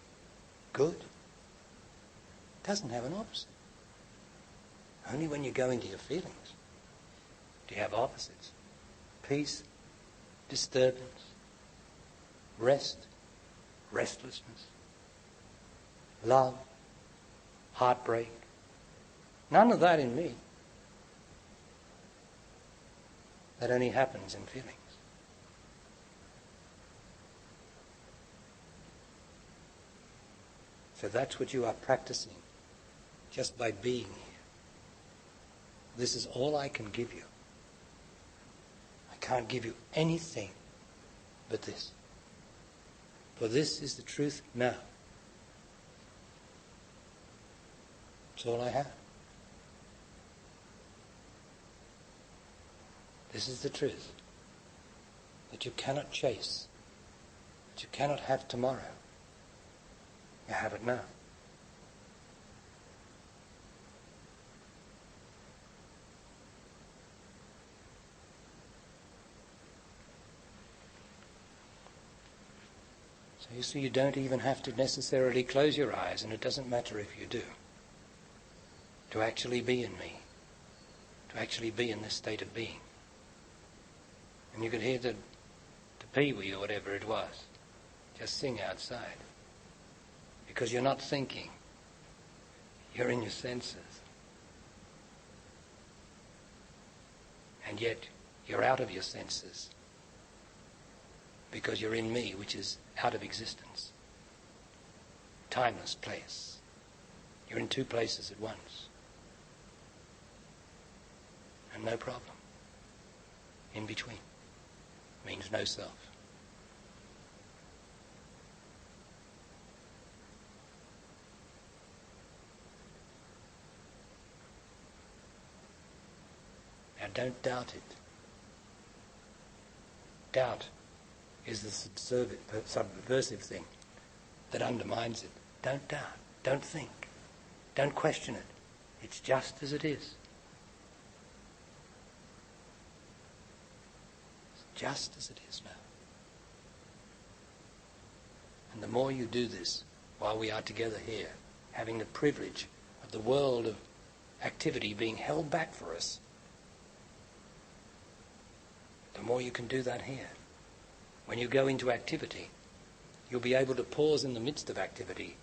good. It doesn't have an opposite. Only when you go into your feelings do you have opposites. Peace, disturbance, rest, restlessness, love, heartbreak. None of that in me. That only happens in feelings. So that's what you are practicing just by being here. This is all I can give you. I can't give you anything but this. For this is the truth now. It's all I have. This is the truth that you cannot chase, that you cannot have tomorrow. You have it now. So you see, you don't even have to necessarily close your eyes, and it doesn't matter if you do, to actually be in me, to actually be in this state of being. And you could hear the peewee or whatever it was just sing outside. Because you're not thinking. You're in your senses. And yet you're out of your senses. Because you're in me, which is out of existence. Timeless place. You're in two places at once. And no problem. In between. Means no self. Now don't doubt it. Doubt is the subversive thing that undermines it. Don't doubt. Don't think. Don't question it. It's just as it is. It's just as it is now. And the more you do this while we are together here, having the privilege of the world of activity being held back for us, the more you can do that here. When you go into activity, you'll be able to pause in the midst of activity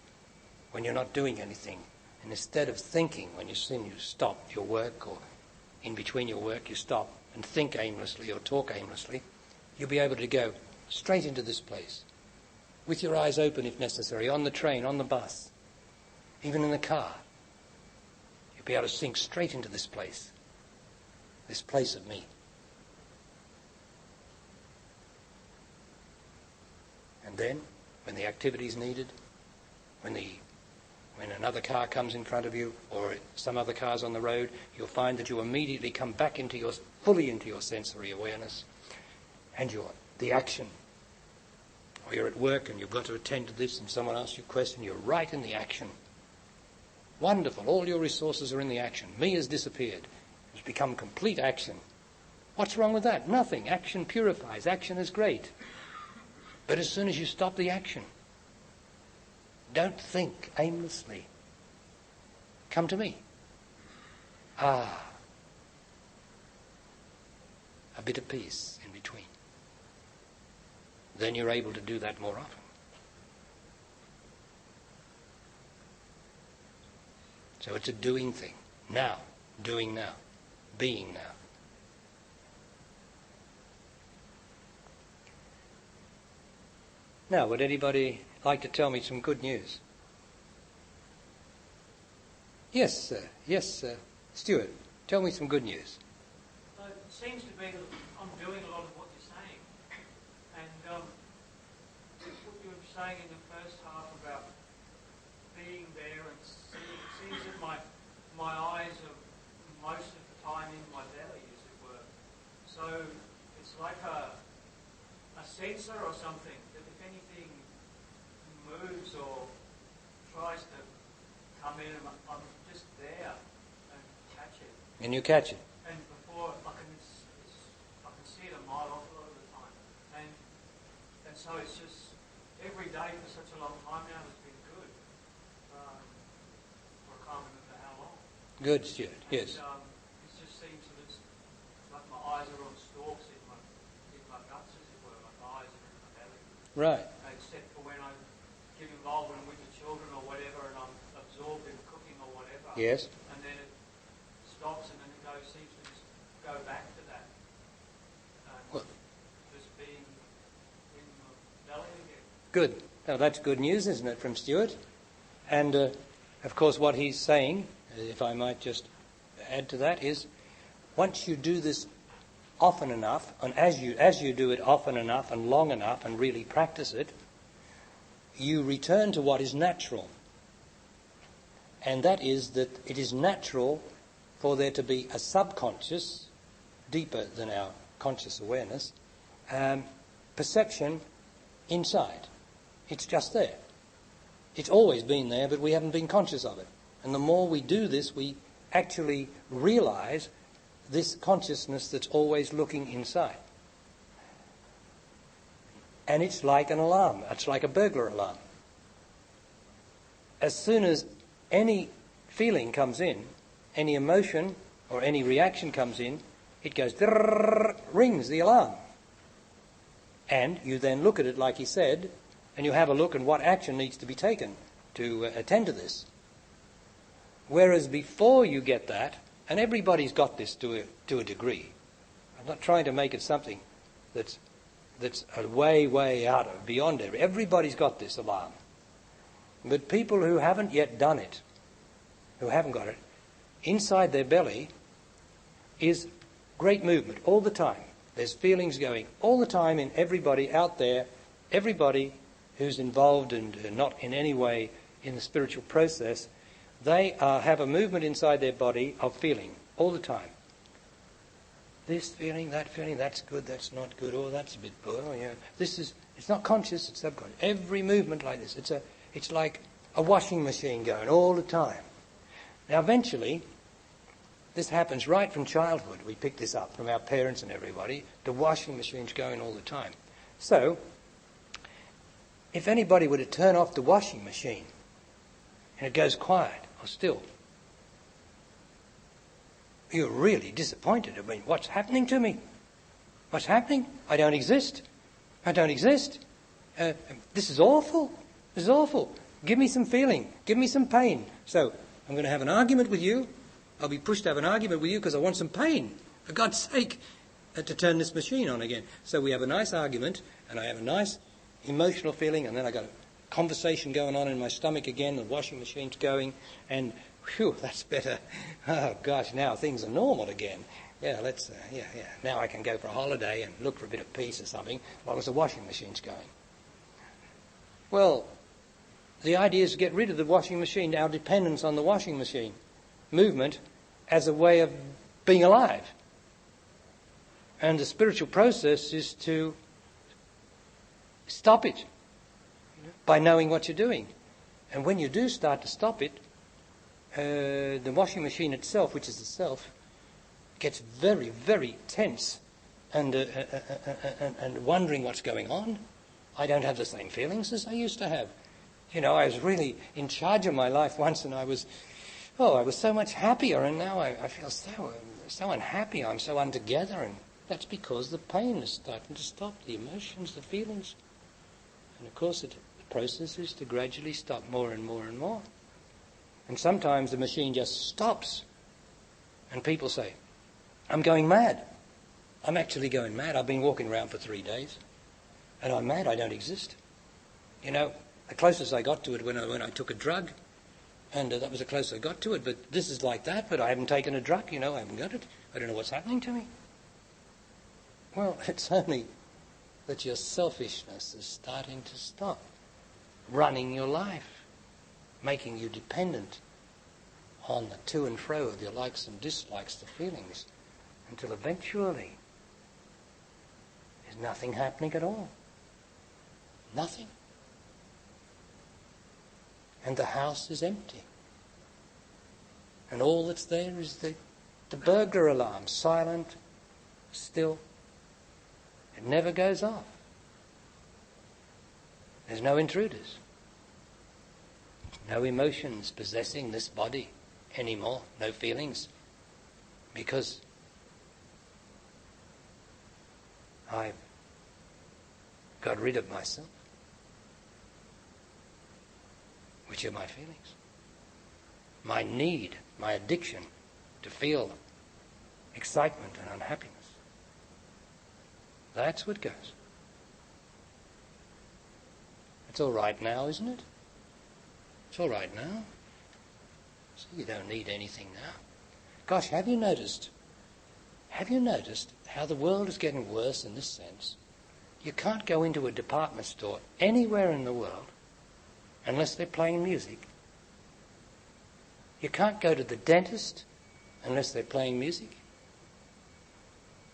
when you're not doing anything. And instead of thinking, when you stop your work, or in between your work you stop and think aimlessly or talk aimlessly, you'll be able to go straight into this place, with your eyes open if necessary, on the train, on the bus, even in the car. You'll be able to sink straight into this place of me. And then, when the activity is needed, when another car comes in front of you, or some other cars on the road, you'll find that you immediately come back fully into your sensory awareness and the action. Or you're at work and you've got to attend to this and someone asks you a question, you're right in the action. Wonderful, all your resources are in the action. Me has disappeared. It's become complete action. What's wrong with that? Nothing. Action purifies. Action is great. But as soon as you stop the action, don't think aimlessly. Come to me. A bit of peace in between. Then you're able to do that more often. So it's a doing thing. Now. Doing now. Being now. Now, would anybody like to tell me some good news? Yes, sir. Yes, sir. Stuart, tell me some good news. It seems to be that I'm doing a lot of what you're saying. And what you were saying in the first half about being there and seems that my eyes are most of the time in my belly, as it were. So it's like a sensor or something that if anything moves or tries to come in, I'm just there and catch it. And you catch it. And before I can see it a mile off a lot of the time. And so it's just every day for such a long time now has been good. For I can't remember how long. Good, Stuart. Yes. It just seems that it's like my eyes are on stalks in my guts, as it were. Like my eyes are in my belly. Right. Except for when I get involved with the children or whatever, and I'm absorbed in cooking or whatever. Yes. And then it stops, and then it seems to just go back to that. Just being in the belly again. Good. Now that's good news, isn't it, from Stuart? And of course what he's saying, if I might just add to that, is once you do this often enough, and as you do it often enough and long enough and really practice it, you return to what is natural. And that is that it is natural for there to be a subconscious, deeper than our conscious awareness, perception inside. It's just there. It's always been there, but we haven't been conscious of it. And the more we do this, we actually realize this consciousness that's always looking inside. And it's like an alarm. It's like a burglar alarm. As soon as any feeling comes in, any emotion or any reaction comes in, it goes, rings the alarm. And you then look at it like he said, and you have a look at what action needs to be taken to attend to this. Whereas before you get that, and everybody's got this to a degree. I'm not trying to make it something that's way out of beyond it. Everybody's got this alarm. But people who haven't yet done it, who haven't got it, inside their belly is great movement all the time. There's feelings going all the time in everybody out there, everybody who's involved and not in any way in the spiritual process. They have a movement inside their body of feeling all the time. This feeling, that's good, that's not good, oh, that's a bit poor, oh, yeah. It's not conscious, it's subconscious. Every movement like this, it's like a washing machine going all the time. Now eventually, this happens right from childhood. We pick this up from our parents and everybody. The washing machine's going all the time. So, if anybody were to turn off the washing machine, and it goes quiet or still, you're really disappointed. I mean, what's happening to me? What's happening? I don't exist. I don't exist. This is awful. This is awful. Give me some feeling. Give me some pain. So I'm going to have an argument with you. I'll be pushed to have an argument with you because I want some pain. For God's sake, to turn this machine on again. So we have a nice argument, and I have a nice emotional feeling, and then I got a conversation going on in my stomach again, the washing machine's going, and whew, that's better. Oh gosh, now things are normal again. Yeah, now I can go for a holiday and look for a bit of peace or something, as long as the washing machine's going. Well, the idea is to get rid of the washing machine, our dependence on the washing machine movement as a way of being alive. And the spiritual process is to stop it by knowing what you're doing. And when you do start to stop it, the washing machine itself, which is the self, gets very, very tense and wondering what's going on. I don't have the same feelings as I used to have. You know, I was really in charge of my life once, and I was so much happier, and now I feel so unhappy. I'm so untogether, and that's because the pain is starting to stop, the emotions, the feelings. And of course, the process is to gradually stop more and more and more. And sometimes the machine just stops, and people say, I'm going mad. I'm actually going mad. I've been walking around for 3 days, and I'm mad. I don't exist. You know, the closest I got to it when I took a drug, and that was the closest I got to it. But this is like that, but I haven't taken a drug, you know, I haven't got it. I don't know what's happening to me. Well, it's only that your selfishness is starting to stop running your life, making you dependent on the to and fro of your likes and dislikes, the feelings, until eventually there's nothing happening at all. Nothing. And the house is empty. And all that's there is the burglar alarm, silent, still. It never goes off. There's no intruders. No emotions possessing this body anymore. No feelings. Because I've got rid of myself, which are my feelings. My need, my addiction to feel excitement and unhappiness. That's what goes. It's all right now, isn't it? It's all right now. So you don't need anything now. Gosh, have you noticed how the world is getting worse in this sense? You can't go into a department store anywhere in the world unless they're playing music. You can't go to the dentist unless they're playing music.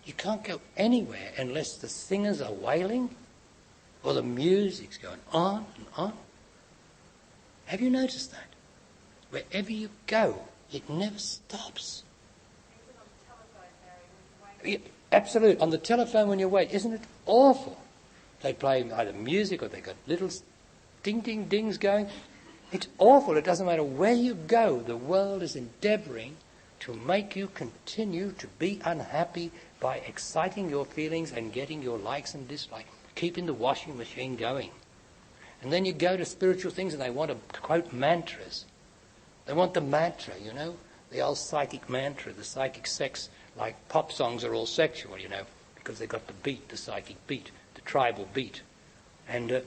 You can't go anywhere unless the singers are wailing or the music's going on and on. Have you noticed that? Wherever you go, it never stops. Yeah, absolutely. On the telephone when you wait, isn't it awful? They play either music or they've got little ding-ding-dings going. It's awful. It doesn't matter where you go. The world is endeavouring to make you continue to be unhappy by exciting your feelings and getting your likes and dislikes, keeping the washing machine going. And then you go to spiritual things and they want to quote mantras. They want the mantra, you know, the old psychic mantra, the psychic sex, like pop songs are all sexual, you know, because they've got the beat, the psychic beat, the tribal beat. And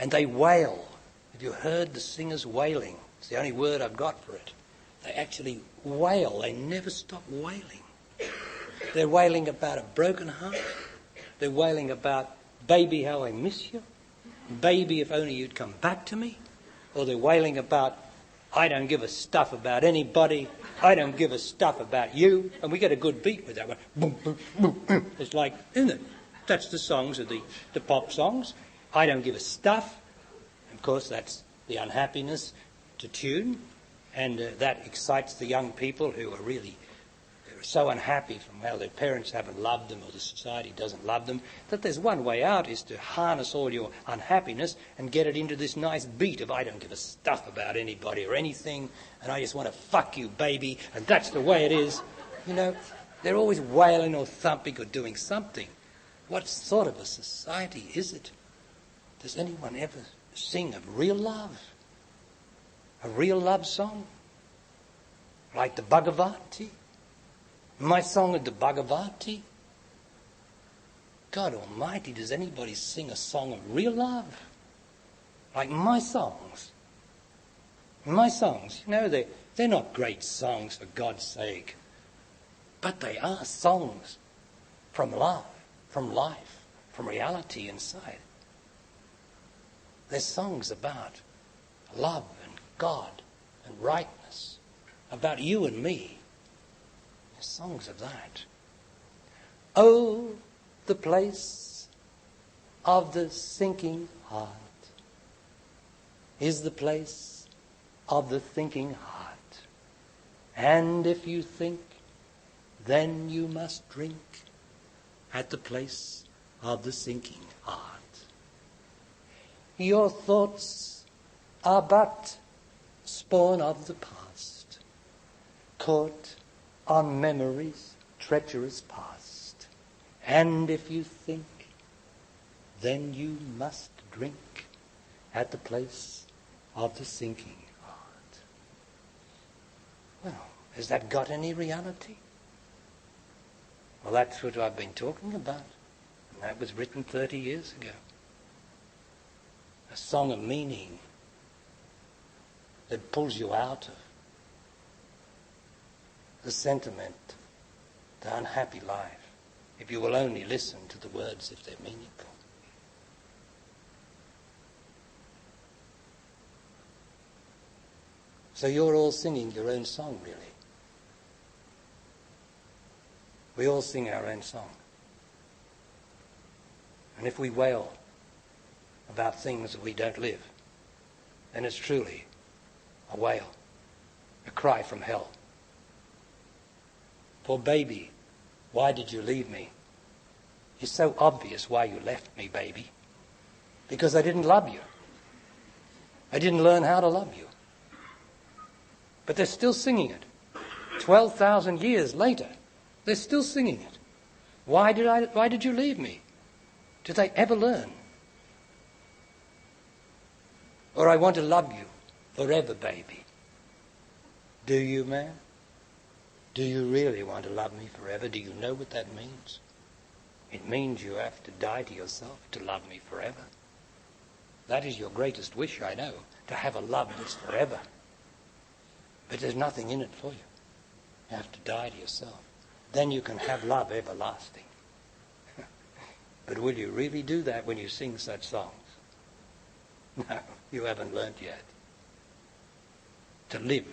they wail. Have you heard the singers wailing? It's the only word I've got for it. They actually wail. They never stop wailing. They're wailing about a broken heart. They're wailing about, baby, how I miss you. Baby, if only you'd come back to me. Or they're wailing about, I don't give a stuff about anybody. I don't give a stuff about you. And we get a good beat with that one. Boom, boom, boom, boom. It's like, isn't it? That's the songs of the pop songs. I don't give a stuff. Of course, that's the unhappiness to tune. And that excites the young people who are really they're so unhappy from how their parents haven't loved them or the society doesn't love them, that there's one way out is to harness all your unhappiness and get it into this nice beat of I don't give a stuff about anybody or anything and I just want to fuck you, baby, and that's the way it is. You know, they're always wailing or thumping or doing something. What sort of a society is it? Does anyone ever sing of real love? A real love song? Like the Bhagavati? My song of the Bhagavati? God Almighty, does anybody sing a song of real love? Like my songs? My songs, you know, they're not great songs for God's sake. But they are songs from love, from life, from reality inside. They're songs about love and God and rightness, about you and me. They're songs of that. Oh, the place of the sinking heart is the place of the thinking heart. And if you think, then you must drink at the place of the sinking heart. Your thoughts are but spawn of the past, caught on memories treacherous past. And if you think, then you must drink at the place of the sinking heart. Well, has that got any reality? Well, that's what I've been talking about. And that was written 30 years ago. A song of meaning that pulls you out of the sentiment, the unhappy life, if you will only listen to the words if they're meaningful. So you're all singing your own song, really. We all sing our own song. And if we wail about things that we don't live, then it's truly a wail, a cry from hell. Poor baby, why did you leave me? It's so obvious why you left me, baby. Because I didn't love you. I didn't learn how to love you. But they're still singing it. 12,000 years later, they're still singing it. Why did you leave me? Did they ever learn? Or I want to love you forever, baby. Do you, man? Do you really want to love me forever? Do you know what that means? It means you have to die to yourself to love me forever. That is your greatest wish, I know, to have a love that's forever. But there's nothing in it for you. You have to die to yourself. Then you can have love everlasting. But will you really do that when you sing such songs? No, you haven't learned yet to live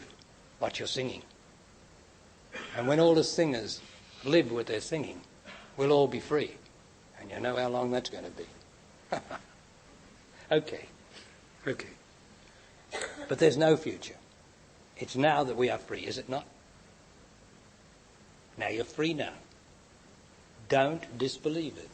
what you're singing. And when all the singers live what they're singing, we'll all be free. And you know how long that's going to be. Okay. But there's no future. It's now that we are free, is it not? Now you're free now. Don't disbelieve it.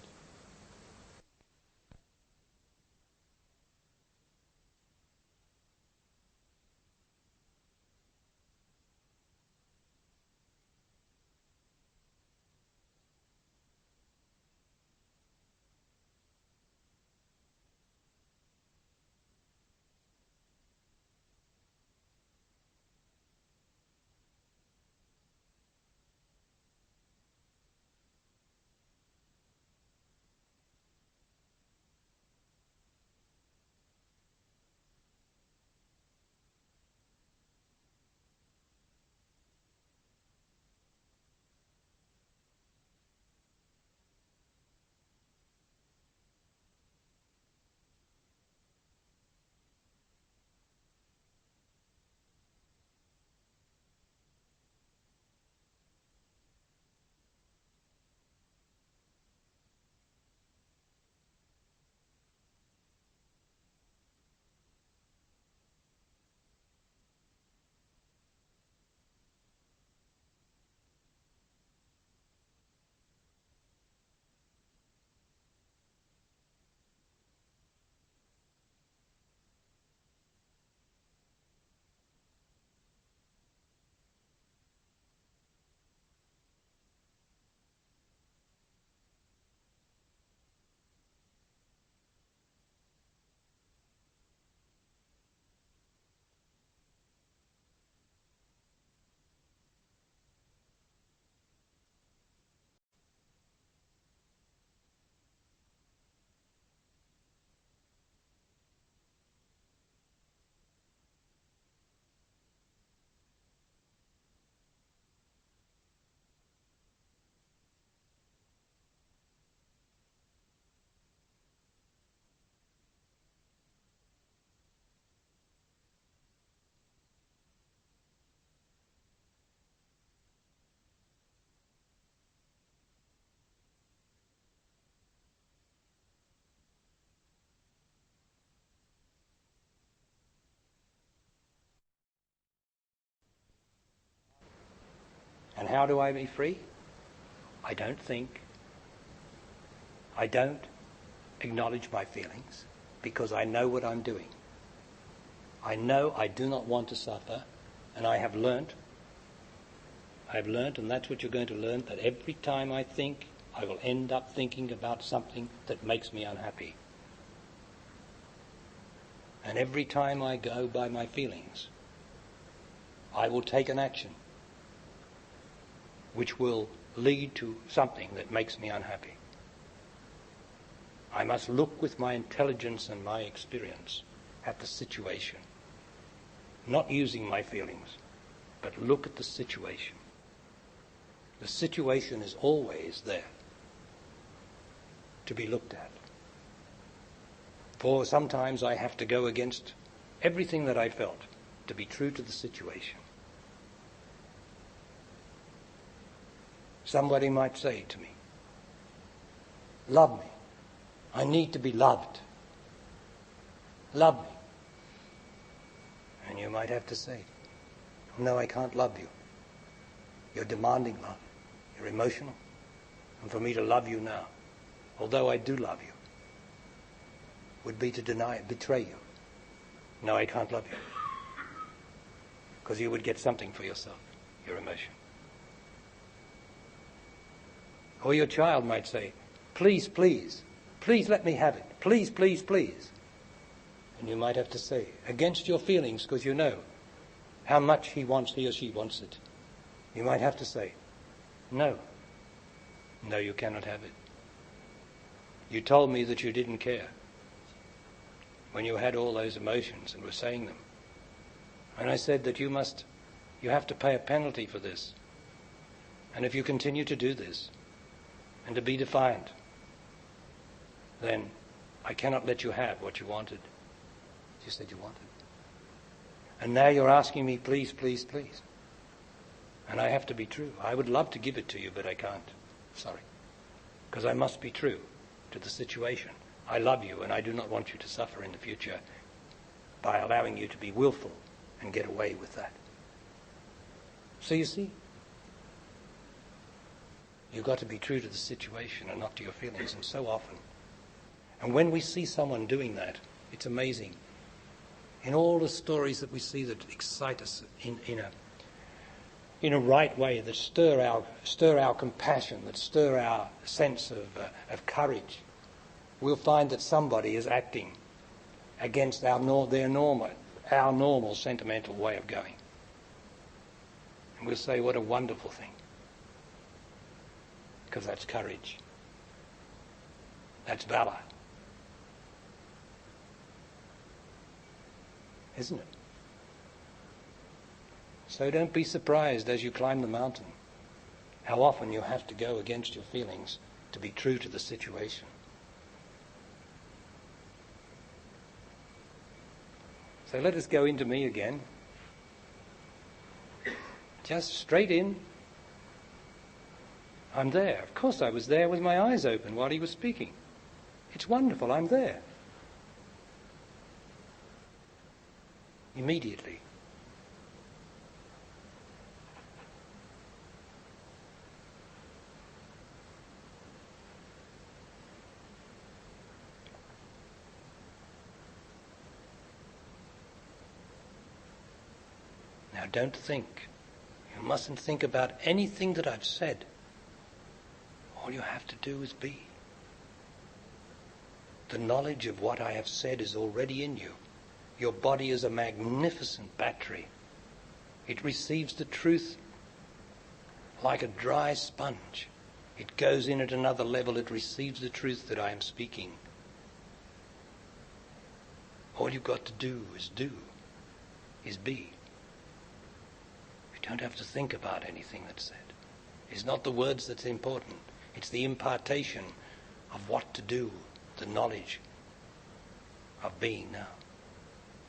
how do I be free? I don't think. I don't acknowledge my feelings because I know what I'm doing. I know I do not want to suffer, and I have learnt, and that's what you're going to learn, that every time I think, I will end up thinking about something that makes me unhappy. And every time I go by my feelings, I will take an action which will lead to something that makes me unhappy. I must look with my intelligence and my experience at the situation, not using my feelings, but look at the situation. The situation is always there to be looked at. For sometimes I have to go against everything that I felt to be true to the situation. Somebody might say to me, love me. I need to be loved. Love me. And you might have to say, no, I can't love you. You're demanding love. You're emotional. And for me to love you now, although I do love you, would be to betray you. No, I can't love you. Because you would get something for yourself, your emotion. Or your child might say, please, please, please let me have it. Please, please, please. And you might have to say, against your feelings, because you know how much he or she wants it. You might have to say, no. No, you cannot have it. You told me that you didn't care when you had all those emotions and were saying them. And I said that you have to pay a penalty for this. And if you continue to do this and to be defiant, then I cannot let you have what you wanted. You said you wanted. And now you're asking me, please, please, please. And I have to be true. I would love to give it to you, but I can't. Sorry. Because I must be true to the situation. I love you, and I do not want you to suffer in the future by allowing you to be willful and get away with that. So you see, you've got to be true to the situation and not to your feelings, and so often. And when we see someone doing that, it's amazing. In all the stories that we see that excite us in a right way, that stir our compassion, that stir our sense of courage, we'll find that somebody is acting against our normal sentimental way of going. And we'll say, what a wonderful thing. Because that's courage. That's valor. Isn't it? So don't be surprised as you climb the mountain how often you have to go against your feelings to be true to the situation. So let us go into me again. Just straight in. I'm there. Of course I was there with my eyes open while he was speaking. It's wonderful, I'm there. Immediately. Now don't think. You mustn't think about anything that I've said. All you have to do is be. The knowledge of what I have said is already in you. Your body is a magnificent battery. It receives the truth like a dry sponge. It goes in at another level. It receives the truth that I am speaking. All you've got to do, is be. You don't have to think about anything that's said. It's not the words that's important. It's the impartation of what to do, the knowledge of being now.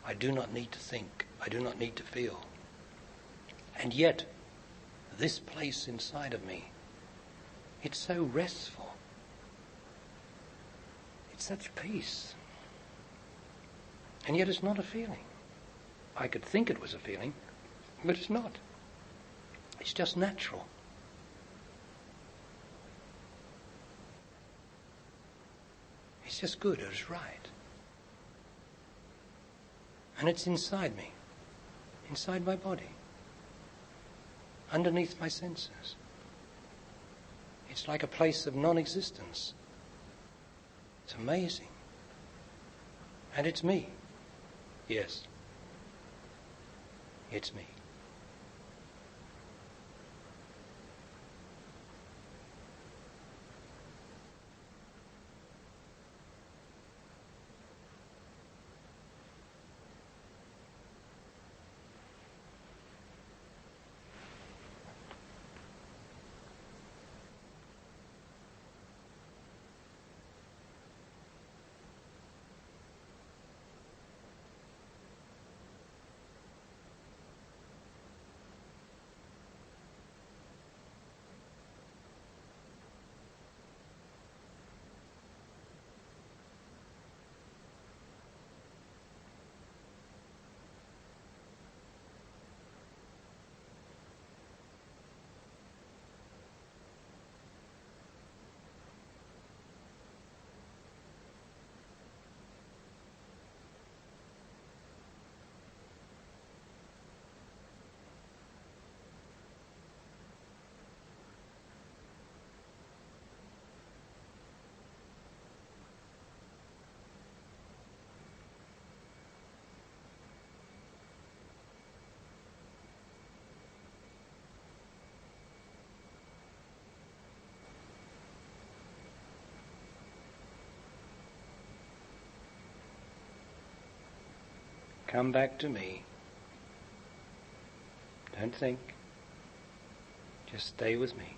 I do not need to think. I do not need to feel. And yet, this place inside of me, it's so restful. It's such peace. And yet it's not a feeling. I could think it was a feeling, but it's not. It's just natural. just good, it's right. And it's inside me, inside my body, underneath my senses. It's like a place of non-existence. It's amazing. And it's me. Yes. It's me. Come back to me. Don't think. Just stay with me.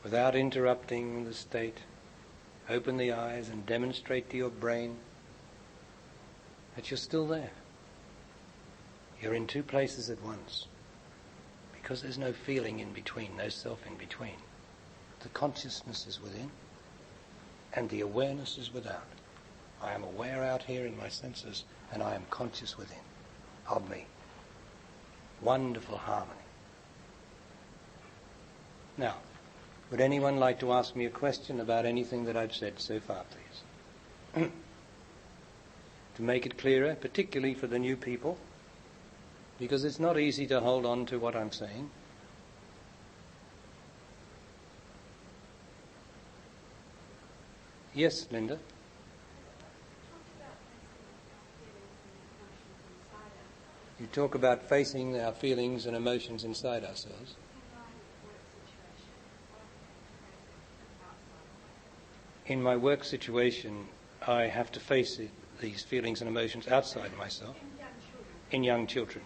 Without interrupting the state, open the eyes and demonstrate to your brain that you're still there. You're in two places at once, because there's no feeling in between, no self in between. The consciousness is within, and the awareness is without. I am aware out here in my senses, and I am conscious within, of me. Wonderful harmony. Now, would anyone like to ask me a question about anything that I've said so far, please? To make it clearer, particularly for the new people, because it's not easy to hold on to what I'm saying. Yes, Linda? You talk about facing our feelings and emotions inside ourselves. In my work situation, I have to face these feelings and emotions outside myself. In young children.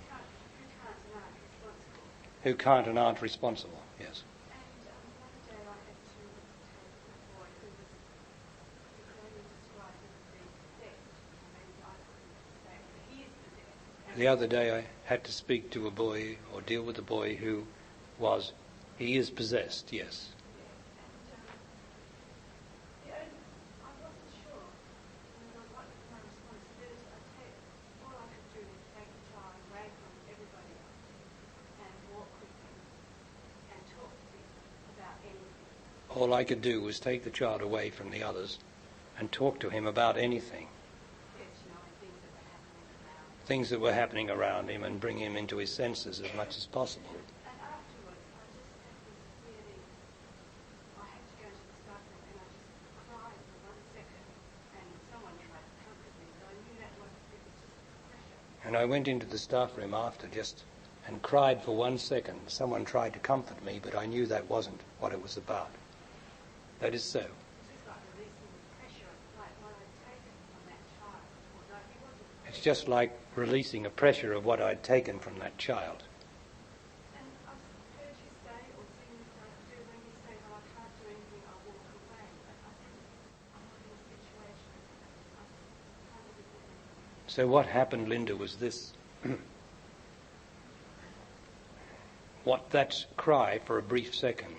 Who can't and aren't responsible, yes. The other day I had to speak to a boy or deal with a boy who he is possessed, yes. All I could do was take the child away from the others and talk to him about anything. Things that were happening around him, and bring him into his senses as much as possible. And I went into the staff room after and cried for 1 second. Someone tried to comfort me, but I knew that wasn't what it was about. That is so. This is like releasing the pressure of like what I'd taken from that child. Although he wasn't. It's just like releasing a pressure of what I'd taken from that child. And I've heard you say, or seen you say, when you say, well, I can't do anything, I'll walk away. But I think I'm not in a situation. I can't do anything. So what happened, Linda, was this. What that cry for a brief second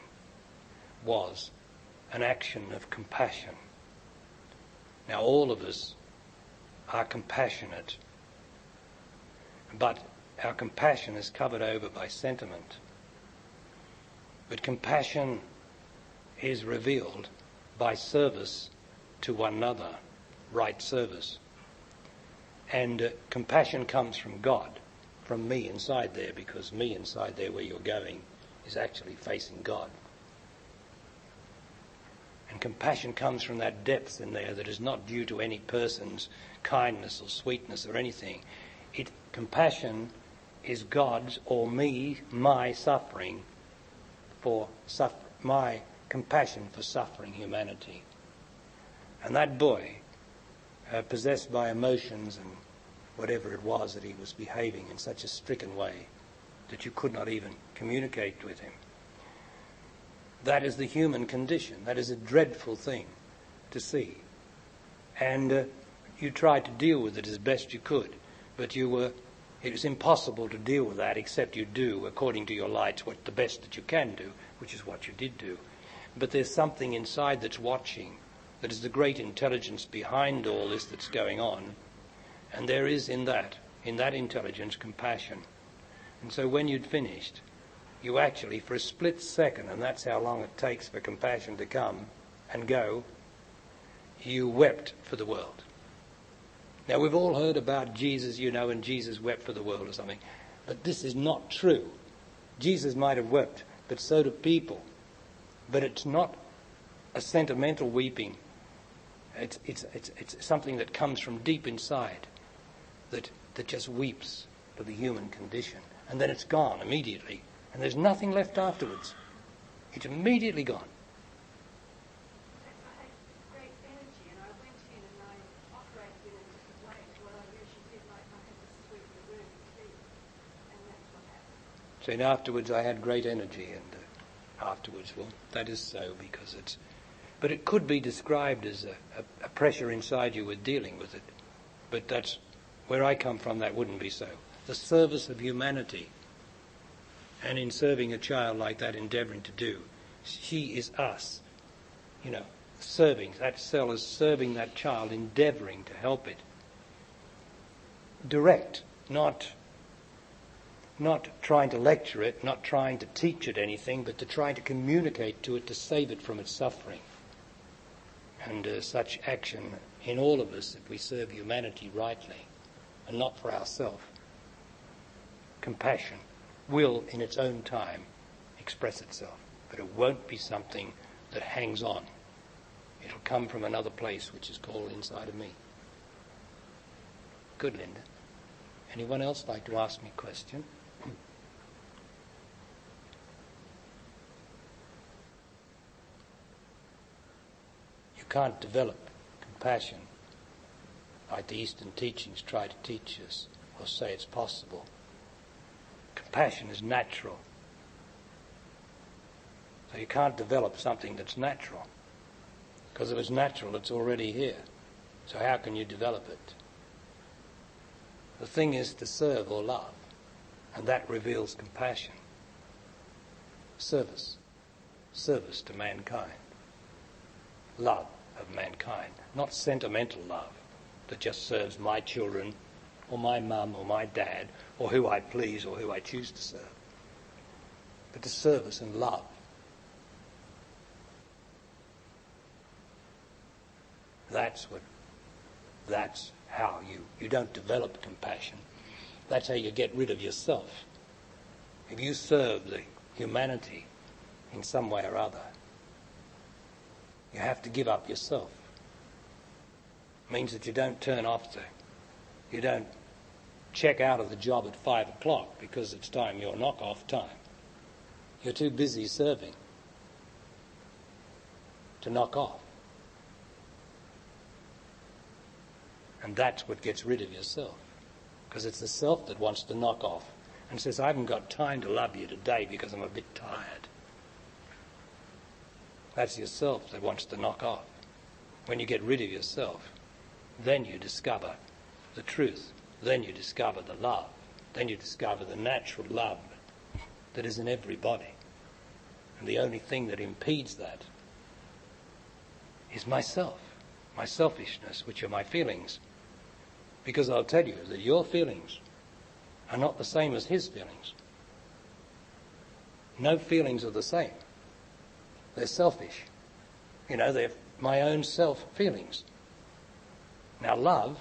was an action of compassion. Now all of us are compassionate, but our compassion is covered over by sentiment. But compassion is revealed by service to one another, right service. And compassion comes from God, from me inside there, because me inside there where you're going is actually facing God. And compassion comes from that depth in there that is not due to any person's kindness or sweetness or anything. Compassion is God's or my suffering my compassion for suffering humanity. And that boy, possessed by emotions and whatever it was that he was behaving in such a stricken way that you could not even communicate with him. That is the human condition. That is a dreadful thing to see. And you tried to deal with it as best you could, but it was impossible to deal with that except you do, according to your lights, the best that you can do, which is what you did do. But there's something inside that's watching, that is the great intelligence behind all this that's going on. And there is in that intelligence, compassion. And so when you'd finished, you actually, for a split second, and that's how long it takes for compassion to come and go, you wept for the world. Now, we've all heard about Jesus, and Jesus wept for the world or something. But this is not true. Jesus might have wept, but so do people. But it's not a sentimental weeping. It's something that comes from deep inside, that just weeps for the human condition. And then it's gone immediately. And there's nothing left afterwards. It's immediately gone. I had great energy, and I went in and I operated in a different way to what I usually did, like I had to sweep the room clean, and that's what happened. So afterwards I had great energy, and afterwards, well, that is so because it's... But it could be described as a pressure inside you with dealing with it. But that's where I come from, that wouldn't be so. The service of humanity, and in serving a child like that, endeavouring to do, she is us, serving. That cell is serving that child, endeavouring to help it. Direct, not trying to lecture it, not trying to teach it anything, but to try to communicate to it, to save it from its suffering. And such action in all of us, if we serve humanity rightly, and not for ourselves, compassion will, in its own time, express itself. But it won't be something that hangs on. It'll come from another place, which is called inside of me. Good, Linda. Anyone else like to ask me a question? You can't develop compassion like the Eastern teachings try to teach us or say it's possible. Compassion is natural. So you can't develop something that's natural. Because if it's natural, it's already here. So how can you develop it? The thing is to serve or love. And that reveals compassion. Service. Service to mankind. Love of mankind. Not sentimental love that just serves my children or my mum or my dad or who I please or who I choose to serve. But the service and love. That's how you don't develop compassion. That's how you get rid of yourself. If you serve the humanity in some way or other, you have to give up yourself. It means that you don't turn off you don't check out of the job at 5 o'clock because it's time, your knock-off time. You're too busy serving to knock off. And that's what gets rid of yourself. Because it's the self that wants to knock off and says, I haven't got time to love you today because I'm a bit tired. That's yourself that wants to knock off. When you get rid of yourself, then you discover the truth. Then you discover the love. Then you discover the natural love that is in everybody. And the only thing that impedes that is myself, my selfishness, which are my feelings. Because I'll tell you that your feelings are not the same as his feelings. No feelings are the same. They're selfish. You know, they're my own self feelings. Now love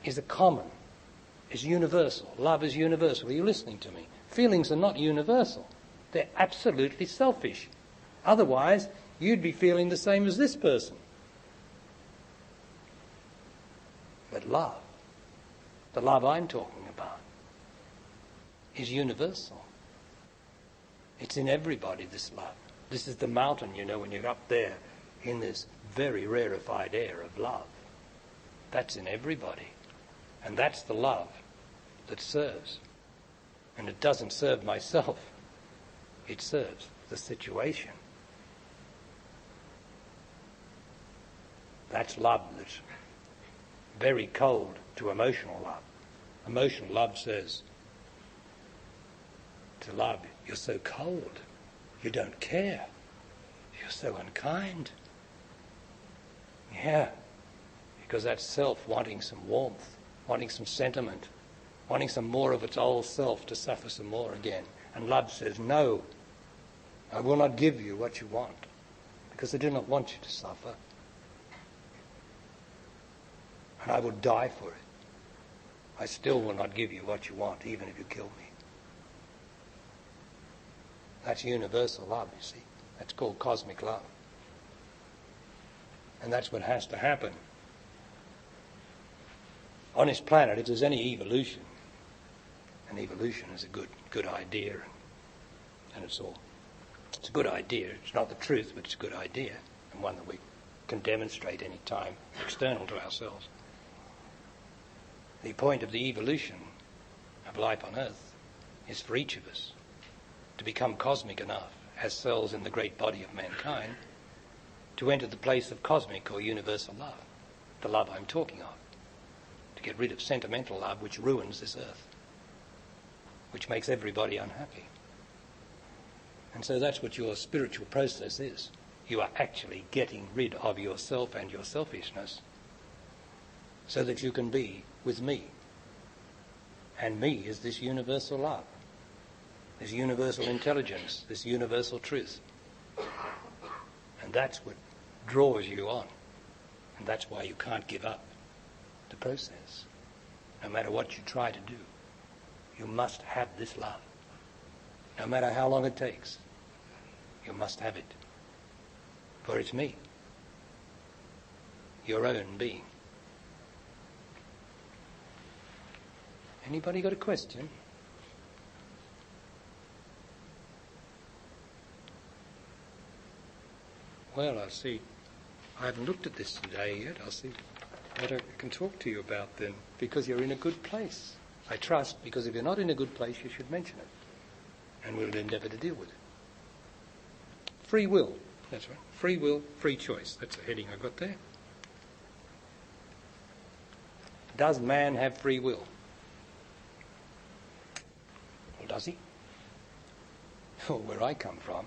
is a common, is universal. Love is universal. Are you listening to me? Feelings are not universal. They're absolutely selfish. Otherwise, you'd be feeling the same as this person. But love, the love I'm talking about, is universal. It's in everybody, this love. This is the mountain, you know, when you're up there in this very rarefied air of love. That's in everybody. And that's the love that serves. And it doesn't serve myself. It serves the situation. That's love that's very cold to emotional love. Emotional love says to love, you're so cold. You don't care. You're so unkind. Yeah, because that's self wanting some warmth, wanting some sentiment, wanting some more of its old self to suffer some more again. And love says, no, I will not give you what you want, because I do not want you to suffer. And I will die for it. I still will not give you what you want, even if you kill me. That's universal love, you see. That's called cosmic love. And that's what has to happen. On this planet, if there's any evolution, and evolution is a good idea, and it's a good idea. It's not the truth, but it's a good idea, and one that we can demonstrate any time external to ourselves. The point of the evolution of life on Earth is for each of us to become cosmic enough as cells in the great body of mankind to enter the place of cosmic or universal love, the love I'm talking of, to get rid of sentimental love which ruins this earth, which makes everybody unhappy. And so that's what your spiritual process is. You are actually getting rid of yourself and your selfishness so that you can be with me. And me is this universal love, this universal intelligence, this universal truth. And that's what draws you on. And that's why you can't give up the process. No matter what you try to do, you must have this love. No matter how long it takes, you must have it. For it's me, your own being. Anybody got a question? Well, I'll see. I haven't looked at this today yet. I'll see what I can talk to you about then, because you're in a good place. I trust, because if you're not in a good place, you should mention it. And we'll endeavour to deal with it. Free will. That's right. Free will, free choice. That's the heading I got there. Does man have free will? Well, does he? Well, where I come from,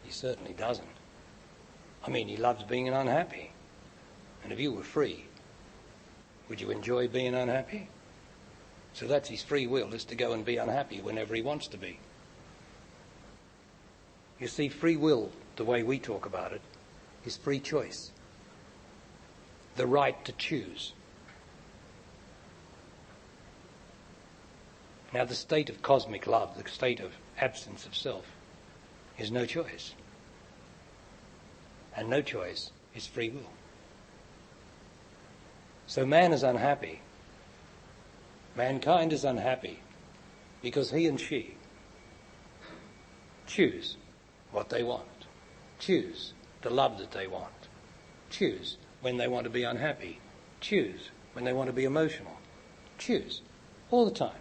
he certainly doesn't. I mean, he loves being unhappy. And if you were free, would you enjoy being unhappy? So that's his free will, is to go and be unhappy whenever he wants to be. You see, free will, the way we talk about it, is free choice. The right to choose. Now, the state of cosmic love, the state of absence of self, is no choice. And no choice is free will. So man is unhappy Mankind is unhappy because he and she choose what they want, choose the love that they want, choose when they want to be unhappy, choose when they want to be emotional, choose all the time.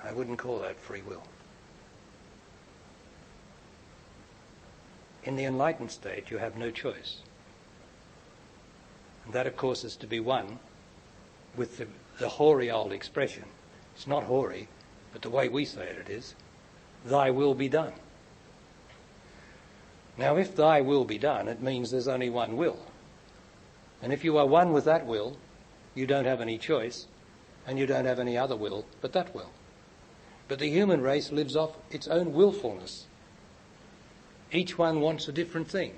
I wouldn't call that free will. In the enlightened state, you have no choice. And that, of course, is to be one with the hoary old expression. It's not hoary, but the way we say it is, thy will be done. Now, if thy will be done, it means there's only one will. And if you are one with that will, you don't have any choice, and you don't have any other will but that will. But the human race lives off its own willfulness. Each one wants a different thing.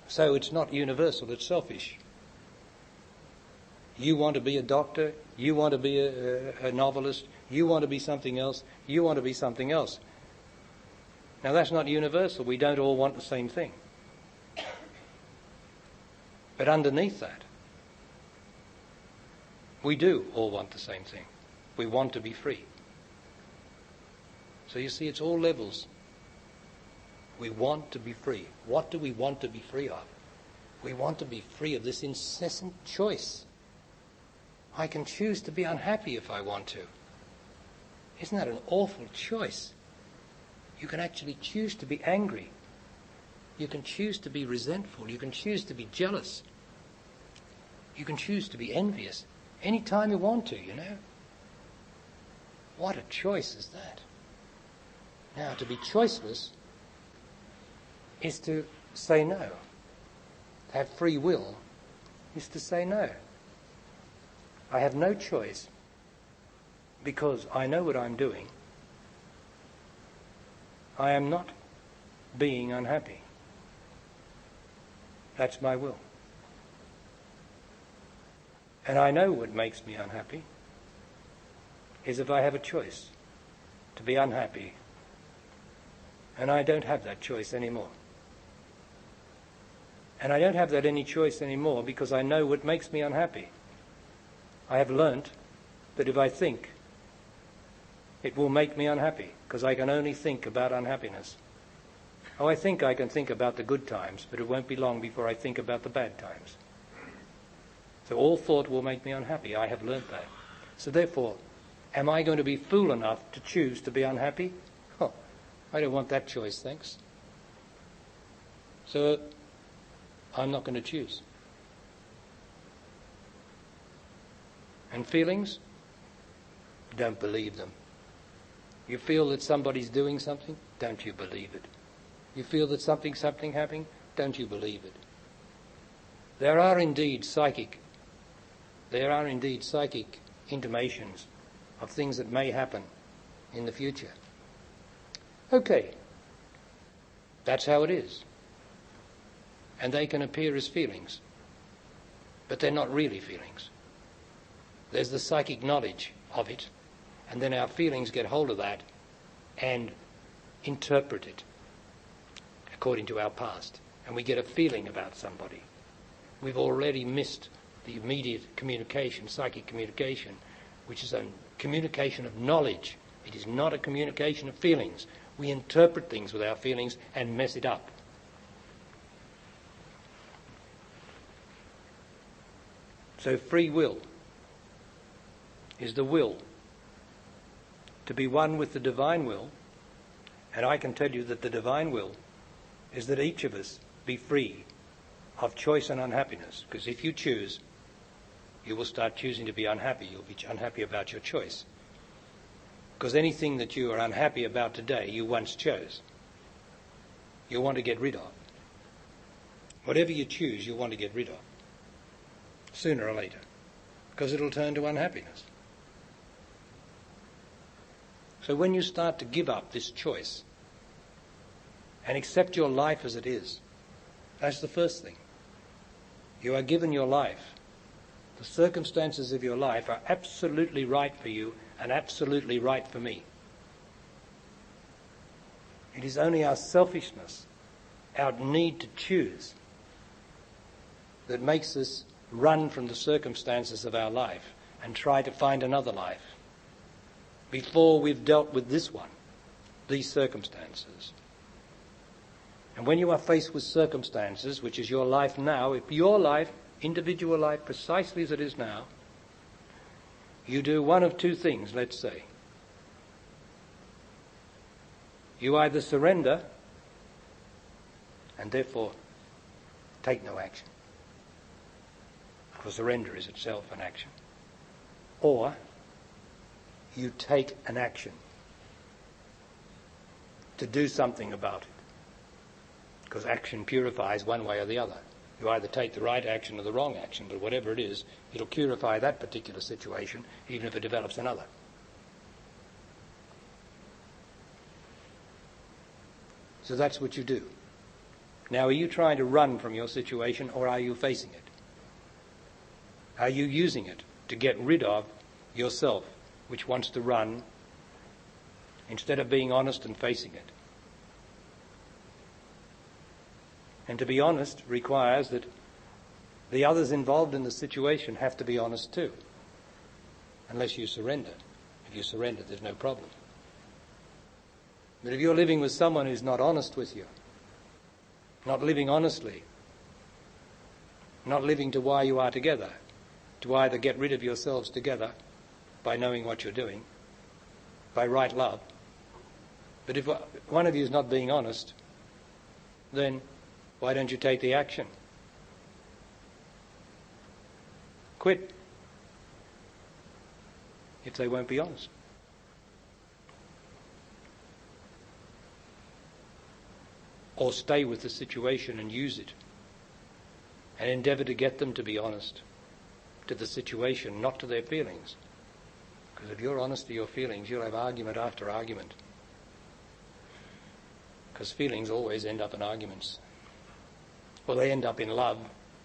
So it's not universal, it's selfish. You want to be a doctor, you want to be a novelist, you want to be something else, you want to be something else. Now that's not universal, we don't all want the same thing. But underneath that, we do all want the same thing. We want to be free. So you see, it's all levels. We want to be free. What do we want to be free of? We want to be free of this incessant choice. I can choose to be unhappy if I want to. Isn't that an awful choice? You can actually choose to be angry. You can choose to be resentful. You can choose to be jealous. You can choose to be envious any time you want to, you know. What a choice is that? Now, to be choiceless is to say no. To have free will is to say no. I have no choice because I know what I'm doing. I am not being unhappy. That's my will. And I know what makes me unhappy is if I have a choice to be unhappy, and I don't have that choice anymore. And I don't have that any choice anymore because I know what makes me unhappy. I have learnt that if I think, it will make me unhappy because I can only think about unhappiness. Oh, I think I can think about the good times, but it won't be long before I think about the bad times. So all thought will make me unhappy. I have learnt that. So therefore, am I going to be fool enough to choose to be unhappy? Oh, I don't want that choice, thanks. So I'm not going to choose. And feelings? Don't believe them. You feel that somebody's doing something? Don't you believe it. You feel that something happening? Don't you believe it. There are indeed psychic intimations of things that may happen in the future. Okay, that's how it is. And they can appear as feelings, but they're not really feelings. There's the psychic knowledge of it, and then our feelings get hold of that and interpret it according to our past, and we get a feeling about somebody. We've already missed the immediate communication, psychic communication, which is a communication of knowledge. It is not a communication of feelings. We interpret things with our feelings and mess it up. So free will is the will to be one with the divine will, and I can tell you that the divine will is that each of us be free of choice and unhappiness, because if you choose, you will start choosing to be unhappy. You'll be unhappy about your choice. Because anything that you are unhappy about today, you once chose. You want to get rid of. Whatever you choose, you want to get rid of. Sooner or later. Because it'll turn to unhappiness. So when you start to give up this choice and accept your life as it is, that's the first thing. You are given your life. The circumstances of your life are absolutely right for you and absolutely right for me. It is only our selfishness, our need to choose, that makes us run from the circumstances of our life and try to find another life before we've dealt with this one, these circumstances. And when you are faced with circumstances, which is your life now, if your life, individual life, precisely as it is now, you do one of two things, let's say. You either surrender and therefore take no action, because surrender is itself an action, or you take an action to do something about it, because action purifies one way or the other. You either take the right action or the wrong action, but whatever it is, it'll purify that particular situation, even if it develops another. So that's what you do. Now, are you trying to run from your situation, or are you facing it? Are you using it to get rid of yourself, which wants to run, instead of being honest and facing it? And to be honest requires that the others involved in the situation have to be honest too, unless you surrender. If you surrender, there's no problem. But if you're living with someone who's not honest with you, not living honestly, not living to why you are together, to either get rid of yourselves together by knowing what you're doing, by right love. But if one of you is not being honest, then why don't you take the action? Quit if they won't be honest. Or stay with the situation and use it and endeavour to get them to be honest to the situation, not to their feelings. Because if you're honest to your feelings, you'll have argument after argument. Because feelings always end up in arguments. Well, they end up in love,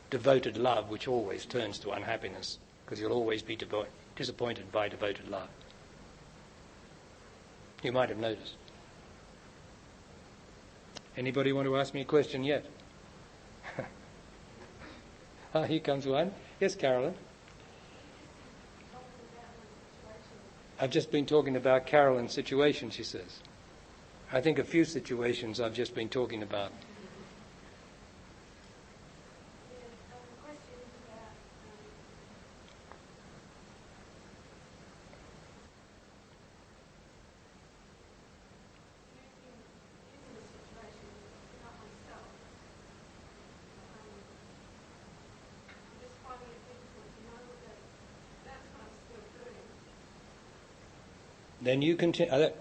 devoted love, which always turns to unhappiness, because you'll always be disappointed by devoted love. You might have noticed. Anybody want to ask me a question yet? Here comes one. Yes, Carolyn. I've just been talking about Carolyn's situation, she says. I think a few situations I've just been talking about. Then you continue.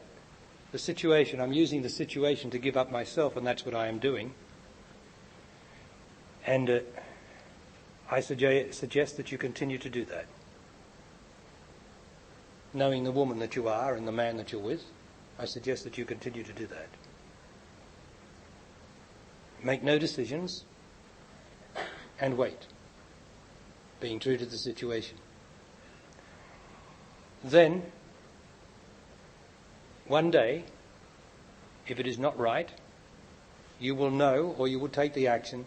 The situation, I'm using the situation to give up myself, and that's what I am doing. And I suggest that you continue to do that. Knowing the woman that you are and the man that you're with, I suggest that you continue to do that. Make no decisions and wait, being true to the situation. Then, one day, if it is not right, you will know, or you will take the action,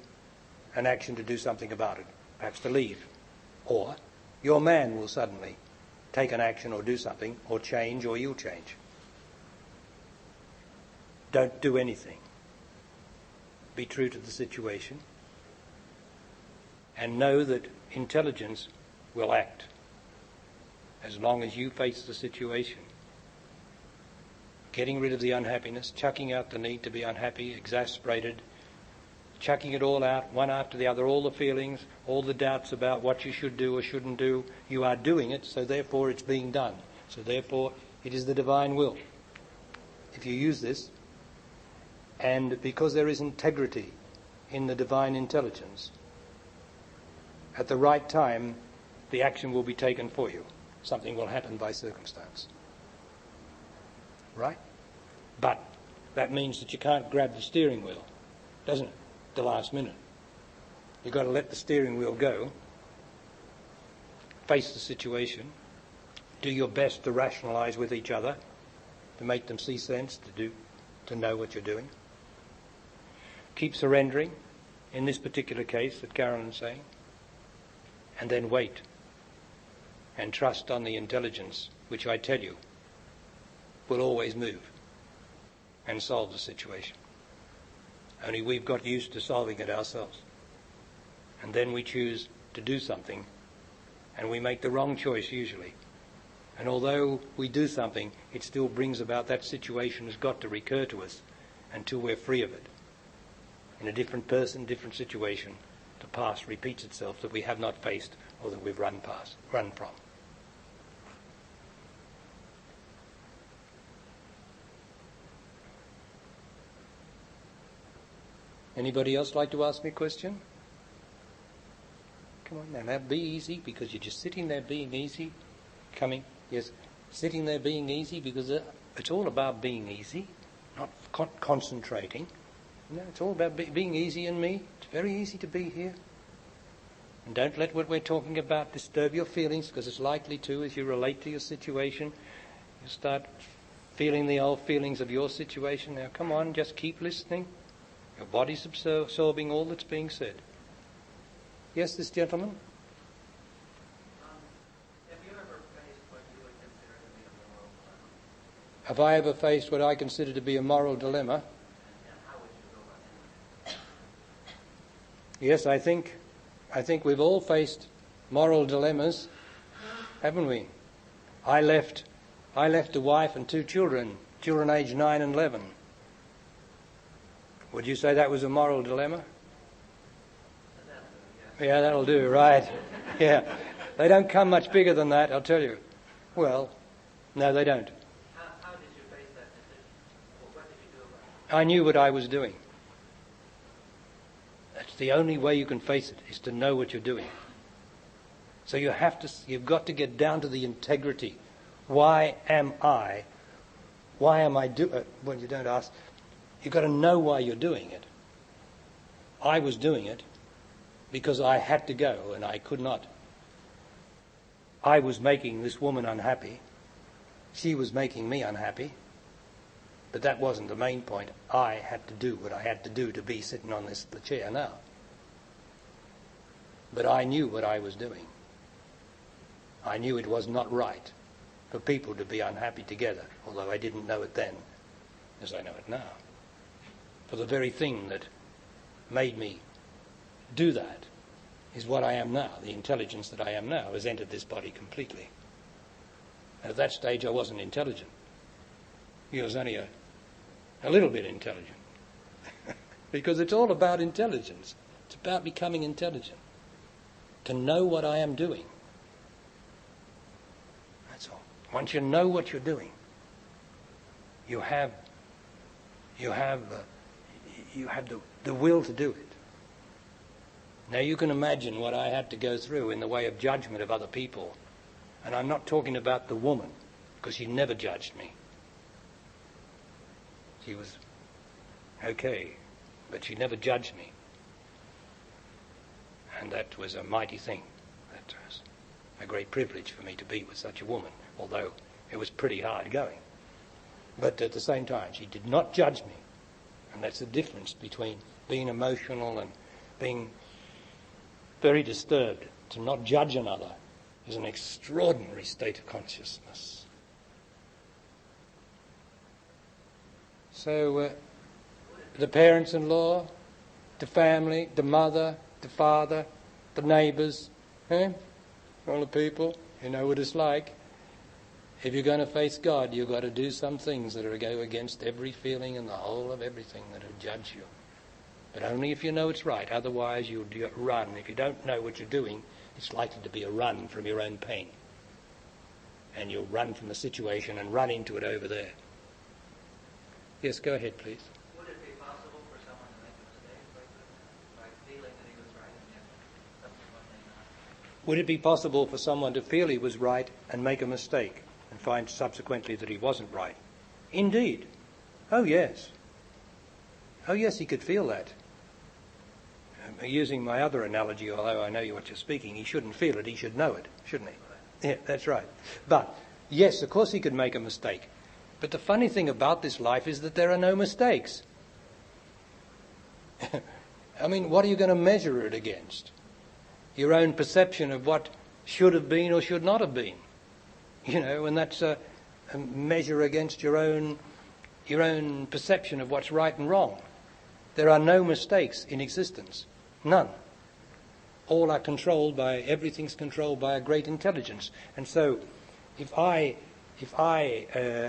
an action to do something about it, perhaps to leave. Or your man will suddenly take an action or do something, or change, or you'll change. Don't do anything. Be true to the situation, and know that intelligence will act as long as you face the situation. Getting rid of the unhappiness, chucking out the need to be unhappy, exasperated, chucking it all out, one after the other, all the feelings, all the doubts about what you should do or shouldn't do. You are doing it, so therefore it's being done. So therefore it is the divine will. If you use this, and because there is integrity in the divine intelligence, at the right time the action will be taken for you. Something will happen by circumstance. Right? But that means that you can't grab the steering wheel, doesn't it? The last minute. You've got to let the steering wheel go, face the situation, do your best to rationalise with each other, to make them see sense, to know what you're doing. Keep surrendering, in this particular case that Carolyn's saying, and then wait and trust on the intelligence, which I tell you will always move and solve the situation. Only we've got used to solving it ourselves. And then we choose to do something, and we make the wrong choice usually. And although we do something, it still brings about that situation has got to recur to us until we're free of it. In a different person, different situation, the past repeats itself that we have not faced or that we've run from. Anybody else like to ask me a question? Come on now, be easy, because you're just sitting there being easy. Coming, yes, sitting there being easy, because it's all about being easy, not concentrating. You know, it's all about being easy in me. It's very easy to be here. And don't let what we're talking about disturb your feelings, because it's likely to as you relate to your situation. You start feeling the old feelings of your situation. Now, come on, just keep listening. Your body's absorbing all that's being said. Yes, this gentleman? Have you ever faced what you would consider to be a moral dilemma? Have I ever faced what I consider to be a moral dilemma? And how would you go about it? Yes, I think we've all faced moral dilemmas, haven't we? I left a wife and 2 children aged 9 and 11. Would you say that was a moral dilemma? Yeah, that'll do, right. Yeah. They don't come much bigger than that, I'll tell you. Well, no, they don't. How did you face that decision? Well, what did you do about it? I knew what I was doing. That's the only way you can face it, is to know what you're doing. So you've got to get down to the integrity. Why am I doing it? Well, you don't ask. You've got to know why you're doing it. I was doing it because I had to go and I could not. I was making this woman unhappy. She was making me unhappy. But that wasn't the main point. I had to do what I had to do to be sitting on the chair now. But I knew what I was doing. I knew it was not right for people to be unhappy together, although I didn't know it then, as I know it now. For the very thing that made me do that is what I am now. The intelligence that I am now has entered this body completely. And at that stage I wasn't intelligent. I was only a little bit intelligent. Because it's all about intelligence. It's about becoming intelligent. To know what I am doing. That's all. Once you know what you're doing, you have the will to do it. Now you can imagine what I had to go through in the way of judgment of other people. And I'm not talking about the woman, because she never judged me. She was okay, but she never judged me. And that was a mighty thing. That was a great privilege for me to be with such a woman, although it was pretty hard going. But at the same time, she did not judge me. And that's the difference between being emotional and being very disturbed. To not judge another is an extraordinary state of consciousness. So the parents-in-law, the family, the mother, the father, the neighbours, all the people, you know what it's like. If you're going to face God, you've got to do some things that are go against every feeling and the whole of everything that will judge you. But only if you know it's right. Otherwise, you'll run. If you don't know what you're doing, it's likely to be a run from your own pain. And you'll run from the situation and run into it over there. Yes, go ahead, please. Would it be possible for someone to make a mistake by feeling that he was right and yet subsequently not? Would it be possible for someone to feel he was right and make a mistake and find subsequently that he wasn't right? Indeed. Oh, yes. Oh, yes, he could feel that. Using my other analogy, although I know what you're speaking, he shouldn't feel it, he should know it, shouldn't he? Yeah, that's right. But, yes, of course he could make a mistake. But the funny thing about this life is that there are no mistakes. I mean, what are you going to measure it against? your own perception of what should have been or should not have been. And that's a measure against your own perception of what's right and wrong. There are no mistakes in existence. None. All are controlled by, everything's controlled by a great intelligence. And so, if I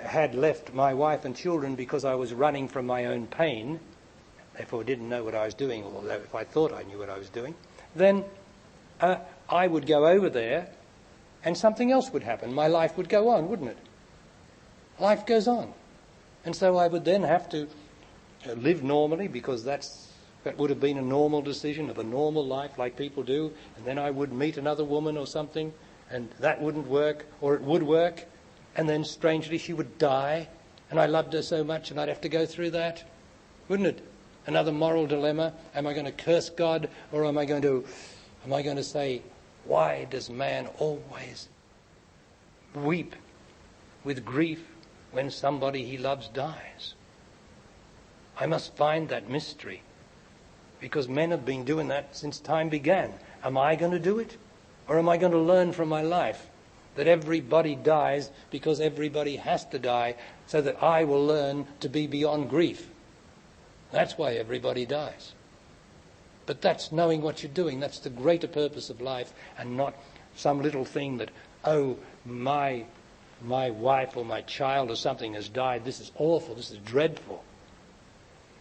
had left my wife and children because I was running from my own pain, therefore didn't know what I was doing, although if I thought I knew what I was doing, then I would go over there and something else would happen. My life would go on, wouldn't it? Life goes on. And so I would then have to live normally, because that would have been a normal decision of a normal life like people do, and then I would meet another woman or something, and that wouldn't work, or it would work, and then strangely she would die, and I loved her so much and I'd have to go through that, wouldn't it? Another moral dilemma. Am I going to curse God, or am I going to say, why does man always weep with grief when somebody he loves dies? I must find that mystery, because men have been doing that since time began. Am I going to do it? Or am I going to learn from my life that everybody dies because everybody has to die, so that I will learn to be beyond grief? That's why everybody dies. But that's knowing what you're doing. That's the greater purpose of life, and not some little thing that, my wife or my child or something has died. This is awful. This is dreadful.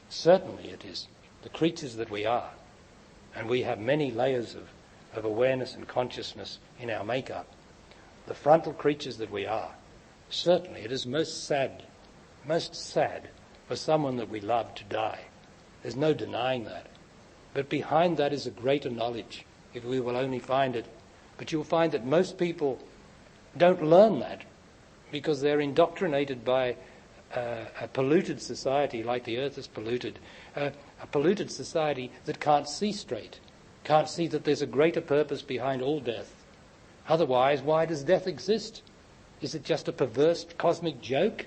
Certainly it is. The creatures that we are, and we have many layers of awareness and consciousness in our makeup. The frontal creatures that we are, certainly it is most sad for someone that we love to die. There's no denying that. But behind that is a greater knowledge, if we will only find it. But you'll find that most people don't learn that, because they're indoctrinated by a polluted society like the earth is polluted. A polluted society that can't see straight, can't see that there's a greater purpose behind all death. Otherwise, why does death exist? Is it just a perverse cosmic joke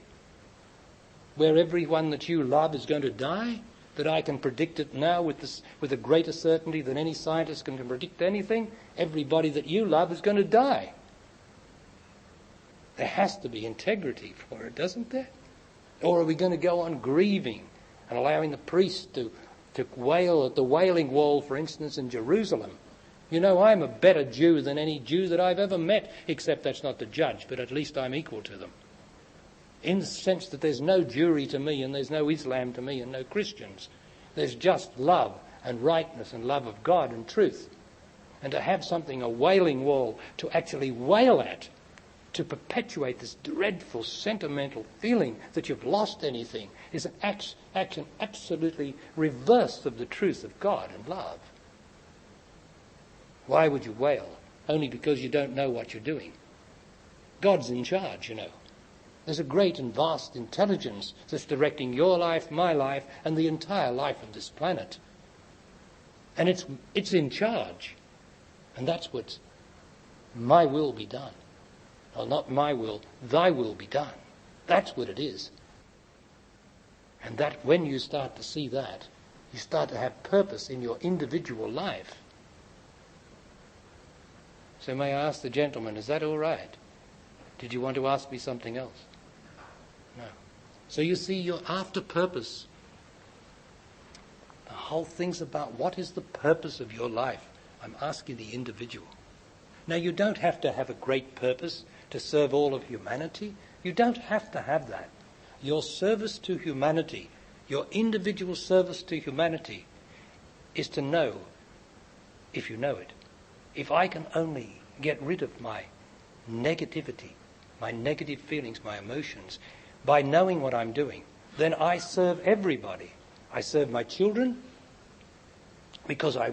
where everyone that you love is going to die? That I can predict it now with a greater certainty than any scientist can predict anything? Everybody that you love is going to die. There has to be integrity for it, doesn't there? Or are we going to go on grieving and allowing the priests to wail at the Wailing Wall, for instance, in Jerusalem? I'm a better Jew than any Jew that I've ever met, except that's not the judge, but at least I'm equal to them. In the sense that there's no Jewry to me, and there's no Islam to me, and no Christians. There's just love and rightness and love of God and truth. And to have something, a Wailing Wall, to actually wail at, to perpetuate this dreadful sentimental feeling that you've lost anything, is an action absolutely reverse of the truth of God and love. Why would you wail? Only because you don't know what you're doing. God's in charge, There's a great and vast intelligence that's directing your life, my life, and the entire life of this planet. And it's in charge. And that's what my will be done. Or not my will, thy will be done. That's what it is. And that when you start to see that, you start to have purpose in your individual life. So may I ask the gentleman, is that all right? Did you want to ask me something else? No. So you see, you're after purpose. The whole thing's about what is the purpose of your life. I'm asking the individual. Now, you don't have to have a great purpose to serve all of humanity. You don't have to have that. Your service to humanity, your individual service to humanity, is to know, if you know it, if I can only get rid of my negativity, my negative feelings, my emotions, by knowing what I'm doing, then I serve everybody. I serve my children because I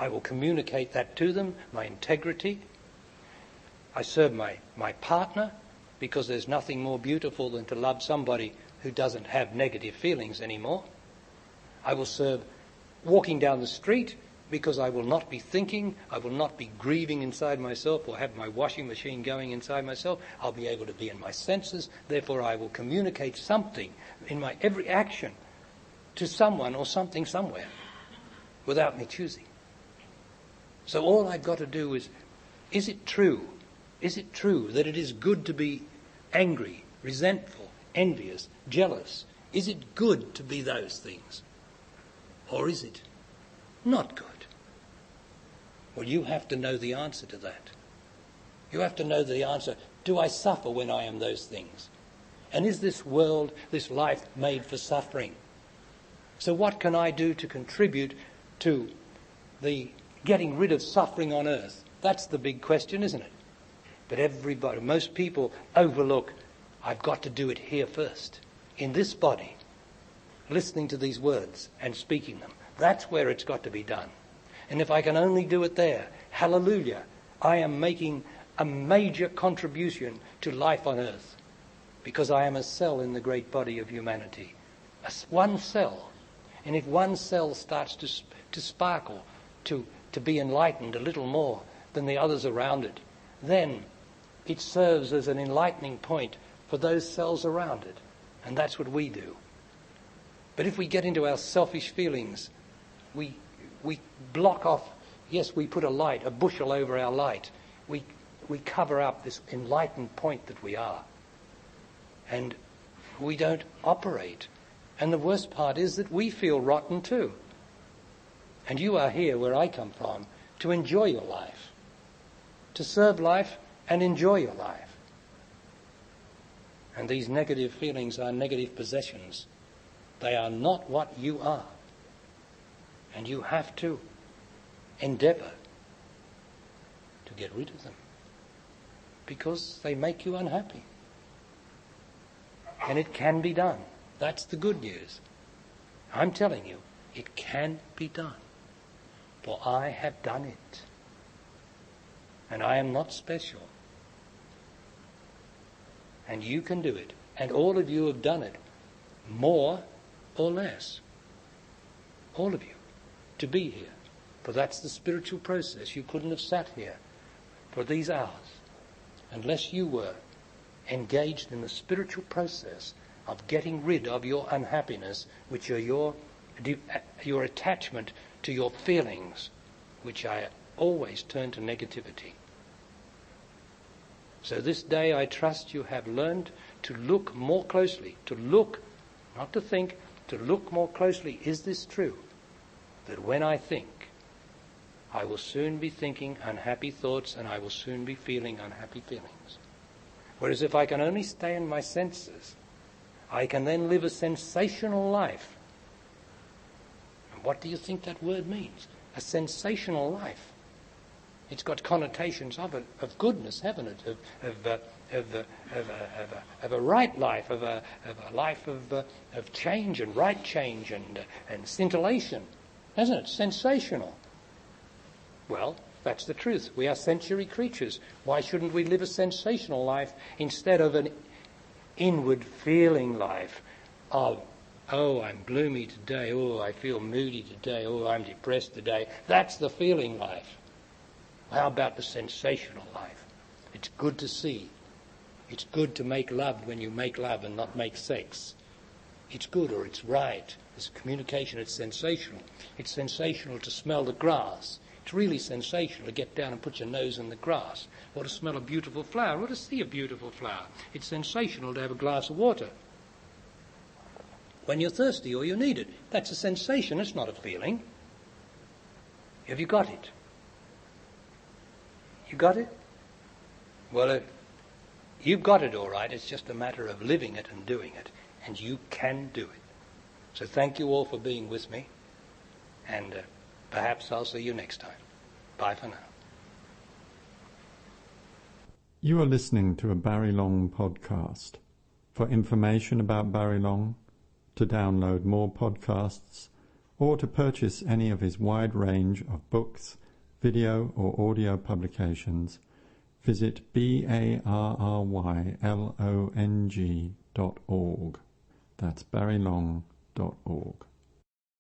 will communicate that to them, my integrity. I serve my partner because there's nothing more beautiful than to love somebody who doesn't have negative feelings anymore. I will serve walking down the street because I will not be thinking, I will not be grieving inside myself or have my washing machine going inside myself. I'll be able to be in my senses. Therefore, I will communicate something in my every action to someone or something somewhere without me choosing. So all I've got to do is it true? Is it true that it is good to be angry, resentful, envious, jealous? Is it good to be those things? Or is it not good? Well, you have to know the answer to that. You have to know the answer. Do I suffer when I am those things? And is this world, this life, made for suffering? So what can I do to contribute to the getting rid of suffering on earth? That's the big question, isn't it? But everybody, most people overlook, I've got to do it here first, in this body, listening to these words and speaking them. That's where it's got to be done. And if I can only do it there, hallelujah, I am making a major contribution to life on earth, because I am a cell in the great body of humanity. One cell. And if one cell starts to sparkle, to be enlightened a little more than the others around it, then it serves as an enlightening point for those cells around it. And that's what we do. But if we get into our selfish feelings, we block off, yes, we put a bushel over our light. We cover up this enlightened point that we are. And we don't operate. And the worst part is that we feel rotten too. And you are here, where I come from, to enjoy your life. To serve life and enjoy your life. And these negative feelings are negative possessions. They are not what you are. And you have to endeavour to get rid of them, because they make you unhappy. And it can be done. That's the good news. I'm telling you, it can be done. For I have done it. And I am not special. And you can do it. And all of you have done it, more or less. All of you. To be here. For that's the spiritual process. You couldn't have sat here for these hours unless you were engaged in the spiritual process of getting rid of your unhappiness, which are your attachment to your feelings, which I always turn to negativity. So this day I trust you have learned to look more closely, to look, not to think, to look more closely. Is this true? That when I think, I will soon be thinking unhappy thoughts, and I will soon be feeling unhappy feelings. Whereas if I can only stay in my senses, I can then live a sensational life. And what do you think that word means? A sensational life. It's got connotations of goodness, hasn't it? Of a right life, of a life of change and right change and scintillation, hasn't it? Sensational. Well, that's the truth. We are sensory creatures. Why shouldn't we live a sensational life instead of an inward feeling life of, oh, I'm gloomy today, oh, I feel moody today, oh, I'm depressed today. That's the feeling life. How about the sensational life? It's good to see. It's good to make love when you make love and not make sex. It's good, or it's right. It's communication. It's sensational. It's sensational to smell the grass. It's really sensational to get down and put your nose in the grass, or to smell a beautiful flower, or to see a beautiful flower. It's sensational to have a glass of water when you're thirsty or you need it. That's a sensation. It's not a feeling. Have you got it? You got it? Well, you've got it all right. It's just a matter of living it and doing it. And you can do it. So thank you all for being with me. And perhaps I'll see you next time. Bye for now. You are listening to a Barry Long podcast. For information about Barry Long, to download more podcasts, or to purchase any of his wide range of books, video or audio publications, visit barrylong.org. That's barrylong.org.